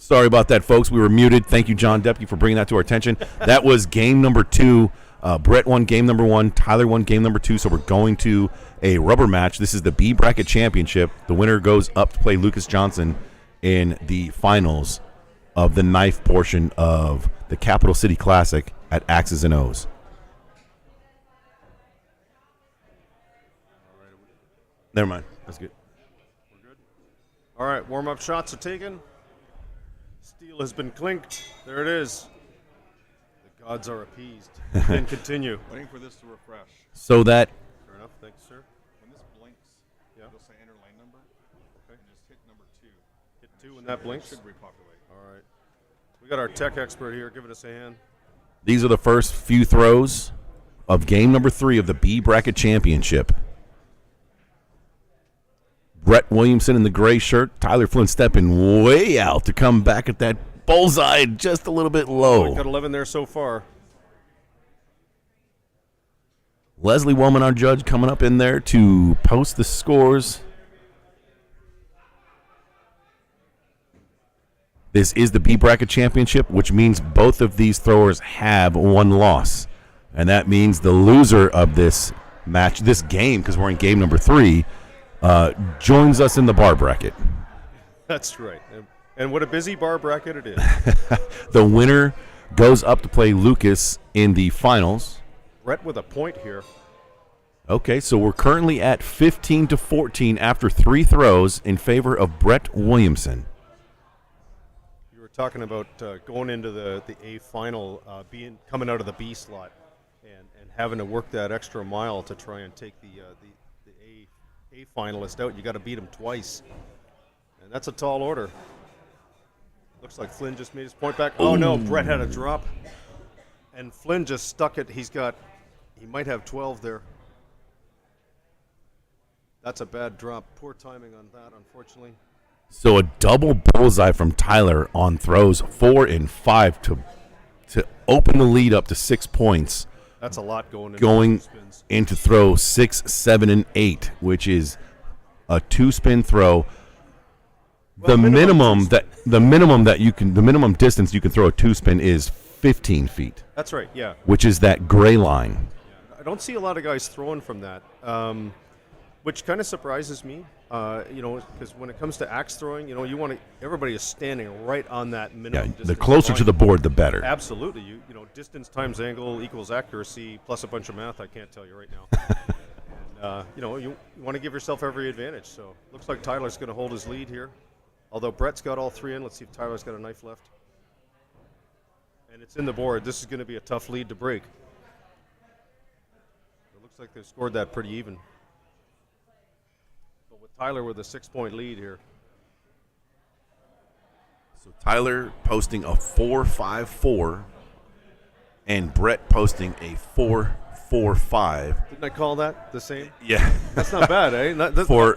B: Sorry about that, folks. We were muted. Thank you, John Depke, for bringing that to our attention. That was game number 2. Brett won game number 1. Tyler won game number 2. So we're going to a rubber match. This is the B Bracket Championship. The winner goes up to play Lucas Johnson in the finals of the knife portion of the Capital City Classic at X's and O's. Never mind. That's good.
G: All right, warm-up shots are taken. Steel has been clinked. There it is. The gods are appeased. And continue.
A: Waiting for this to refresh.
B: So that
G: Fair enough. Thanks, sir.
A: When this blinks,
G: Yeah.
A: it'll say enter lane number.
G: Okay.
A: And just hit number 2.
G: Hit 2 when that blinks.
A: Should repopulate.
G: All right. We got our tech expert here giving us a hand.
B: these are the first few throws of game number 3 of the B Bracket Championship. Brett Williamson in the gray shirt. Tyler Flynn stepping way out to come back at that bullseye just a little bit
G: We've
B: low.
G: got 11 there so far.
B: Leslie Woman, our judge, coming up in there to post the scores. This is the B Bracket Championship, which means both of these throwers have one loss. And that means the loser of this match, this game, because we're in game number 3, joins us in the bar bracket.
G: That's right. And what a busy bar bracket it is.
B: The winner goes up to play Lucas in the finals.
G: Brett with a point here.
B: Okay, so we're currently at 15-14 after 3 throws in favor of Brett Williamson.
G: You were talking about going into the A final, coming out of the B slot, and having to work that extra mile to try and take the A finalist out. You got to beat him twice, and that's a tall order. Looks like Flynn just made his point back. Oh no, Brett had a drop, and Flynn just stuck it. He might have 12 there. That's a bad drop. Poor timing on that, unfortunately.
B: So a double bullseye from Tyler on throws 4 and 5 to open the lead up to 6 points.
G: That's a lot going
B: Going
G: spins.
B: into throw 6, 7, and 8, which is a 2-spin throw.
G: Well,
B: the
G: minimum
B: minimum distance you can throw a 2-spin is 15 feet,
G: That's right. Yeah.
B: which is that gray line.
G: I don't see a lot of guys throwing from that, which kind of surprises me. Because when it comes to axe throwing, everybody is standing right on that
B: Yeah,
G: minimum.
B: the
G: distance
B: closer
G: line.
B: to the board, the better.
G: Absolutely. Distance times angle equals accuracy plus a bunch of math. I can't tell you right now. And, you want to give yourself every advantage. So looks like Tyler's going to hold his lead here. Although Brett's got all 3 in. Let's see if Tyler's got a knife left. And it's in the board. This is going to be a tough lead to break. It looks like they've scored that pretty even. But with Tyler with a 6-point lead here.
B: So Tyler posting a 4.54 and Brett posting a 4.45.
G: Didn't I call that the same?
B: Yeah.
G: That's not bad, eh?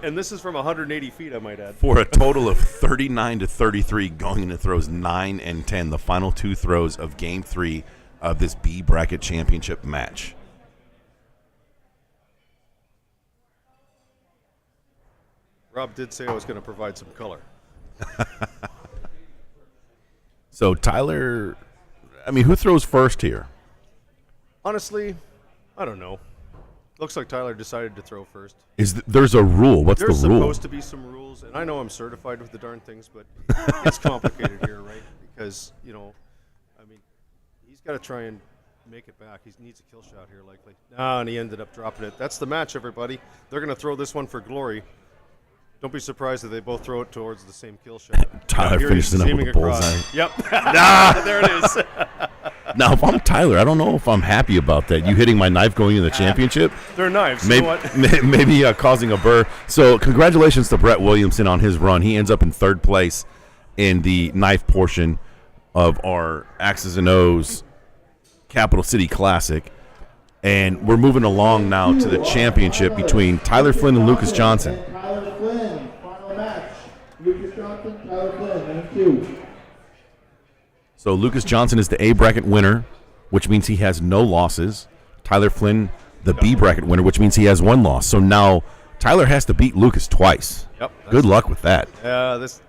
G: And this is from 180 feet, I might add.
B: For a total of 39-33 going into throws 9 and 10, the final 2 throws of game 3 of this B Bracket Championship match.
G: Rob did say I was going to provide some color.
B: So Tyler, who throws first here?
G: Honestly, I don't know. Looks like Tyler decided to throw first.
B: There's a rule. What's
G: There's
B: the rule?
G: supposed to be some rules, and I know I'm certified with the darn things, but it's complicated here, right? Because, he's got to try and make it back. He needs a kill shot here, likely. And he ended up dropping it. That's the match, everybody. They're going to throw this one for glory. Don't be surprised if they both throw it towards the same kill shot.
B: Tyler
G: Here
B: finishes
G: he's
B: it up
G: aiming
B: with a
G: across.
B: bullseye.
G: Yep. There it is.
B: Now, if I'm Tyler, I don't know if I'm happy about that. You hitting my knife going into the championship?
G: They're knives.
B: Maybe,
G: You know what?
B: maybe causing a burr. So congratulations to Brett Williamson on his run. He ends up in 3rd place in the knife portion of our X's and O's Capital City Classic. And we're moving along now to the championship between Tyler Flynn and Lucas Johnson.
C: Tyler Flynn, final match. Lucas Johnson, Tyler Flynn, round 2.
B: So Lucas Johnson is the A bracket winner, which means he has no losses. Tyler Flynn, the B bracket winner, which means he has 1 loss. So now Tyler has to beat Lucas twice.
G: Yep.
B: Good luck with that.
G: This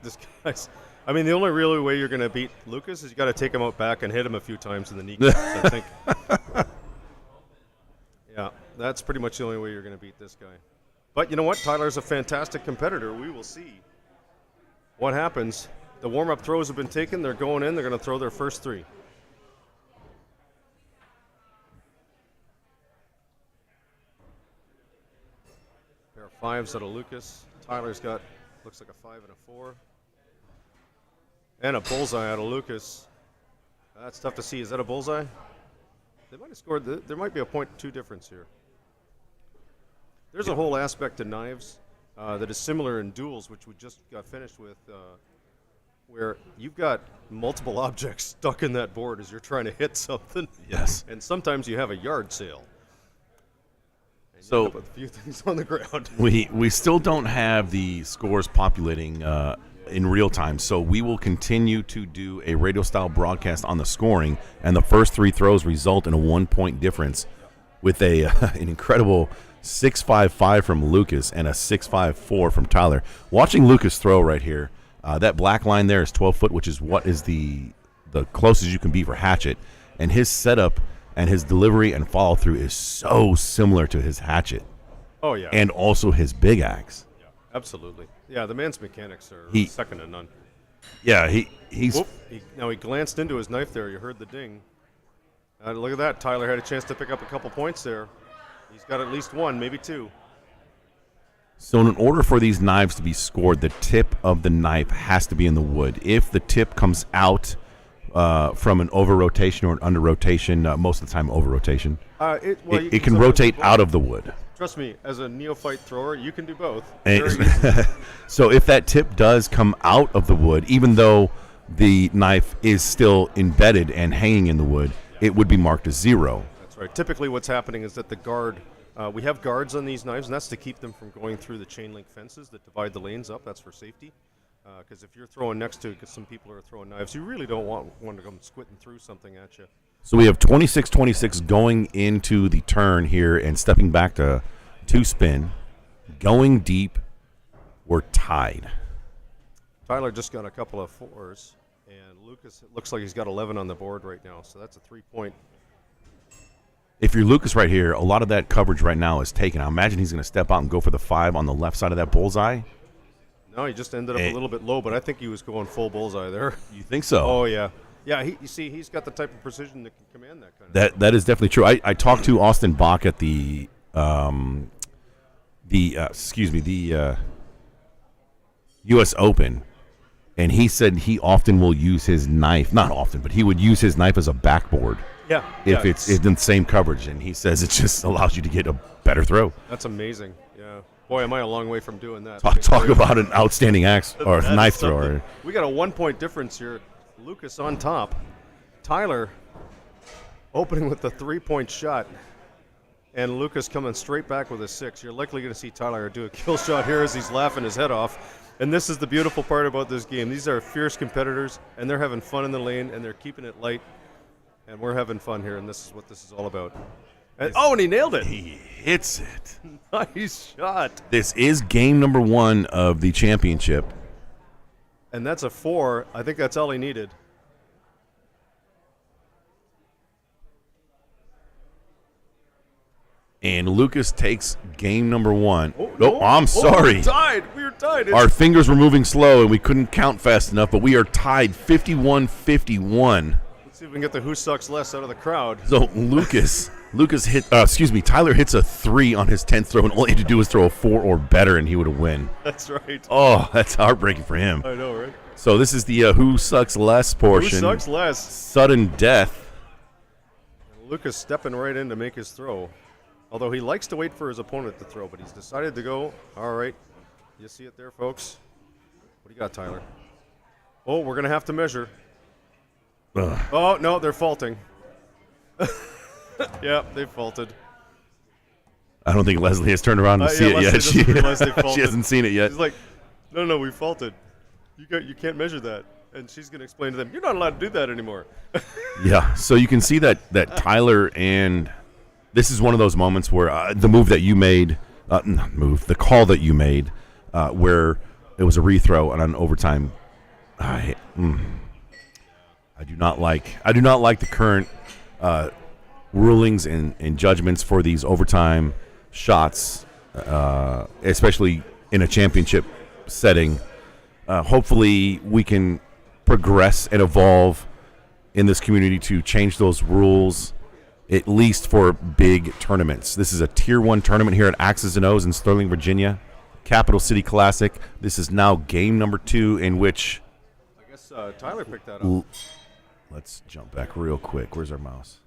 G: guy's. I mean, the only real way you're going to beat Lucas is you got to take him out back and hit him a few times in the kneecaps, I think. Yeah, that's pretty much the only way you're going to beat this guy. But you know what? Tyler's a fantastic competitor. We will see what happens. The warm-up throws have been taken. They're going in. They're going to throw their first 3. Pair of 5s out of Lucas. Tyler's got, looks like a 5 and a 4. And a bullseye out of Lucas. That's tough to see. Is that a bullseye? They might have scored. There might be a 0.2 difference here. There's a whole aspect to knives that is similar in duels, which we just got finished with, where you've got multiple objects stuck in that board as you're trying to hit something.
B: Yes.
G: And sometimes you have a yard sale. And
B: So
G: you end up with a few things on the ground.
B: we still don't have the scores populating in real time, so we will continue to do a radio style broadcast on the scoring, and the first 3 throws result in a 1-point difference with an incredible 6.55 from Lucas and a 6.54 from Tyler. Watching Lucas throw right here, that black line there is 12 foot, which is what is the closest you can be for hatchet, and his setup and his delivery and follow through is so similar to his hatchet.
G: Oh, yeah.
B: And also his big axe.
G: Yeah, absolutely. Yeah, the man's mechanics are second to none.
B: Yeah, he's
G: Whoop. Now he glanced into his knife there. You heard the ding. Look at that. Tyler had a chance to pick up a couple points there. He's got at least 1, maybe 2.
B: So in order for these knives to be scored, the tip of the knife has to be in the wood. If the tip comes out from an over rotation or an under rotation, most of the time over rotation, it can rotate out of the wood.
G: Trust me, as a neophyte thrower, you can do both.
B: So if that tip does come out of the wood, even though the knife is still embedded and hanging in the wood, it would be marked as 0.
G: That's right. Typically what's happening is that the guard, we have guards on these knives, and that's to keep them from going through the chain link fences that divide the lanes up. That's for safety. Because if you're throwing next to, because some people are throwing knives, you really don't want one to come squinting through something at you.
B: So we have 26-26 going into the turn here and stepping back to 2-spin. Going deep, we're tied.
G: Tyler just got a couple of 4s, and Lucas, it looks like he's got 11 on the board right now, so that's a 3-point.
B: If you're Lucas right here, a lot of that coverage right now is taken. I imagine he's going to step out and go for the 5 on the left side of that bullseye.
G: No, he just ended up a little bit low, but I think he was going full bullseye there.
B: You think so?
G: Oh, yeah. Yeah, you see, he's got the type of precision that can command that kind of thing.
B: That is definitely true. I talked to Austin Bach at the U.S. Open, and he said he often will use his knife. Not often, but he would use his knife as a backboard.
G: Yeah.
B: If it's in the same coverage, and he says it just allows you to get a better throw.
G: That's amazing. Yeah. Boy, am I a long way from doing that.
B: Talk about an outstanding axe or knife thrower.
G: We got a 1-point difference here. Lucas on top. Tyler opening with the 3-point shot. And Lucas coming straight back with a 6. You're likely going to see Tyler do a kill shot here as he's laughing his head off. And this is the beautiful part about this game. These are fierce competitors, and they're having fun in the lane, and they're keeping it light. And we're having fun here, and this is what this is all about. And he nailed it.
B: He hits it.
G: Nice shot.
B: This is game number 1 of the championship.
G: And that's a 4. I think that's all he needed.
B: And Lucas takes game number 1. I'm sorry.
G: We were tied.
B: Our fingers were moving slow, and we couldn't count fast enough, but we are tied 51-51.
G: Let's see if we can get the who sucks less out of the crowd.
B: So Tyler hits a 3 on his 10th throw, and all he had to do was throw a 4 or better, and he would have win.
G: That's right.
B: Oh, that's heartbreaking for him.
G: I know, right?
B: So this is the who sucks less portion.
G: Who sucks less?
B: Sudden death.
G: And Lucas stepping right in to make his throw. Although he likes to wait for his opponent to throw, but he's decided to go. All right. You see it there, folks? What do you got, Tyler? Oh, we're going to have to measure.
B: Ugh.
G: Oh, no, they're faulting. Yeah, they faulted.
B: I don't think Leslie has turned around to see it yet. She hasn't seen it yet.
G: She's like, no, we faulted. You can't measure that. And she's going to explain to them, you're not allowed to do that anymore.
B: Yeah, so you can see that Tyler and this is one of those moments where the move that you made, the call that you made, where it was a rethrow on an overtime I do not like the current rulings and judgments for these overtime shots, especially in a championship setting. Hopefully, we can progress and evolve in this community to change those rules, at least for big tournaments. This is a Tier 1 tournament here at X's and O's in Sterling, Virginia. Capital City Classic. This is now game number 2 in which...
G: I guess Tyler picked that up.
B: Let's jump back real quick. Where's our mouse?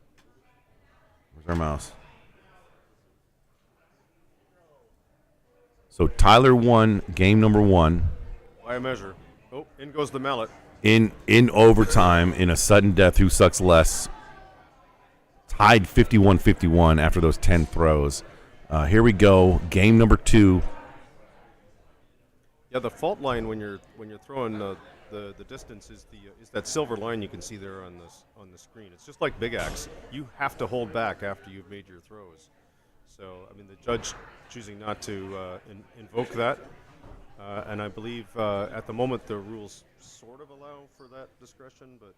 B: So Tyler won game number 1.
G: By a measure. Oh, in goes the mallet.
B: In overtime, in a sudden death, who sucks less. Tied 51-51 after those 10 throws. Here we go. Game number 2.
G: Yeah, the fault line when you're throwing the distance is that silver line you can see there on the screen. It's just like Big Axe. You have to hold back after you've made your throws. So I mean, the judge choosing not to invoke that, and I believe at the moment the rules sort of allow for that discretion. But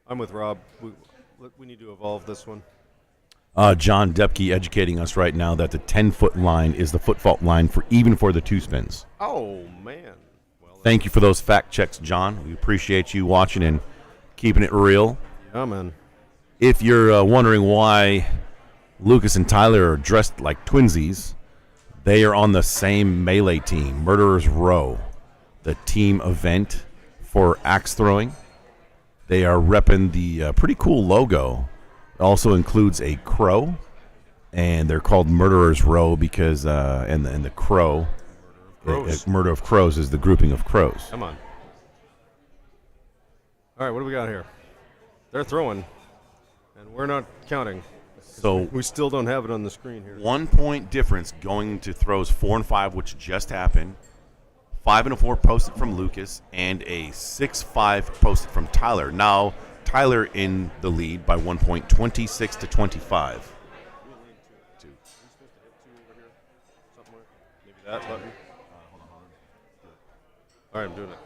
G: I'm with Rob. We need to evolve this one.
B: John Depke educating us right now that the 10-foot line is the foot fault line even for the 2 spins.
G: Oh man.
B: Thank you for those fact checks, John. We appreciate you watching and keeping it real.
G: Yeah, man.
B: If you're wondering why Lucas and Tyler are dressed like twinsies, they are on the same melee team, Murderers Row, the team event for axe throwing. They are repping the pretty cool logo. It also includes a crow, and they're called Murderers Row because, and the crow. Murder of Crows is the grouping of crows.
G: Come on. All right, what do we got here? They're throwing, and we're not counting.
B: So
G: we still don't have it on the screen here.
B: 1 point difference going into throws 4 and 5, which just happened. 5 and a 4 posted from Lucas, and a 6-5 posted from Tyler. Now Tyler in the lead by 1 point, 26-25.
G: Maybe that button. All right, I'm doing it.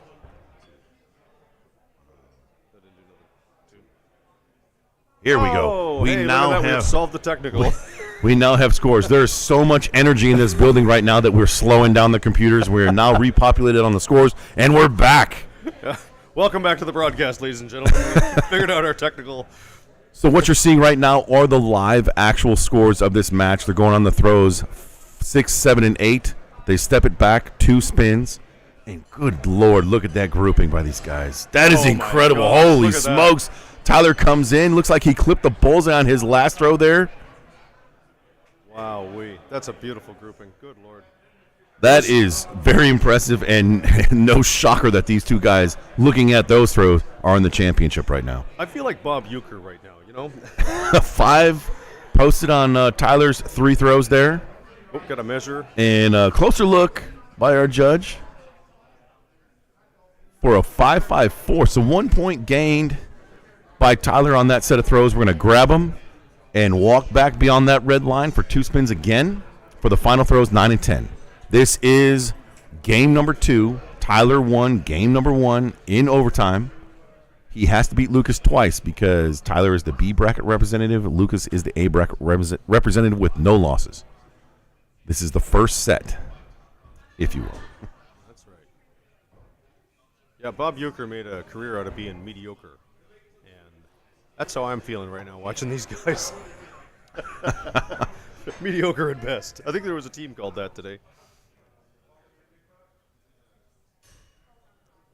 B: Here we go. We now have
G: solved the technical.
B: We now have scores. There's so much energy in this building right now that we're slowing down the computers. We're now repopulated on the scores, and we're back.
G: Welcome back to the broadcast, ladies and gentlemen. We figured out our technical.
B: So what you're seeing right now are the live actual scores of this match. They're going on the throws 6, 7, and 8. They step it back 2 spins. And good Lord, look at that grouping by these guys. That is incredible.
G: God,
B: holy smokes. Tyler comes in. Looks like he clipped the bullseye on his last throw there.
G: Wow, that's a beautiful grouping. Good Lord.
B: That is very impressive, and no shocker that these 2 guys, looking at those throws, are in the championship right now.
G: I feel like Bob Uecker right now, you know?
B: 5 posted on Tyler's 3 throws there.
G: Oh, got a measure.
B: And a closer look by our judge for a 5-5-4. So 1 point gained by Tyler on that set of throws. We're going to grab him and walk back beyond that red line for 2 spins again for the final throws, 9 and 10. This is game number 2. Tyler won game number 1 in overtime. He has to beat Lucas twice because Tyler is the B bracket representative. Lucas is the A bracket representative with no losses. This is the first set, if you will.
G: That's right. Yeah, Bob Uecker made a career out of being mediocre. And that's how I'm feeling right now watching these guys. Mediocre at best. I think there was a team called that today.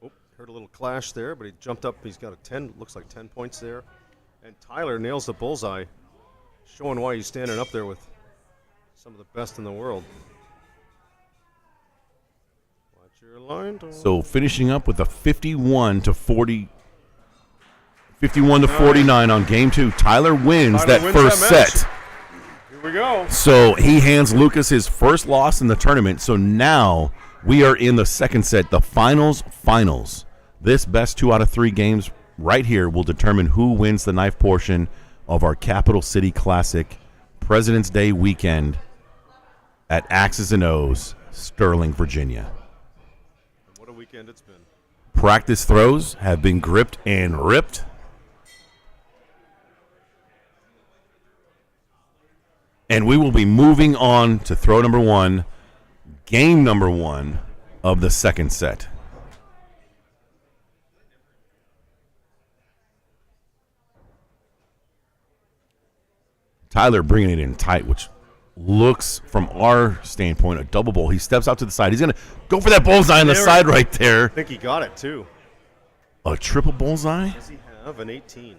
G: Oh, heard a little clash there, but he jumped up. He's got a 10, looks like 10 points there. And Tyler nails the bullseye, showing why he's standing up there with some of the best in the world. Watch your line.
B: So finishing up with a 51-49 on game 2. Tyler wins that first set.
G: Here we go.
B: So he hands Lucas his first loss in the tournament. So now we are in the second set, the finals. This best 2 out of 3 games right here will determine who wins the knife portion of our Capital City Classic President's Day weekend at X's and O's, Sterling, Virginia.
G: What a weekend it's been.
B: practice throws have been gripped and ripped. And we will be moving on to throw number 1, game number 1 of the second set. Tyler bringing it in tight, which looks, from our standpoint, a double bowl. He steps out to the side. He's going to go for that bullseye on the side right there.
G: I think he got it, too.
B: A triple bullseye?
G: Does he have an 18?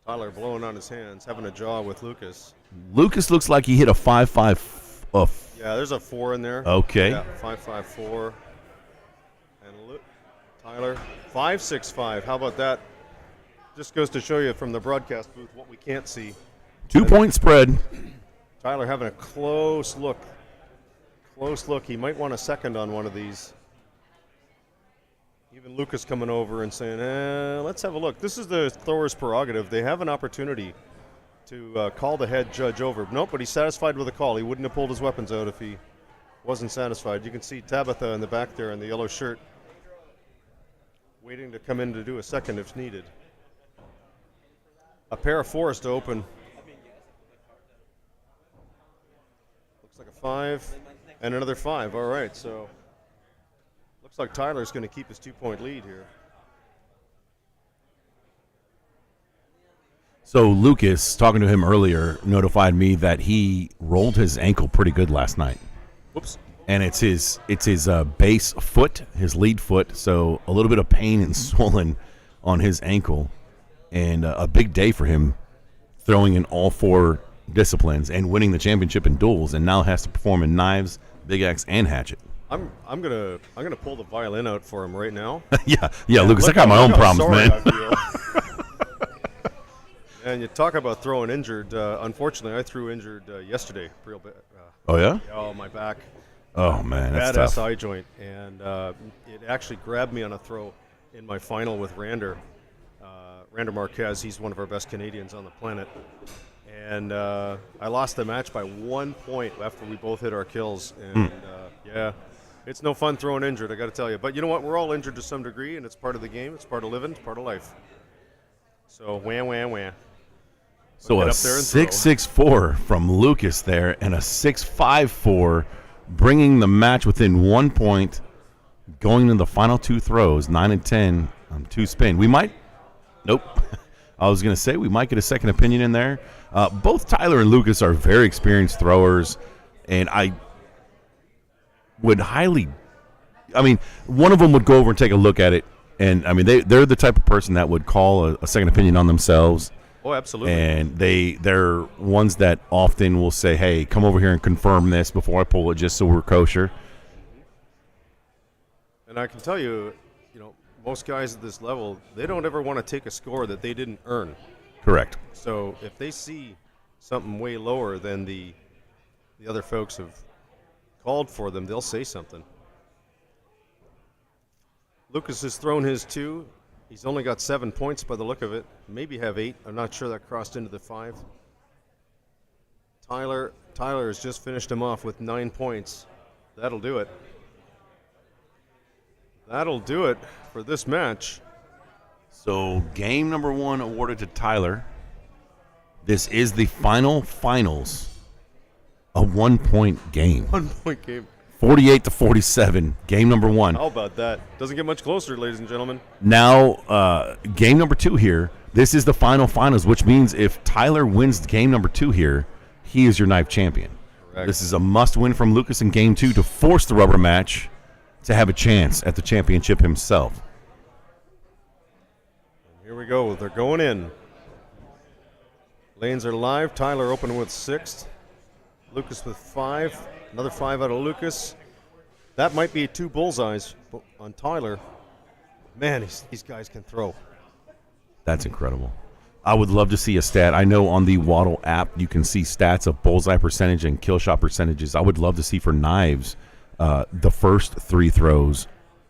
G: Tyler blowing on his hands, having a jaw with Lucas.
B: Lucas looks like he hit a 5.5.
G: Yeah, there's a 4 in there.
B: Okay.
G: Yeah, 5.54. And Tyler, 5.65. How about that? Just goes to show you from the broadcast booth what we can't see.
B: 2-point spread.
G: Tyler having a close look. Close look. He might want a second on one of these. Even Lucas coming over and saying, let's have a look. This is the thrower's prerogative. They have an opportunity to call the head judge over. Nope, but he's satisfied with the call. He wouldn't have pulled his weapons out if he wasn't satisfied. You can see Tabitha in the back there in the yellow shirt waiting to come in to do a second if needed. A pair of 4s to open. Looks like a 5 and another 5. All right, so looks like Tyler's going to keep his 2-point lead here.
B: So Lucas, talking to him earlier, notified me that he rolled his ankle pretty good last night.
G: Whoops.
B: And it's his base foot, his lead foot, so a little bit of pain and swollen on his ankle. And a big day for him, throwing in all 4 disciplines and winning the championship in duels, and now has to perform in knives, big axe, and hatchet.
G: I'm gonna pull the violin out for him right now.
B: yeah, Lucas, I got my own problems, man.
G: And you talk about throwing injured. Unfortunately, I threw injured yesterday, real bad.
B: Oh yeah?
G: Oh, my back.
B: Oh man, that's
G: Bad
B: tough.
G: SI joint, and it actually grabbed me on a throw in my final with Rander. Rander Marquez, he's one of our best Canadians on the planet. And I lost the match by 1 point after we both hit our kills. And yeah, it's no fun throwing injured, I got to tell you. But you know what? We're all injured to some degree, and it's part of the game. It's part of living. It's part of life. So wham.
B: So a 6.64 from Lucas there, and a 6.54, bringing the match within 1 point, going into the final 2 throws, 9 and 10 on 2 spin. We might. Nope. I was going to say we might get a second opinion in there. Both Tyler and Lucas are very experienced throwers, and I would highly – I mean, one of them would go over and take a look at it, and, I mean, they're the type of person that would call a second opinion on themselves.
G: Oh, absolutely.
B: And they're ones that often will say, hey, come over here and confirm this before I pull it just so we're kosher.
G: And I can tell you, most guys at this level, they don't ever want to take a score that they didn't earn.
B: Correct.
G: So if they see something way lower than the other folks have called for them, they'll say something. Lucas has thrown his 2. He's only got 7 points by the look of it. Maybe have 8. I'm not sure that crossed into the 5. Tyler has just finished him off with 9 points. That'll do it. That'll do it for this match.
B: So game number 1 awarded to Tyler. This is the finals. A 1-point game.
G: 1 point game.
B: 48-47. Game number 1.
G: How about that? Doesn't get much closer, ladies and gentlemen.
B: Now, game number 2 here. This is the finals, which means if Tyler wins game number 2 here, he is your knife champion.
G: Correct.
B: This is a must-win from Lucas in game 2 to force the rubber match to have a chance at the championship himself.
G: Here we go. They're going in. Lanes are live. Tyler opening with 6th. Lucas with 5. Another 5 out of Lucas. That might be 2 bullseyes on Tyler. Man, these guys can throw.
B: That's incredible. I would love to see a stat. I know on the Waddle app you can see stats of bullseye percentage and kill shot percentages. I would love to see for knives the first 3 throws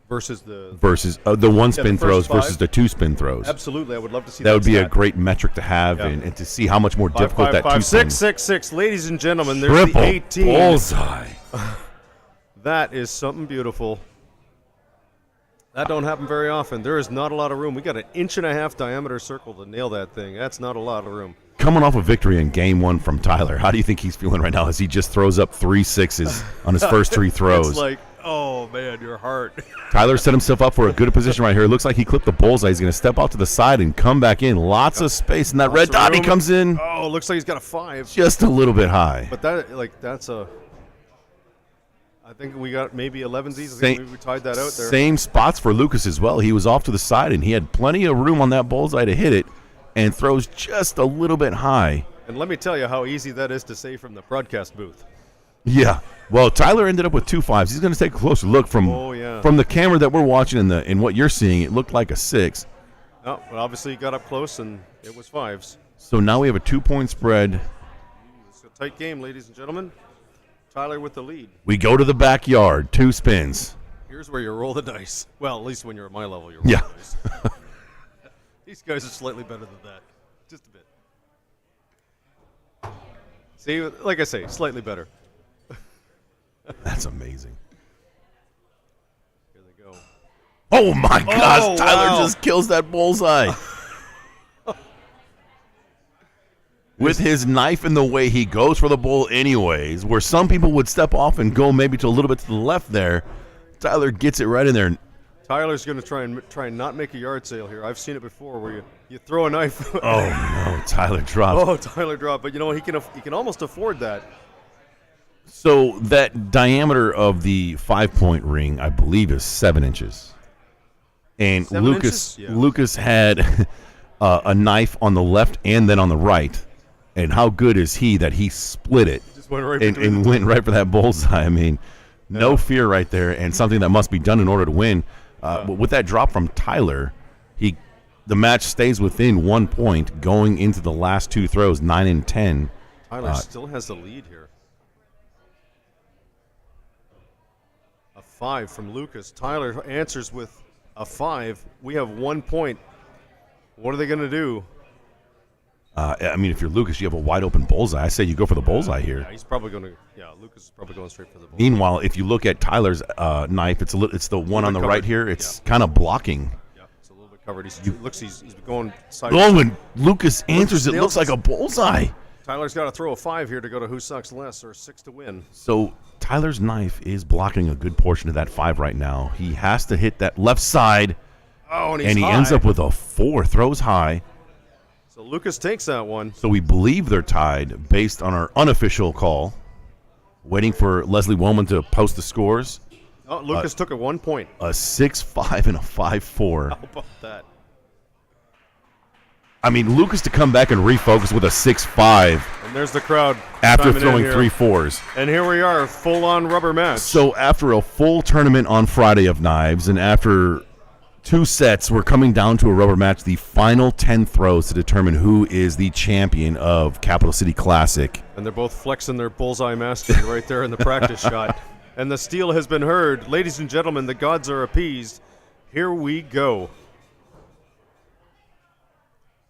G: versus the
B: 1 spin throws
G: 5.
B: versus the 2 spin throws.
G: Absolutely, I would love to see
B: that. That would be
G: stat.
B: a great metric to have, and to see how much more difficult that 2 spin.
G: 6, ladies and gentlemen. There's
B: Triple
G: the 18.
B: bullseye.
G: That is something beautiful. That don't happen very often. There is not a lot of room. We got an 1.5-inch diameter circle to nail that thing. That's not a lot of room.
B: Coming off a victory in game 1 from Tyler, how do you think he's feeling right now as he just throws up 3 6s on his first 3 throws?
G: It's like, oh, man, your heart.
B: Tyler set himself up for a good position right here. It looks like he clipped the bullseye. He's going to step out to the side and come back in. Lots of space, and that red dot, he comes in
G: Oh, looks like he's got a 5.
B: just a little bit high.
G: But that's a. I think we got maybe 11s. I think
B: Same-
G: maybe we tied that out there.
B: Same spots for Lucas as well. He was off to the side, and he had plenty of room on that bullseye to hit it, and throws just a little bit high.
G: And let me tell you how easy that is to say from the broadcast booth.
B: Yeah. Well, Tyler ended up with 2 5s. He's going to take a closer look from the camera that we're watching and what you're seeing. It looked like a 6.
G: No, but obviously he got up close and it was 5s.
B: So now we have a 2-point spread.
G: It's a tight game, ladies and gentlemen. Tyler with the lead.
B: We go to the backyard. 2 spins.
G: Here's where you roll the dice. Well, at least when you're at my level, you roll
B: Yeah.
G: the dice. These guys are slightly better than that. Just a bit. See, like I say, slightly better.
B: That's amazing.
G: Here they go.
B: Oh, my gosh. Tyler
G: wow.
B: just kills that bullseye. With his knife in the way, he goes for the bull anyways, where some people would step off and go maybe to a little bit to the left there. Tyler gets it right in there.
G: Tyler's going to try and not make a yard sale here. I've seen it before where you throw a knife.
B: Oh, no. Tyler drops.
G: Oh, Tyler dropped. But, you know, he can almost afford that.
B: So that diameter of the 5-point ring, I believe, is 7 inches. And
G: 7
B: Lucas
G: inches? Yeah.
B: Lucas had a knife on the left and then on the right. And how good is he that he split it
G: Just went right
B: and
G: between the
B: went right for that bullseye? I mean, no fear right there, and something that must be done in order to win. But with that drop from Tyler, the match stays within 1 point going into the last 2 throws, 9 and 10.
G: Tyler still has the lead here. A 5 from Lucas. Tyler answers with a 5. We have 1 point. What are they going to do?
B: I mean, if you're Lucas, you have a wide open bullseye. I say you go for the bullseye here.
G: Yeah, he's probably going to. Yeah, Lucas is probably going straight for the ball.
B: Meanwhile, if you look at Tyler's knife, it's the one on the
G: bit
B: right
G: covered.
B: here. It's kind of blocking.
G: Yeah, it's a little bit covered. He's going side.
B: Oh, when Lucas answers, it
G: nails
B: looks like a bullseye.
G: Tyler's got to throw a 5 here to go to who sucks less or 6 to win.
B: So Tyler's knife is blocking a good portion of that 5 right now. He has to hit that left side,
G: Oh, and
B: and he ends up with a 4. Throws high.
G: So Lucas takes that one.
B: So we believe they're tied based on our unofficial call. Waiting for Leslie Woman to post the scores.
G: Oh, Lucas took it 1 point.
B: A 6-5 and a 5-4.
G: How about that?
B: I mean, Lucas to come back and refocus with a 6-5
G: And there's the crowd
B: after
G: chiming in
B: throwing
G: here.
B: 3 4s.
G: And here we are, full-on rubber match.
B: So after a full tournament on Friday of Knives and after 2 sets, we're coming down to a rubber match, the final 10 throws to determine who is the champion of Capital City Classic.
G: And they're both flexing their bullseye mastery right there in the practice shot. And the steal has been heard. Ladies and gentlemen, the gods are appeased. Here we go.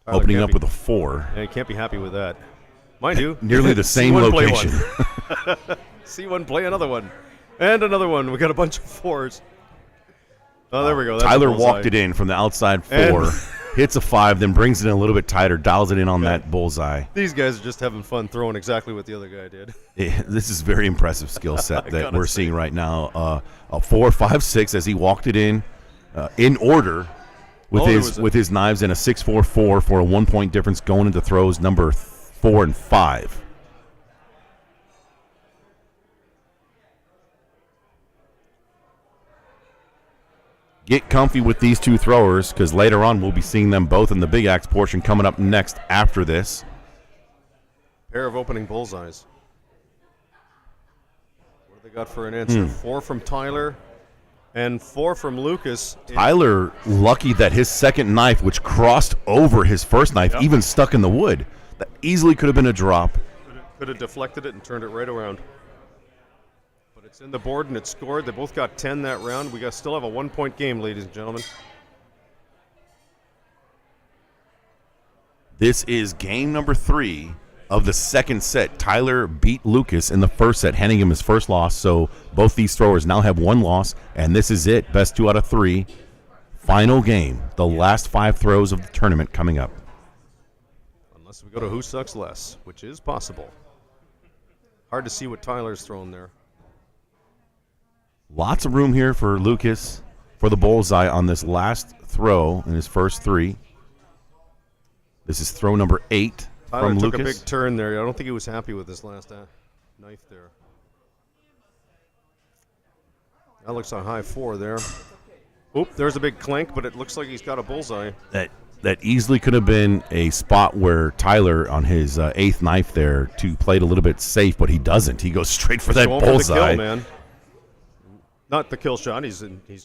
G: Tyler
B: Opening
G: can't
B: up
G: be-
B: with a 4.
G: And can't be happy with that. Mind you.
B: Nearly the same
G: C1 play
B: location.
G: one. C1 play another one. And another one. We got a bunch of 4s. Oh, there we go. That's a
B: Tyler
G: bullseye.
B: walked it in from the outside 4,
G: And-
B: hits a 5, then brings it in a little bit tighter, dials it in on that bullseye.
G: These guys are just having fun throwing exactly what the other guy did.
B: This is very impressive skill set that
G: gotta
B: we're
G: say.
B: seeing right now. A 4, 5, 6 as he walked it in order with
G: there was
B: with his knives, and a 6-4-4 for a 1 point difference going into throws number 4 and 5. Get comfy with these 2 throwers because later on we'll be seeing them both in the Big Axe portion coming up next after this.
G: Pair of opening bullseyes. What do they got for an answer? 4 from Tyler and 4 from Lucas.
B: Tyler lucky that his second knife, which crossed over his first knife,
G: Yep.
B: even stuck in the wood. That easily could have been a drop.
G: Could have deflected it and turned it right around. But it's in the board and it's scored. They both got 10 that round. We still have a 1 point game, ladies and gentlemen.
B: This is game number 3 of the second set. Tyler beat Lucas in the first set, handing him his first loss. So both these throwers now have one loss, and this is it. Best 2 out of 3. Final game. The last 5 throws of the tournament coming up.
G: Unless we go to who sucks less, which is possible. Hard to see what Tyler's thrown there.
B: Lots of room here for Lucas for the bullseye on this last throw in his first 3. This is throw number 8
G: Tyler
B: from
G: took
B: Lucas.
G: a big turn there. I don't think he was happy with his last knife there. That looks a high 4 there. Oop, there's a big clank, but it looks like he's got a bullseye.
B: That easily could have been a spot where Tyler on his 8th knife there to play it a little bit safe, but he doesn't. He goes straight for that
G: Going for the
B: bullseye.
G: kill, man. Not the kill shot. He's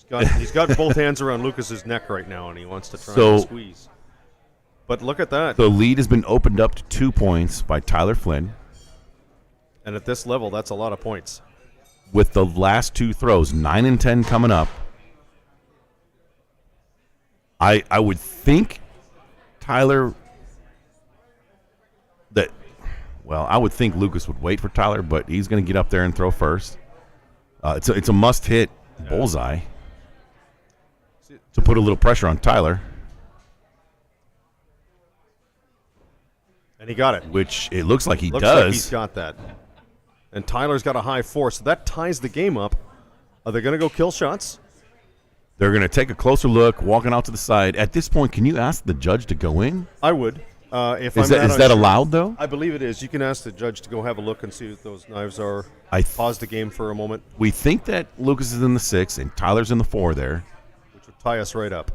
G: got both hands around Lucas's neck right now, and he wants to try and squeeze. But look at that.
B: The lead has been opened up to 2 points by Tyler Flynn.
G: And at this level, that's a lot of points.
B: With the last 2 throws, 9 and 10 coming up. I would think Tyler I would think Lucas would wait for Tyler, but he's going to get up there and throw first. It's a must-hit bullseye to put a little pressure on Tyler.
G: And he got it.
B: Which it looks like he
G: Looks
B: does.
G: like he's got that. And Tyler's got a high 4, so that ties the game up. Are they going to go kill shots?
B: They're going to take a closer look, walking out to the side. At this point, can you ask the judge to go in?
G: I would. If
B: Is
G: I'm
B: that
G: unsure.
B: allowed, though?
G: I believe it is. You can ask the judge to go have a look and see what those knives are. Pause the game for a moment.
B: We think that Lucas is in the 6 and Tyler's in the 4 there.
G: Which would tie us right up.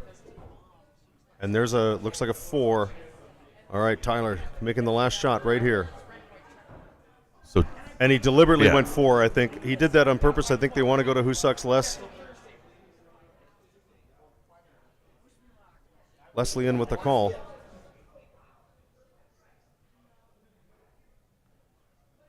G: And there's looks like a 4. All right, Tyler making the last shot right here. And he deliberately went 4, I think. He did that on purpose. I think they want to go to who sucks less. Leslie in with the call.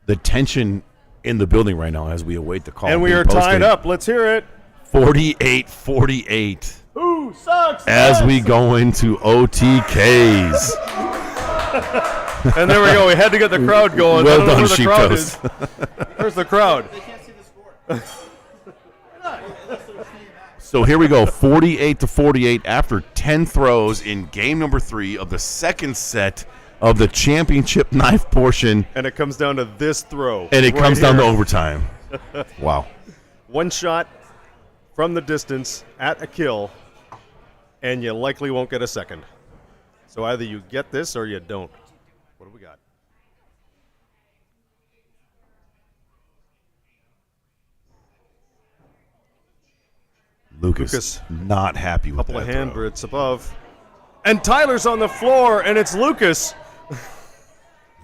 B: The tension in the building right now as we await the call.
G: And we are tied up. Let's hear it.
B: 48-48.
G: Who sucks
B: as we go into OTKs.
G: And there we go. We had to get the crowd going.
B: Well
G: I don't know
B: done,
G: where the
B: Sheep
G: crowd
B: Toast.
G: is. Where's the crowd?
B: So here we go, 48-48 after 10 throws in game number 3 of the second set of the championship knife portion.
G: And it comes down to this throw.
B: And it
G: right
B: comes down
G: here.
B: to overtime. Wow.
G: One shot from the distance at a kill, and you likely won't get a second. So either you get this or you don't. What do we got?
B: Lucas not happy with
G: Couple
B: that
G: of hand
B: throw.
G: Brits above. And Tyler's on the floor, and it's Lucas.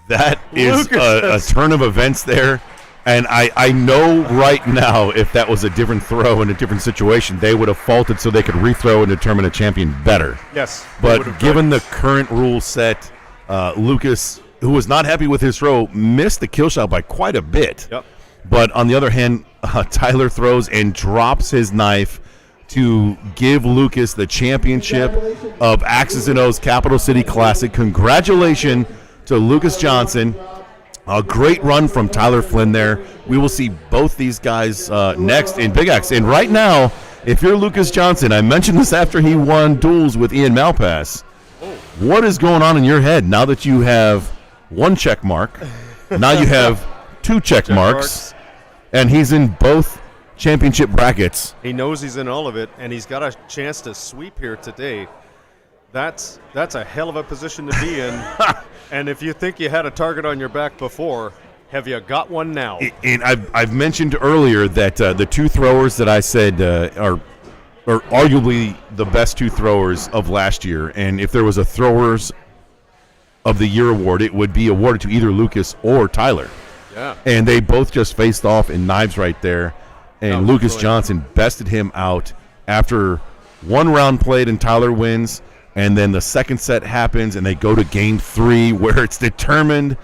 B: That is a turn of events there. And I know right now if that was a different throw in a different situation, they would have faulted so they could rethrow and determine a champion better.
G: Yes.
B: But given the current rule set, Lucas, who was not happy with his throw, missed the kill shot by quite a bit.
G: Yep.
B: But on the other hand, Tyler throws and drops his knife to give Lucas the championship of Axis and O's Capital City Classic. Congratulations to Lucas Johnson. A great run from Tyler Flynn there. We will see both these guys next in Big X. And right now, if you're Lucas Johnson, I mentioned this after he won duels with Ian Malpass. What is going on in your head now that you have one check mark? Now you have 2 check marks, and he's in both championship brackets.
G: He knows he's in all of it, and he's got a chance to sweep here today. That's a hell of a position to be in. And if you think you had a target on your back before, have you got one now?
B: And I've mentioned earlier that the 2 throwers that I said are arguably the best 2 throwers of last year. And if there was a Throwers of the Year award, it would be awarded to either Lucas or Tyler.
G: Yeah.
B: And they both just faced off in knives right there. And Lucas Johnson bested him out after 1 round played and Tyler wins. And then the second set happens and they go to game 3 where it's determined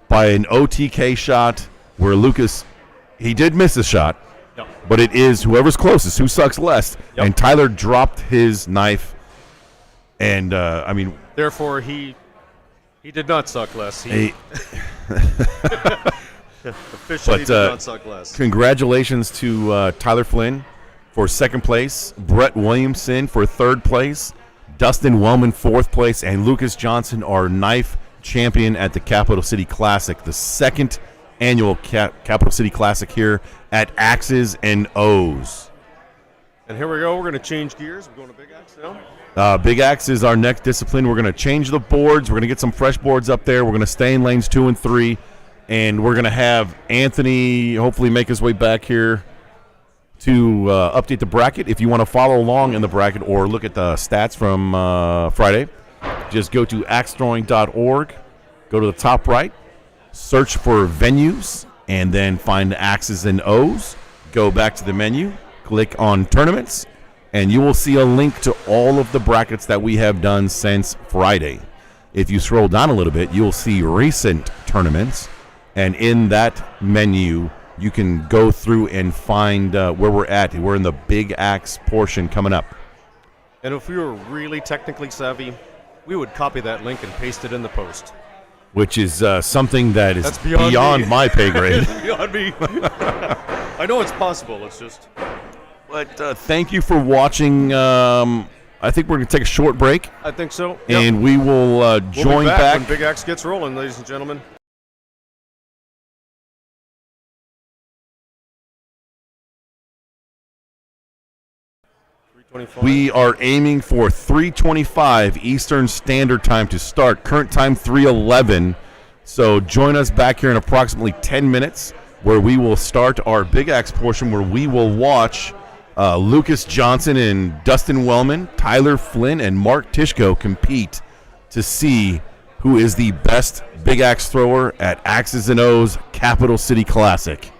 B: by an OTK shot where Lucas, he did miss a shot, but it is whoever's closest, who sucks less. And Tyler dropped his knife. And,
G: Therefore, he He did not suck less.
B: Hey,
G: Officially
B: But,
G: did not suck less.
B: congratulations to Tyler Flynn for second place, Brett Williamson for third place, Dustin Wellman fourth place, and Lucas Johnson, our knife champion at the Capital City Classic, the second annual Capital City Classic here at Axes and O's.
G: And here we go. We're going to change gears. We're going to Big Axe now.
B: Big Axe is our next discipline. We're going to change the boards. We're going to get some fresh boards up there. We're going to stay in lanes 2 and 3, and we're going to have Anthony hopefully make his way back here to update the bracket. If you want to follow along in the bracket or look at the stats from Friday, just go to axethrowing.org, go to the top right, search for venues, and then find Axes and O's. Go back to the menu, click on tournaments, and you will see a link to all of the brackets that we have done since Friday. If you scroll down a little bit, you'll see recent tournaments, and in that menu, you can go through and find where we're at. We're in the Big Axe portion coming up.
G: And if we were really technically savvy, we would copy that link and paste it in the post.
B: Which is something that is
G: That's beyond me.
B: my pay grade.
G: Beyond me. I know it's possible. It's just.
B: But thank you for watching. I think we're going to take a short break,
G: I think so.
B: and we will
G: We'll
B: join
G: be
B: back.
G: when Big Axe gets rolling, ladies and gentlemen.
B: We are aiming for 3:25 Eastern Standard Time to start. Current time 3:11. So join us back here in approximately 10 minutes where we will start our Big Axe portion where we will watch Lucas Johnson and Dustin Wellman, Tyler Flynn, and Mark Tishko compete to see who is the best Big Axe thrower at Axes and O's Capital City Classic.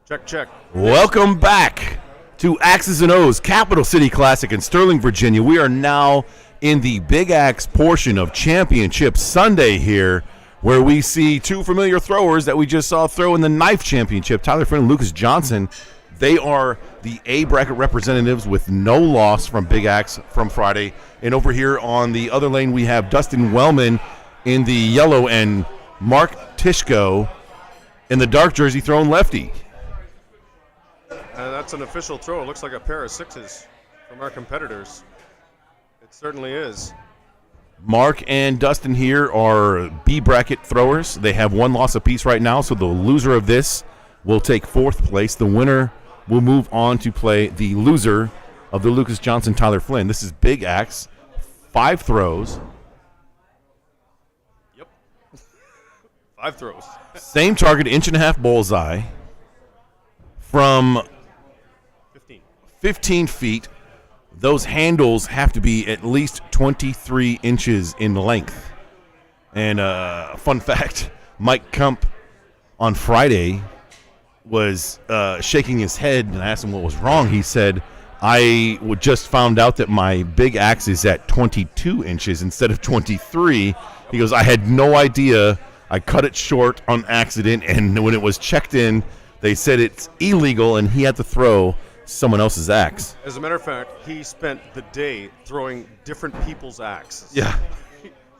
G: Check, check.
B: Welcome back to Axes and O's Capital City Classic in Sterling, Virginia. We are now in the Big Axe portion of Championship Sunday here, where we see two familiar throwers that we just saw throw in the Knife Championship, Tyler Flynn and Lucas Johnson. They are the A bracket representatives with no loss from Big Axe from Friday. And over here on the other lane, we have Dustin Wellman in the yellow and Mark Tishko in the dark jersey throwing lefty.
G: That's an official throw. It looks like a pair of sixes from our competitors. It certainly is.
B: Mark and Dustin here are B bracket throwers. They have one loss apiece right now, so the loser of this will take fourth place. The winner will move on to play the loser of the Lucas Johnson Tyler Flynn. This is Big Axe, 5 throws.
G: Yep. 5 throws.
B: Same target, 1.5 bullseye from 15 feet. Those handles have to be at least 23 inches in length. And fun fact, Mike Kump on Friday was shaking his head, and I asked him what was wrong. He said, I just found out that my Big Axe is at 22 inches instead of 23. He goes, I had no idea. I cut it short on accident, and when it was checked in, they said it's illegal, and he had to throw someone else's axe.
G: As a matter of fact, he spent the day throwing different people's axes.
B: Yeah.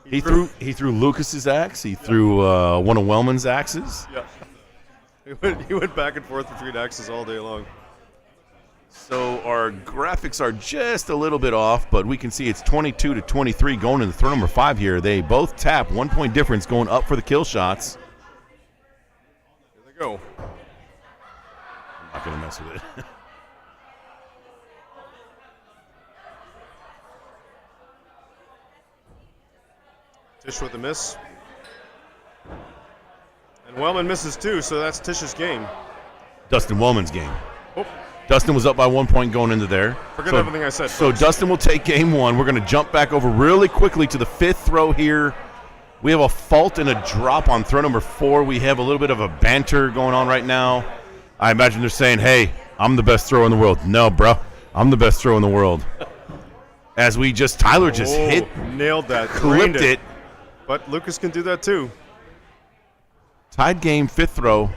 B: He threw Lucas's axe. He threw one of Wellman's axes.
G: Yeah. He went back and forth between axes all day long.
B: So our graphics are just a little bit off, but we can see it's 22-23 going into throw number 5 here. They both tap, 1 point difference going up for the kill shots.
G: Here they go.
B: I'm not going to mess with it.
G: Tish with a miss. And Wellman misses too, so that's Tish's game.
B: Dustin Wellman's game.
G: Oh,
B: Dustin was up by 1 point going into there.
G: forget everything I said.
B: So
G: folks.
B: Dustin will take game 1. We're going to jump back over really quickly to the 5th throw here. We have a fault and a drop on throw number 4. We have a little bit of a banter going on right now. I imagine they're saying, hey, I'm the best thrower in the world. No, bro, I'm the best thrower in the world. As Tyler just hit,
G: nailed that,
B: clipped
G: drained
B: it.
G: But Lucas can do that too.
B: Tied game, 5th throw.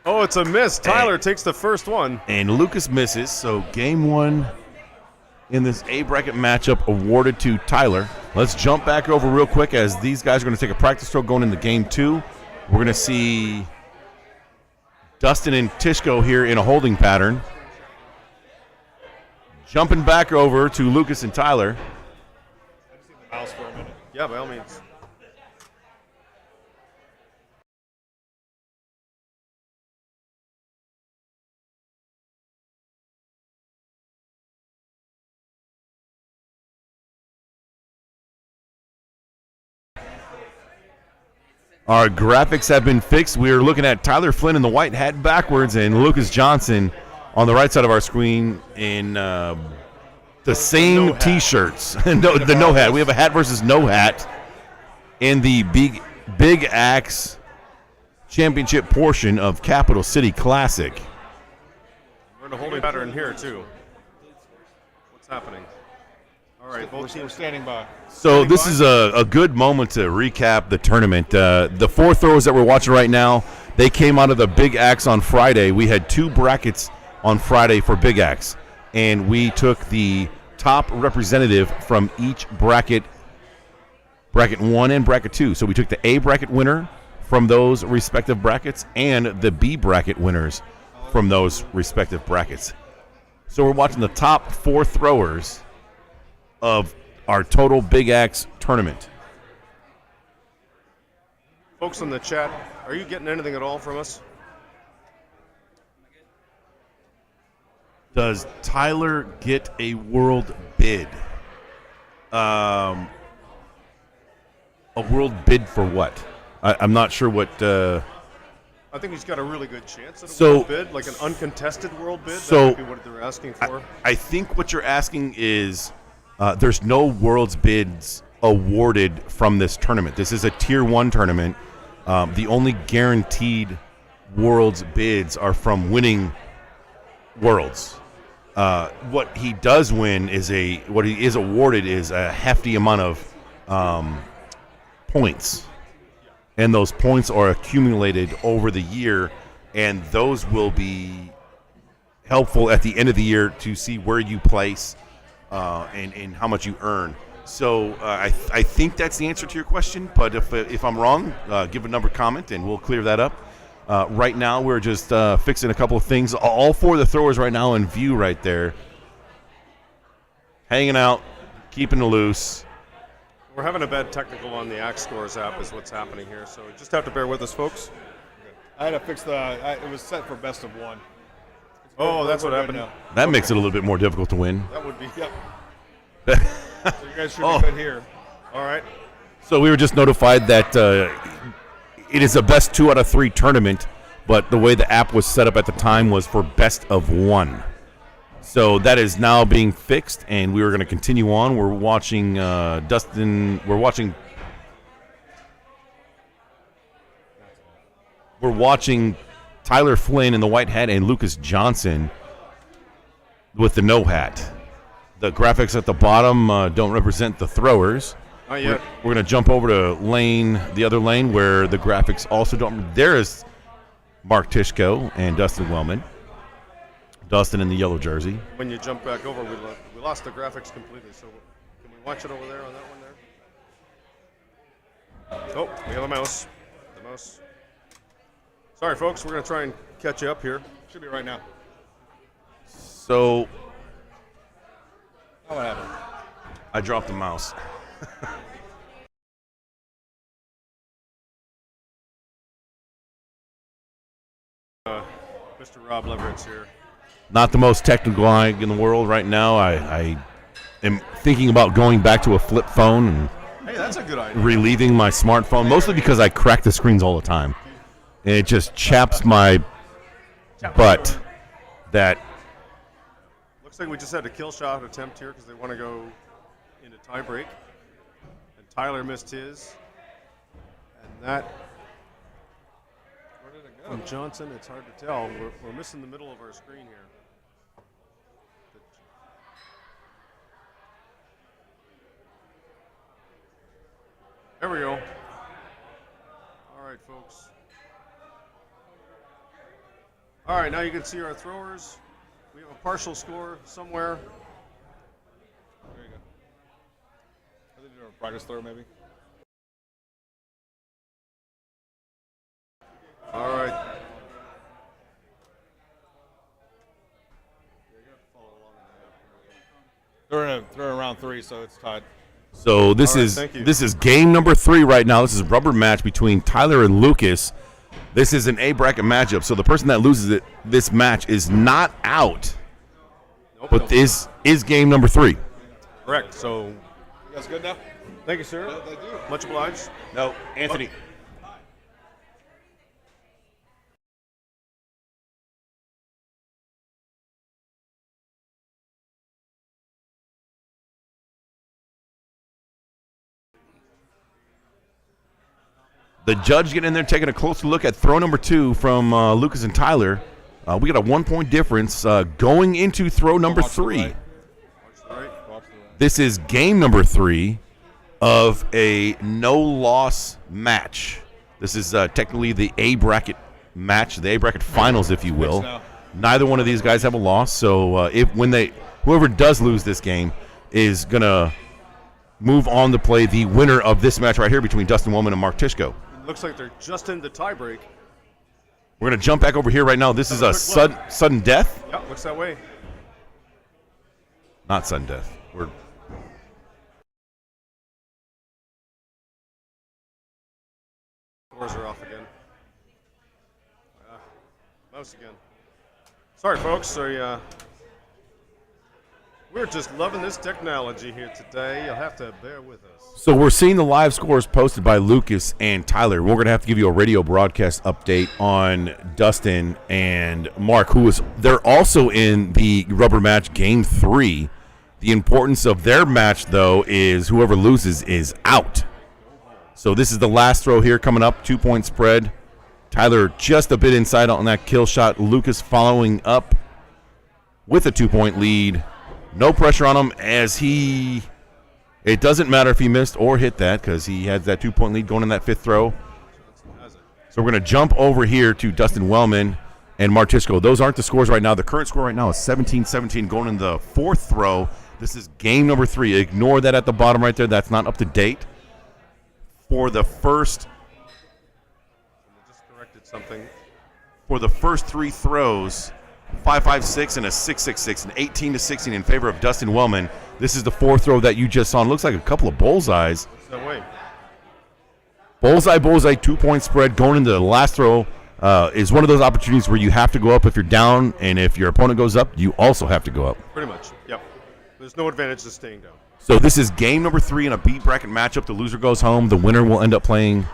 G: Oh, it's a miss. Tyler takes the first one.
B: And Lucas misses, so game 1 in this A bracket matchup awarded to Tyler. Let's jump back over real quick as these guys are going to take a practice throw going into game 2. We're going to see Dustin and Tishko here in a holding pattern. Jumping back over to Lucas and Tyler.
A: Mouse for a minute.
G: Yeah, by all means.
B: Our graphics have been fixed. We are looking at Tyler Flynn in the white hat backwards and Lucas Johnson on the right side of our screen in the same
A: no hat.
B: T-shirts. The no hat. We have a hat versus no hat in the Big Axe Championship portion of Capital City Classic.
G: We're in a holding pattern here too. What's happening? All right,
A: We're
G: both teams.
A: standing by.
B: So this is a good moment to recap the tournament. The 4 throwers that we're watching right now, they came out of the Big Axe on Friday. We had 2 brackets on Friday for Big Axe, and we took the top representative from each bracket 1 and bracket 2. So we took the A bracket winner from those respective brackets and the B bracket winners from those respective brackets. So we're watching the top 4 throwers of our total Big Axe tournament.
G: Folks in the chat, are you getting anything at all from us?
B: Does Tyler get a world bid? A world bid for what? I'm not sure what.
G: I think he's got a really good chance at a
B: So-
G: world bid, like an uncontested world bid.
B: So-
G: that might be what they're asking for.
B: I think what you're asking is there's no world's bids awarded from this tournament. This is a Tier 1 tournament. The only guaranteed Worlds bids are from winning Worlds. What he does win is what he is awarded is a hefty amount of points, and those points are accumulated over the year, and those will be helpful at the end of the year to see where you place and how much you earn. So I think that's the answer to your question, but if I'm wrong, give a number comment and we'll clear that up. Right now, we're just fixing a couple of things. All four of the throwers right now in view right there. Hanging out, keeping it loose.
G: We're having a bad technical on the Axe Scores app is what's happening here, so just have to bear with us, folks.
A: I had to fix it was set for best of one.
G: Oh, that's what happened.
A: Now.
B: That makes it a little bit more difficult to win.
G: That would be,
A: Yep. So you guys should be good here.
G: all right.
B: So we were just notified that it is a best 2 out of 3 tournament, but the way the app was set up at the time was for best of 1. So that is now being fixed, and we are going to continue on. We're watching Dustin. We're watching Tyler Flynn in the white hat and Lucas Johnson with the no hat. The graphics at the bottom don't represent the throwers.
G: Not yet.
B: We're going to jump over to the other lane, where the graphics also don't. There is Mark Tishko and Dustin Wellman. Dustin in the yellow jersey.
G: When you jump back over, we lost the graphics completely, so can we watch it over there on that one there? Oh, we have a mouse. The mouse. Sorry, folks. We're going to try and catch you up here.
A: Should be right now.
B: So
A: Oh, what happened?
B: I dropped the mouse.
G: Mr. Rob Leverett's here.
B: Not the most technical guy in the world right now. I am thinking about going back to a flip phone and
A: Hey, that's a good idea.
B: relieving my smartphone, mostly because I crack the screens all the time. And it just chaps my butt that
G: Looks like we just had a kill shot attempt here because they want to go into tie break. And Tyler missed his. And that
A: Where did it go?
G: from Johnson, it's hard to tell. We're missing the middle of our screen here. There we go. All right, folks. All right, now you can see our throwers. We have a partial score somewhere.
A: There you go. Are they doing a practice throw, maybe?
G: All right.
A: They're in round 3, so it's tied.
B: So this
G: All right,
B: is
G: thank you.
B: this is game number 3 right now. This is a rubber match between Tyler and Lucas. This is an A bracket matchup. So the person that loses this match is not out.
G: Nope,
B: But
G: nope.
B: this is game number 3.
G: Correct. So
A: You guys good now?
G: thank you, sir.
A: Thank you.
G: Much obliged.
B: No, Anthony. The judge getting in there, taking a closer look at throw number 2 from Lucas and Tyler. We got a 1-point difference going into throw number
A: Watch the
B: 3.
A: right.
G: All right.
A: Watch the right.
B: This is game number 3 of a no-loss match. This is technically the A bracket match, the A bracket finals, if you will.
A: now.
B: Neither one of these guys have a loss, so whoever does lose this game is gonna move on to play the winner of this match right here between Dustin Wellman and Mark Tishko.
G: It looks like they're just in the tie break.
B: We're gonna jump back over here right now. This is a
G: Quick look.
B: sudden death,
G: Yeah, looks that way.
B: not sudden death.
G: Scores are off again. Mouse again. Sorry, folks. So, we're just loving this technology here today. You'll have to bear with us.
B: So we're seeing the live scores posted by Lucas and Tyler. We're going to have to give you a radio broadcast update on Dustin and Mark, they're also in the rubber match game 3. The importance of their match, though, is whoever loses is out. So this is the last throw here coming up, 2-point spread. Tyler just a bit inside on that kill shot. Lucas following up with a 2-point lead. No pressure on him as it doesn't matter if he missed or hit that because he has that 2-point lead going in that 5th throw. So we're going to jump over here to Dustin Wellman and Martisco. Those aren't the scores right now. The current score right now is 17-17 going in the 4th throw. This is game number 3. Ignore that at the bottom right there. That's not up to date. For the first
G: Something.
B: For the first 3 throws, 5.56 and a 6.66, and 18-16 in favor of Dustin Wellman. This is the 4th throw that you just saw. It looks like a couple of bullseyes.
G: No way.
B: Bullseye, 2-point spread going into the last throw is one of those opportunities where you have to go up if you're down, and if your opponent goes up, you also have to go up.
G: Pretty much, yep. There's no advantage to staying down.
B: So this is game number 3 in a B bracket matchup. The loser goes home. The winner will end up playing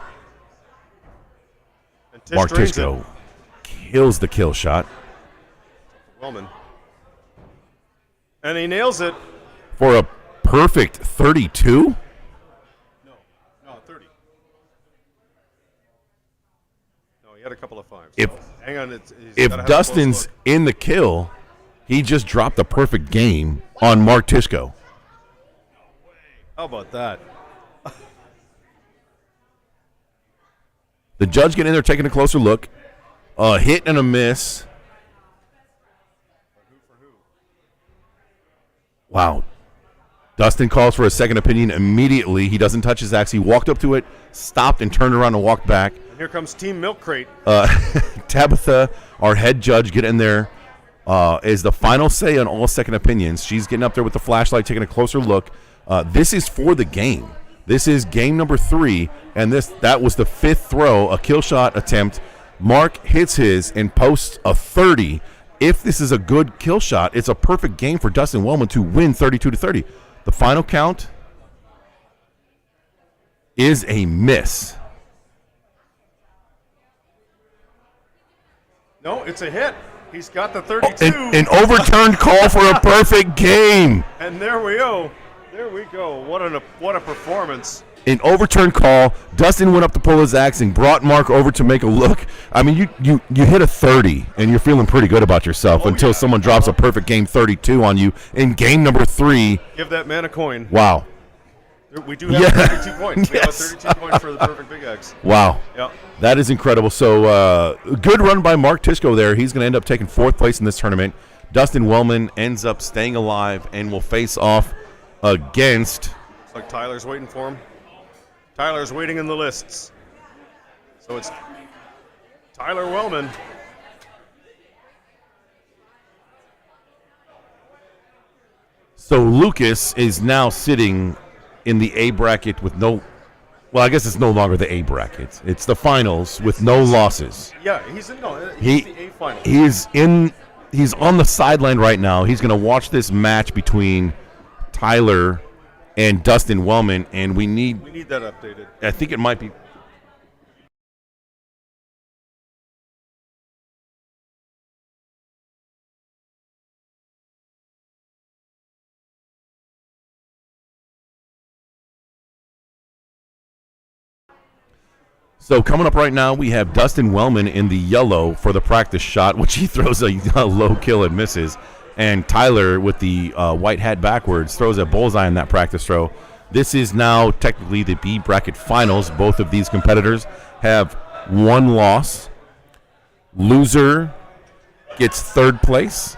B: Martisco. Kills the kill shot.
G: Wellman. And he nails it.
B: For a perfect 32?
G: No, 30. No, he had a couple of 5s. Hang on.
B: If Dustin's in the kill, he just dropped a perfect game on Martisco.
G: How about that?
B: The judge getting in there taking a closer look. A hit and a miss. Wow. Dustin calls for a second opinion immediately. He doesn't touch his axe. He walked up to it, stopped, and turned around and walked back.
G: And here comes Team Milk Crate.
B: Tabitha, our head judge, get in there. Is the final say on all second opinions. She's getting up there with the flashlight, taking a closer look. This is for the game. This is game number 3, and that was the 5th throw, a kill shot attempt. Mark hits his and posts a 30. If this is a good kill shot, it's a perfect game for Dustin Wellman to win 32-30. The final count is a miss.
G: No, it's a hit. He's got the 32.
B: An overturned call for a perfect game.
G: And there we go. There we go. What a performance.
B: An overturned call. Dustin went up to pull his axe and brought Mark over to make a look. I mean, you hit a 30, and you're feeling pretty good about yourself until someone drops a perfect game 32 on you in game number 3.
G: Give that man a coin.
B: Wow.
G: We do have 32 points. We have 32 points for the perfect big X.
B: Wow.
G: Yeah.
B: That is incredible. So good run by Mark Tisco there. He's going to end up taking 4th place in this tournament. Dustin Wellman ends up staying alive and will face off against.
G: Looks like Tyler's waiting for him. Tyler's waiting in the lists. So it's Tyler Wellman.
B: So Lucas is now sitting in the A bracket with no. Well, I guess it's no longer the A bracket. It's the finals with no losses.
G: Yeah, he's in the A final.
B: He's on the sideline right now. He's going to watch this match between Tyler and Dustin Wellman, and we need
G: that updated.
B: I think it might be. So coming up right now, we have Dustin Wellman in the yellow for the practice shot, which he throws a low kill and misses. And Tyler with the white hat backwards throws a bullseye in that practice throw. This is now technically the B bracket finals. Both of these competitors have one loss. Loser gets 3rd place.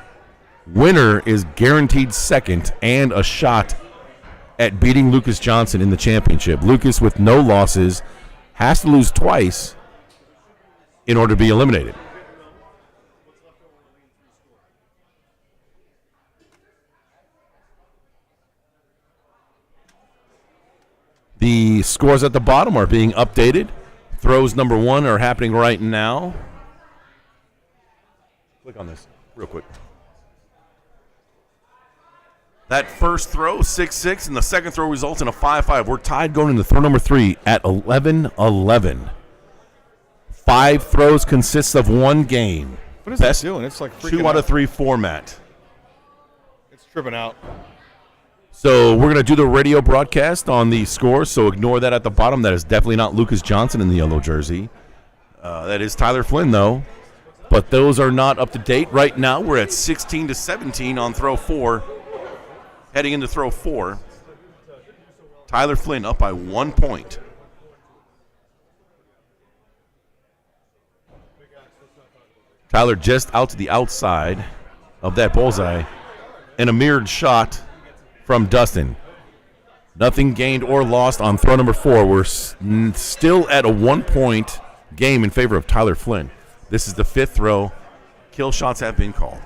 B: Winner is guaranteed 2nd and a shot at beating Lucas Johnson in the championship. Lucas with no losses has to lose twice in order to be eliminated. The scores at the bottom are being updated. Throws number 1 are happening right now. Click on this real quick. That first throw, 6-6, and the second throw results in a 5-5. We're tied going into throw number 3 at 11-11. 5 throws consists of 1 game.
A: What is
B: Best
A: it doing? It's like
B: 2 out of 3 format.
A: It's tripping out.
B: So we're going to do the radio broadcast on the scores, so ignore that at the bottom. That is definitely not Lucas Johnson in the yellow jersey. That is Tyler Flynn, though. But those are not up to date. Right now, we're at 16-17 on throw 4. Heading into throw 4. Tyler Flynn up by 1 point. Tyler just out to the outside of that bullseye. And a mirrored shot from Dustin. Nothing gained or lost on throw number 4. We're still at a 1 point game in favor of Tyler Flynn. This is the 5th throw. Kill shots have been called.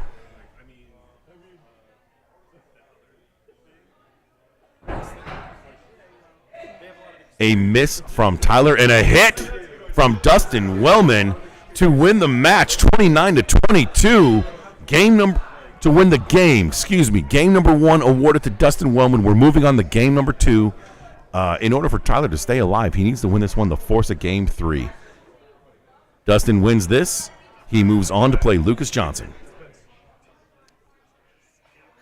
B: A miss from Tyler and a hit from Dustin Wellman to win the match 29-22. Game number to win the game. Game number 1 awarded to Dustin Wellman. We're moving on to game number 2. In order for Tyler to stay alive, he needs to win this one to force a game 3. Dustin wins this. He moves on to play Lucas Johnson.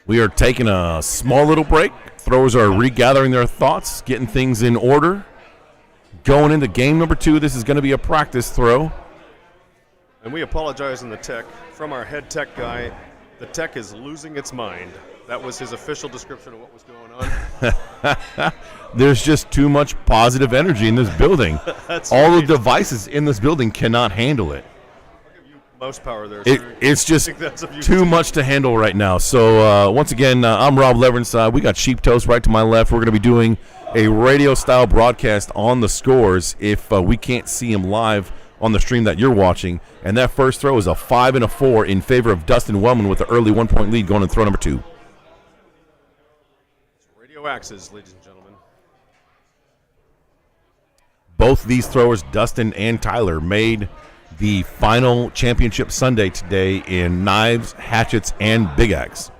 B: We are taking a small little break. Throwers are regathering their thoughts, getting things in order. Going into game number 2, this is going to be a practice throw.
G: And we apologize on the tech. From our head tech guy, the tech is losing its mind. That was his official description of what was going on.
B: There's just too much positive energy in this building. All the devices in this building cannot handle it.
G: I'll give you mouse power there.
B: It's just too much to handle right now. So once again, I'm Rob Leverance. We got Sheep Toast right to my left. We're going to be doing a radio-style broadcast on the scores if we can't see him live on the stream that you're watching. And that first throw is a 5 and a 4 in favor of Dustin Wellman with an early 1 point lead going into throw number 2.
G: Radio Axes, ladies and gentlemen.
B: Both these throwers, Dustin and Tyler, made the final championship Sunday today in knives, hatchets, and big axe.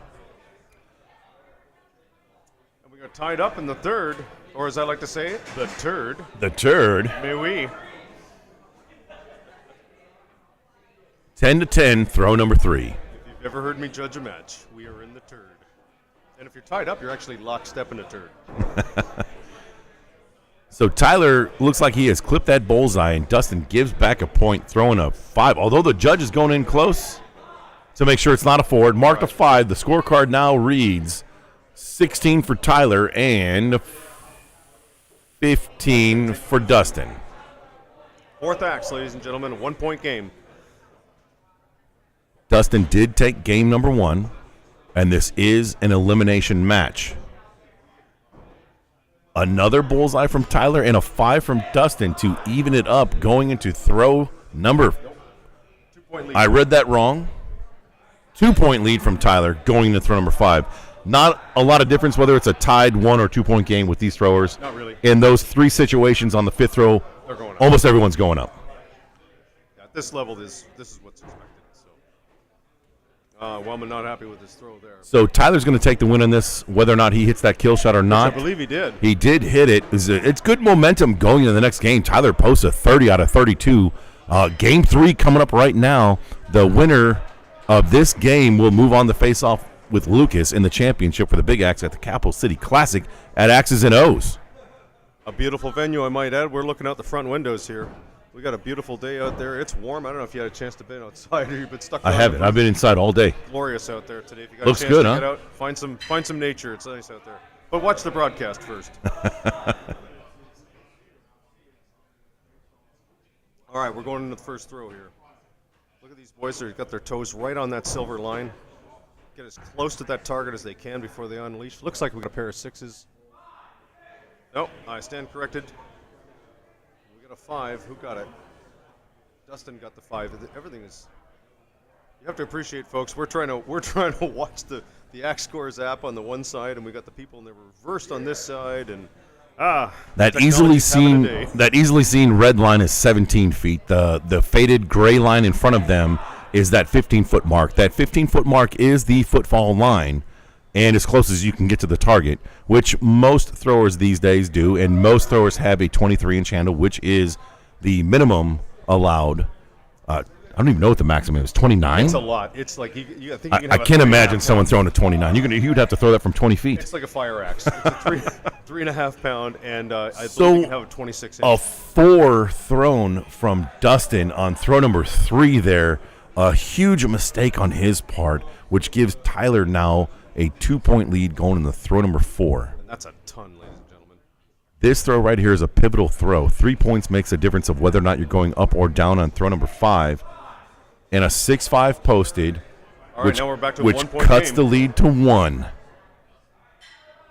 G: And we got tied up in the 3rd, or as I like to say, the turd.
B: The turd.
G: May we?
B: 10-10, throw number 3.
G: If you've ever heard me judge a match, we are in the turd. And if you're tied up, you're actually lockstep in a turd.
B: So Tyler looks like he has clipped that bullseye, and Dustin gives back a point, throwing a 5. Although the judge is going in close to make sure it's not a forward. Marked a 5. The scorecard now reads 16 for Tyler and 15 for Dustin.
G: 4th axe, ladies and gentlemen, a 1 point game.
B: Dustin did take game number 1, and this is an elimination match. Another bullseye from Tyler and a 5 from Dustin to even it up going into throw number.
G: 2 point lead.
B: I read that wrong. 2 point lead from Tyler going into throw number 5. Not a lot of difference whether it's a tied 1 or 2 point game with these throwers.
G: Not really.
B: In those 3 situations on the 5th throw,
G: They're going up.
B: almost everyone's going up.
G: Yeah, at this level, this is what's expected. So, Wellman not happy with his throw there.
B: So Tyler's going to take the win on this, whether or not he hits that kill shot or not.
G: I believe he did.
B: He did hit it. It's good momentum going into the next game. Tyler posts a 30 out of 32. Game 3 coming up right now. The winner of this game will move on to face off with Lucas in the championship for the Big Axe at the Capital City Classic at Axes and O's.
G: A beautiful venue, I might add. We're looking out the front windows here. We got a beautiful day out there. It's warm. I don't know if you had a chance to be outside or you've been stuck.
B: I haven't. I've been inside all day.
G: Glorious out there today. If you got
B: Looks
G: a chance
B: good,
G: to
B: huh?
G: get out, find some nature. It's nice out there. But watch the broadcast first. All right, we're going into the first throw here. Look at these boys. They've got their toes right on that silver line. Get as close to that target as they can before they unleash. Looks like we got a pair of 6s. Nope, I stand corrected. We got a 5. Who got it? Dustin got the 5. Everything is. You have to appreciate, folks. We're trying to watch the Axe Scores app on the one side, and we got the people in the reversed on this side, and
B: that easily
G: technology's
B: seen red line is 17 feet. The faded gray line in front of them is that 15-foot mark. That 15-foot mark is the footfall line, and as close as you can get to the target, which most throwers these days do, and most throwers have a 23-inch handle, which is the minimum allowed I don't even know what the maximum is. 29.
G: It's a lot. It's like I think you can
B: I
G: have a
B: can't
G: 3.5
B: imagine someone
G: pound.
B: throwing a 29. You'd have to throw that from 20 feet.
G: It's like a fire axe. It's a 3.5 pound, and I
B: So,
G: believe you can have a 26 inch.
B: A 4 thrown from Dustin on throw number 3 there. A huge mistake on his part, which gives Tyler now a 2-point lead going in the throw number 4.
G: And that's a ton, ladies and gentlemen.
B: This throw right here is a pivotal throw. 3 points makes a difference of whether or not you're going up or down on throw number 5. And a 6-5 posted,
G: All right, now we're back to a
B: which
G: 1-point
B: cuts
G: game.
B: the lead to 1.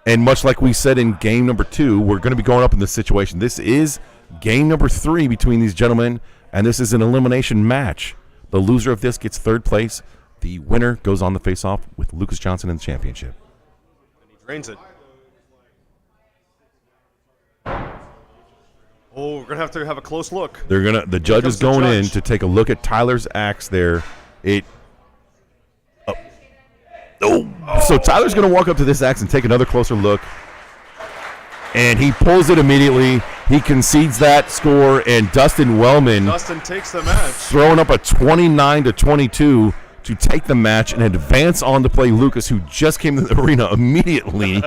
B: And much like we said in game number 2, we're going to be going up in this situation. This is game number 3 between these gentlemen, and this is an elimination match. The loser of this gets 3rd place. The winner goes on the face-off with Lucas Johnson in the championship.
G: And he drains it. Oh, we're gonna have to have a close look.
B: The judge is
G: comes the
B: going in
G: judge.
B: to take a look at Tyler's axe there. So Tyler's going to walk up to this axe and take another closer look. And he pulls it immediately. He concedes that score, and Dustin Wellman
G: Dustin takes the match.
B: throwing up a 29-22 to take the match and advance on to play Lucas, who just came to the arena immediately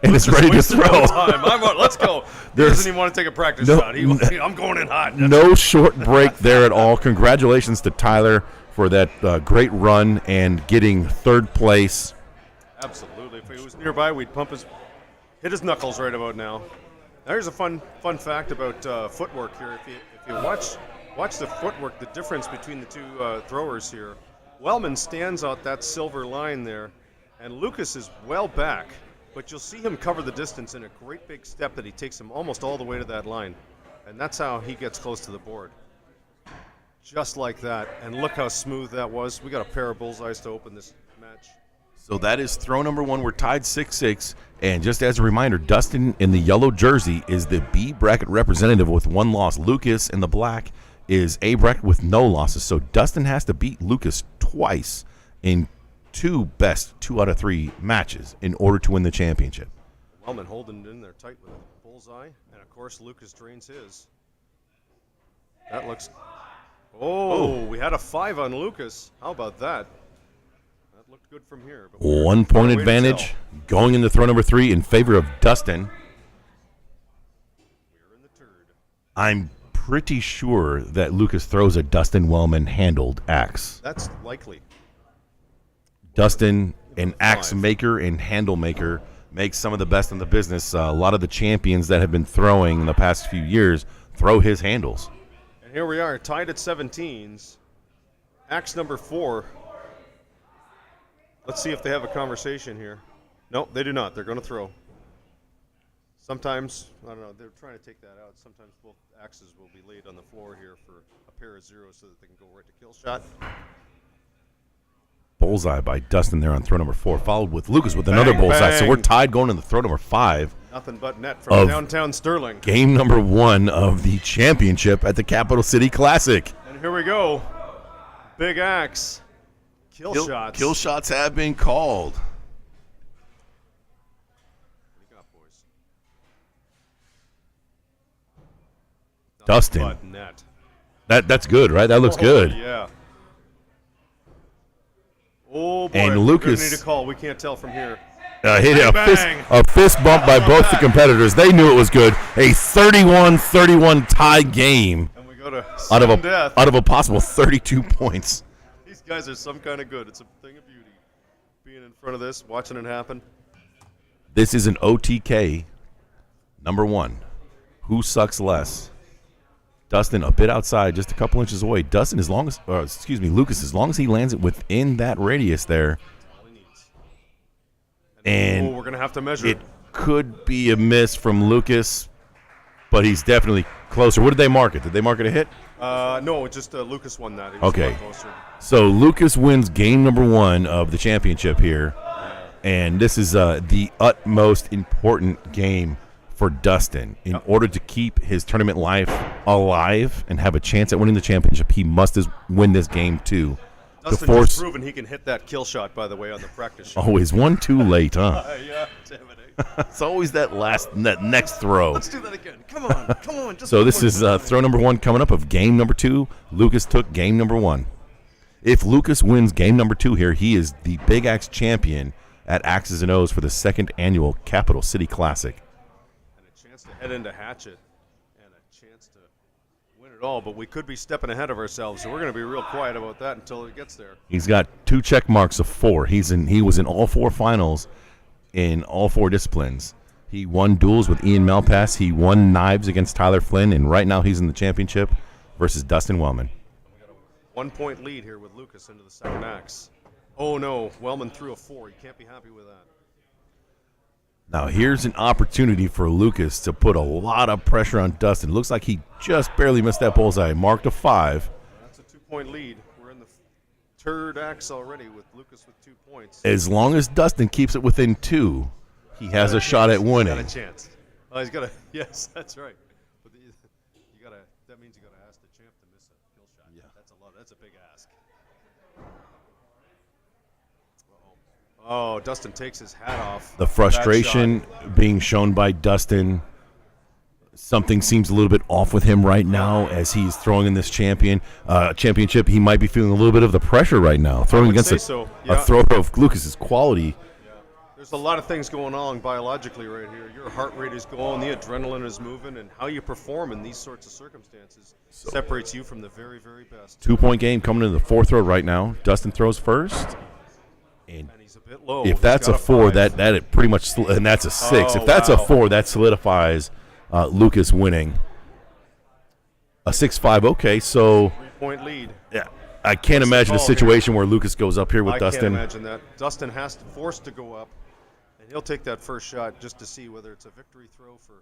B: and is ready to
G: Wasted no
B: throw.
G: time. Let's go. He
B: There's
G: doesn't even want to take a practice
B: no-
G: shot. I'm going in hot.
B: No short break there at all. Congratulations to Tyler for that great run and getting 3rd place.
G: Absolutely. If he was nearby, we'd hit his knuckles right about now. There's a fun fact about footwork here. If you watch the footwork, the difference between the two throwers here. Wellman stands out that silver line there, and Lucas is well back, but you'll see him cover the distance in a great big step that he takes him almost all the way to that line, and that's how he gets close to the board. Just like that, and look how smooth that was. We got a pair of bullseyes to open this match.
B: So that is throw number 1. We're tied 6-6. And just as a reminder, Dustin in the yellow jersey is the B bracket representative with 1 loss. Lucas in the black is A bracket with no losses. So Dustin has to beat Lucas twice in 2 out of 3 matches in order to win the championship.
G: Wellman holding it in there tight with a bullseye, and of course Lucas drains his. That looks. Oh, we had a 5 on Lucas. How about that? That looked good from here. But
B: 1 point
G: far away to
B: advantage
G: tell.
B: going into throw number 3 in favor of Dustin.
G: We're in the turd.
B: I'm pretty sure that Lucas throws a Dustin Wellman handled axe.
G: That's likely.
B: Dustin, an axe
G: 5.
B: maker and handle maker, makes some of the best in the business. A lot of the champions that have been throwing in the past few years throw his handles.
G: And here we are, tied at 17s. Axe number 4. Let's see if they have a conversation here. No, they do not. They're going to throw. Sometimes, I don't know, they're trying to take that out. Sometimes both axes will be laid on the floor here for a pair of zeros so that they can go right to kill shot.
B: Bullseye by Dustin there on throw number 4, followed with Lucas with another
G: Bang,
B: bullseye. So
G: bang.
B: we're tied going into throw number 5.
G: Nothing but net from
B: Of-
G: downtown Sterling.
B: Game number 1 of the championship at the Capital City Classic.
G: And here we go. Big axe. Kill shots.
B: Kill shots have been called.
G: What do you got, boys? Nothing
B: Dustin.
G: but net.
B: That's good, right? That looks good.
G: Yeah. Oh, boy.
B: And
G: we're gonna
B: Lucas-
G: need a call. We can't tell from here.
B: Hit
G: Bang.
B: a fist bump by both the competitors. They knew it was good. A 31-31 tie game
G: And we go to
B: out
G: sudden
B: of
G: death.
B: a possible 32 points.
G: These guys are some kind of good. It's a thing of beauty. Being in front of this, watching it happen.
B: This is an OTK number 1. Who sucks less? Dustin a bit outside, just a couple inches away. Dustin, Lucas, as long as he lands it within that radius there,
G: All he needs.
B: and
G: we're going to have to measure
B: it could be a miss from Lucas, but he's definitely closer. What did they mark it? Did they mark it a hit?
G: No, just Lucas won that. He was
B: Okay.
G: a lot closer.
B: So Lucas wins game number 1 of the championship here, and this is the utmost important game for Dustin. In order to keep his tournament life alive and have a chance at winning the championship, he must win this game too.
G: Dustin
B: to
G: has
B: force
G: proven he can hit that kill shot, by the way, on the practice shot.
B: always one too late, huh?
G: Yeah, damn it. Eh?
B: It's always that next throw.
G: Let's do that again. Come on. Just
B: So this
G: one
B: is
G: more
B: throw number 1 coming up of game number 2. Lucas took game number 1. If Lucas wins game number 2 here, he is the Big Axe champion at Axes and O's for the 2nd annual Capital City Classic.
G: And a chance to head into Hatchet and a chance to win it all, but we could be stepping ahead of ourselves, so we're going to be real quiet about that until it gets there.
B: He's got 2 check marks of 4. He was in all 4 finals in all 4 disciplines. He won duels with Ian Malpass. He won knives against Tyler Flynn, and right now he's in the championship versus Dustin Wellman.
G: 1 point lead here with Lucas into the second axe. Oh no, Wellman threw a 4. You can't be happy with that.
B: Now here's an opportunity for Lucas to put a lot of pressure on Dustin. Looks like he just barely missed that bullseye. Marked a 5.
G: That's a 2-point lead. We're in the third axe already with Lucas with 2 points.
B: As long as Dustin keeps it within 2, he has a shot at winning.
G: He's got a chance. Oh, he's got a. Yes, that's right. But you gotta. That means you gotta ask the champ to miss a kill shot. Yeah, that's a lot. That's a big ask. Oh, Dustin takes his hat off.
B: The frustration being shown by Dustin. Something seems a little bit off with him right now as he's throwing in this championship. He might be feeling a little bit of the pressure right now, throwing against a thrower of Lucas's quality.
G: There's a lot of things going on biologically right here. Your heart rate is going, the adrenaline is moving, and how you perform in these sorts of circumstances separates you from the very, very best.
B: 2-point game coming into the 4th throw right now. Dustin throws first. And
G: he's a bit low.
B: If that's a 4, that it pretty much, and that's a 6. If that's a 4, that solidifies Lucas winning. A 6-5. Okay, so
G: 3-point lead.
B: Yeah, I can't imagine a situation where Lucas goes up here with Dustin.
G: I can't imagine that. Dustin has to force to go up, and he'll take that first shot just to see whether it's a victory throw for.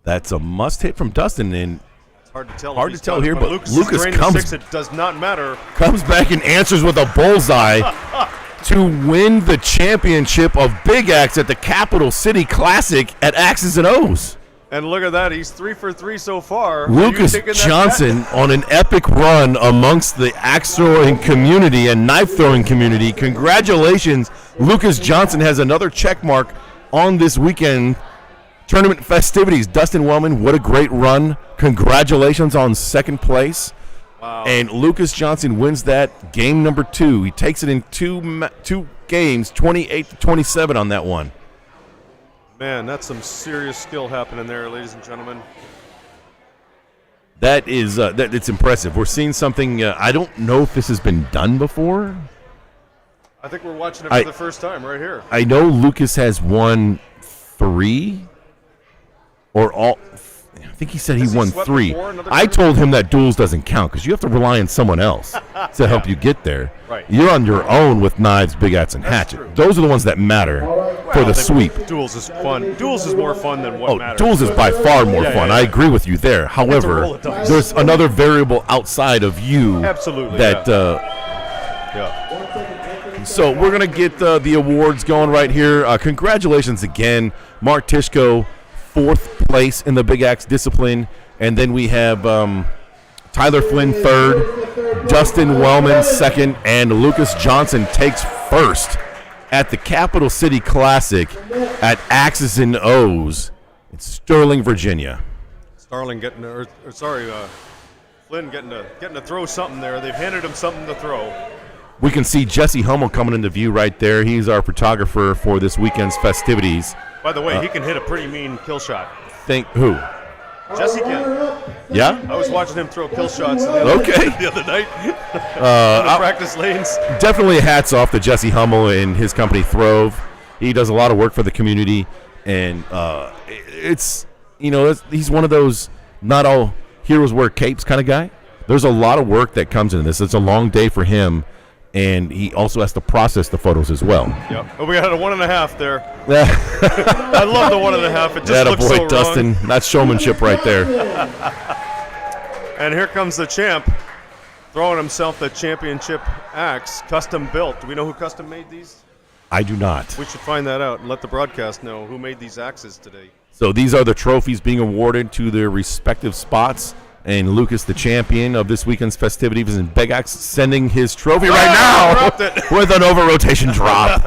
B: That's a must hit from Dustin, and
G: it's hard to tell.
B: Hard to tell here, but Lucas
G: comes. 6, it does not matter.
B: Comes back and answers with a bullseye to win the championship of Big Axe at the Capital City Classic at Axes and O's.
G: And look at that, he's 3 for 3 so far.
B: Lucas Johnson on an epic run amongst the axe throwing community and knife throwing community. Congratulations, Lucas Johnson has another check mark on this weekend tournament festivities. Dustin Wellman, what a great run. Congratulations on 2nd place.
G: Wow.
B: And Lucas Johnson wins that game number 2. He takes it in two games, 28-27 on that one.
G: Man, that's some serious skill happening there, ladies and gentlemen.
B: That is, it's impressive. We're seeing something. I don't know if this has been done before.
G: I think we're watching it for the first time right here.
B: I know Lucas has won 3 or all. I think he said he won 3. I told him that duels doesn't count because you have to rely on someone else to help you get there.
G: Right.
B: You're on your own with knives, big axe, and hatchet.
G: True.
B: Those are the ones that matter for the sweep.
G: Duels is fun. Duels is more fun than what matters.
B: Duels is by far more fun. I agree with you there. However, there's another variable outside of you.
G: Absolutely.
B: That. So we're gonna get the awards going right here. Congratulations again, Mark Tishko, 4th place in the Big Axe discipline, and then we have Tyler Flynn 3rd, Dustin Wellman 2nd, and Lucas Johnson takes 1st at the Capital City Classic at Axes and O's in Sterling, Virginia.
G: Flynn getting to throw something there. They've handed him something to throw.
B: We can see Jesse Hummel coming into view right there. He's our photographer for this weekend's festivities.
G: By the way, he can hit a pretty mean kill shot.
B: Think who?
G: Jesse can.
B: Yeah?
G: I was watching him throw kill shots the other night. The practice lanes.
B: Definitely hats off to Jesse Hummel and his company Throve. He does a lot of work for the community, and he's one of those not all heroes wear capes kind of guy. There's a lot of work that comes into this. It's a long day for him, and he also has to process the photos as well.
G: Yep. Oh, we got a 1.5 there. I love the 1.5. It just looks so wrong.
B: Dustin. That's showmanship right there.
G: And here comes the champ, throwing himself the championship axe, custom built. Do we know who custom made these?
B: I do not.
G: We should find that out and let the broadcast know who made these axes today.
B: So these are the trophies being awarded to their respective spots. And Lucas, the champion of this weekend's festivities, in Big Axe, sending his trophy right now with an over-rotation drop.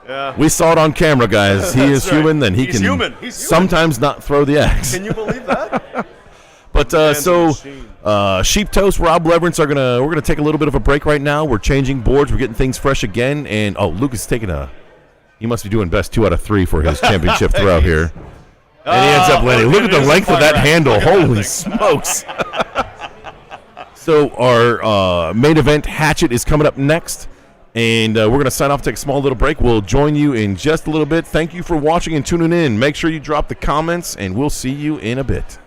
G: Yeah.
B: We saw it on camera, guys. He is human, then he can sometimes not throw the axe.
G: Can you believe that?
B: But Sheep Toast, Rob Leverance we're gonna take a little bit of a break right now. We're changing boards. We're getting things fresh again. And Lucas is taking he must be doing best 2 out of 3 for his championship throw here. And he ends up landing. Look at the length of that handle. Holy smokes. So our main event, Hatchet, is coming up next. And we're going to sign off, take a small little break. We'll join you in just a little bit. Thank you for watching and tuning in. Make sure you drop the comments, and we'll see you in a bit.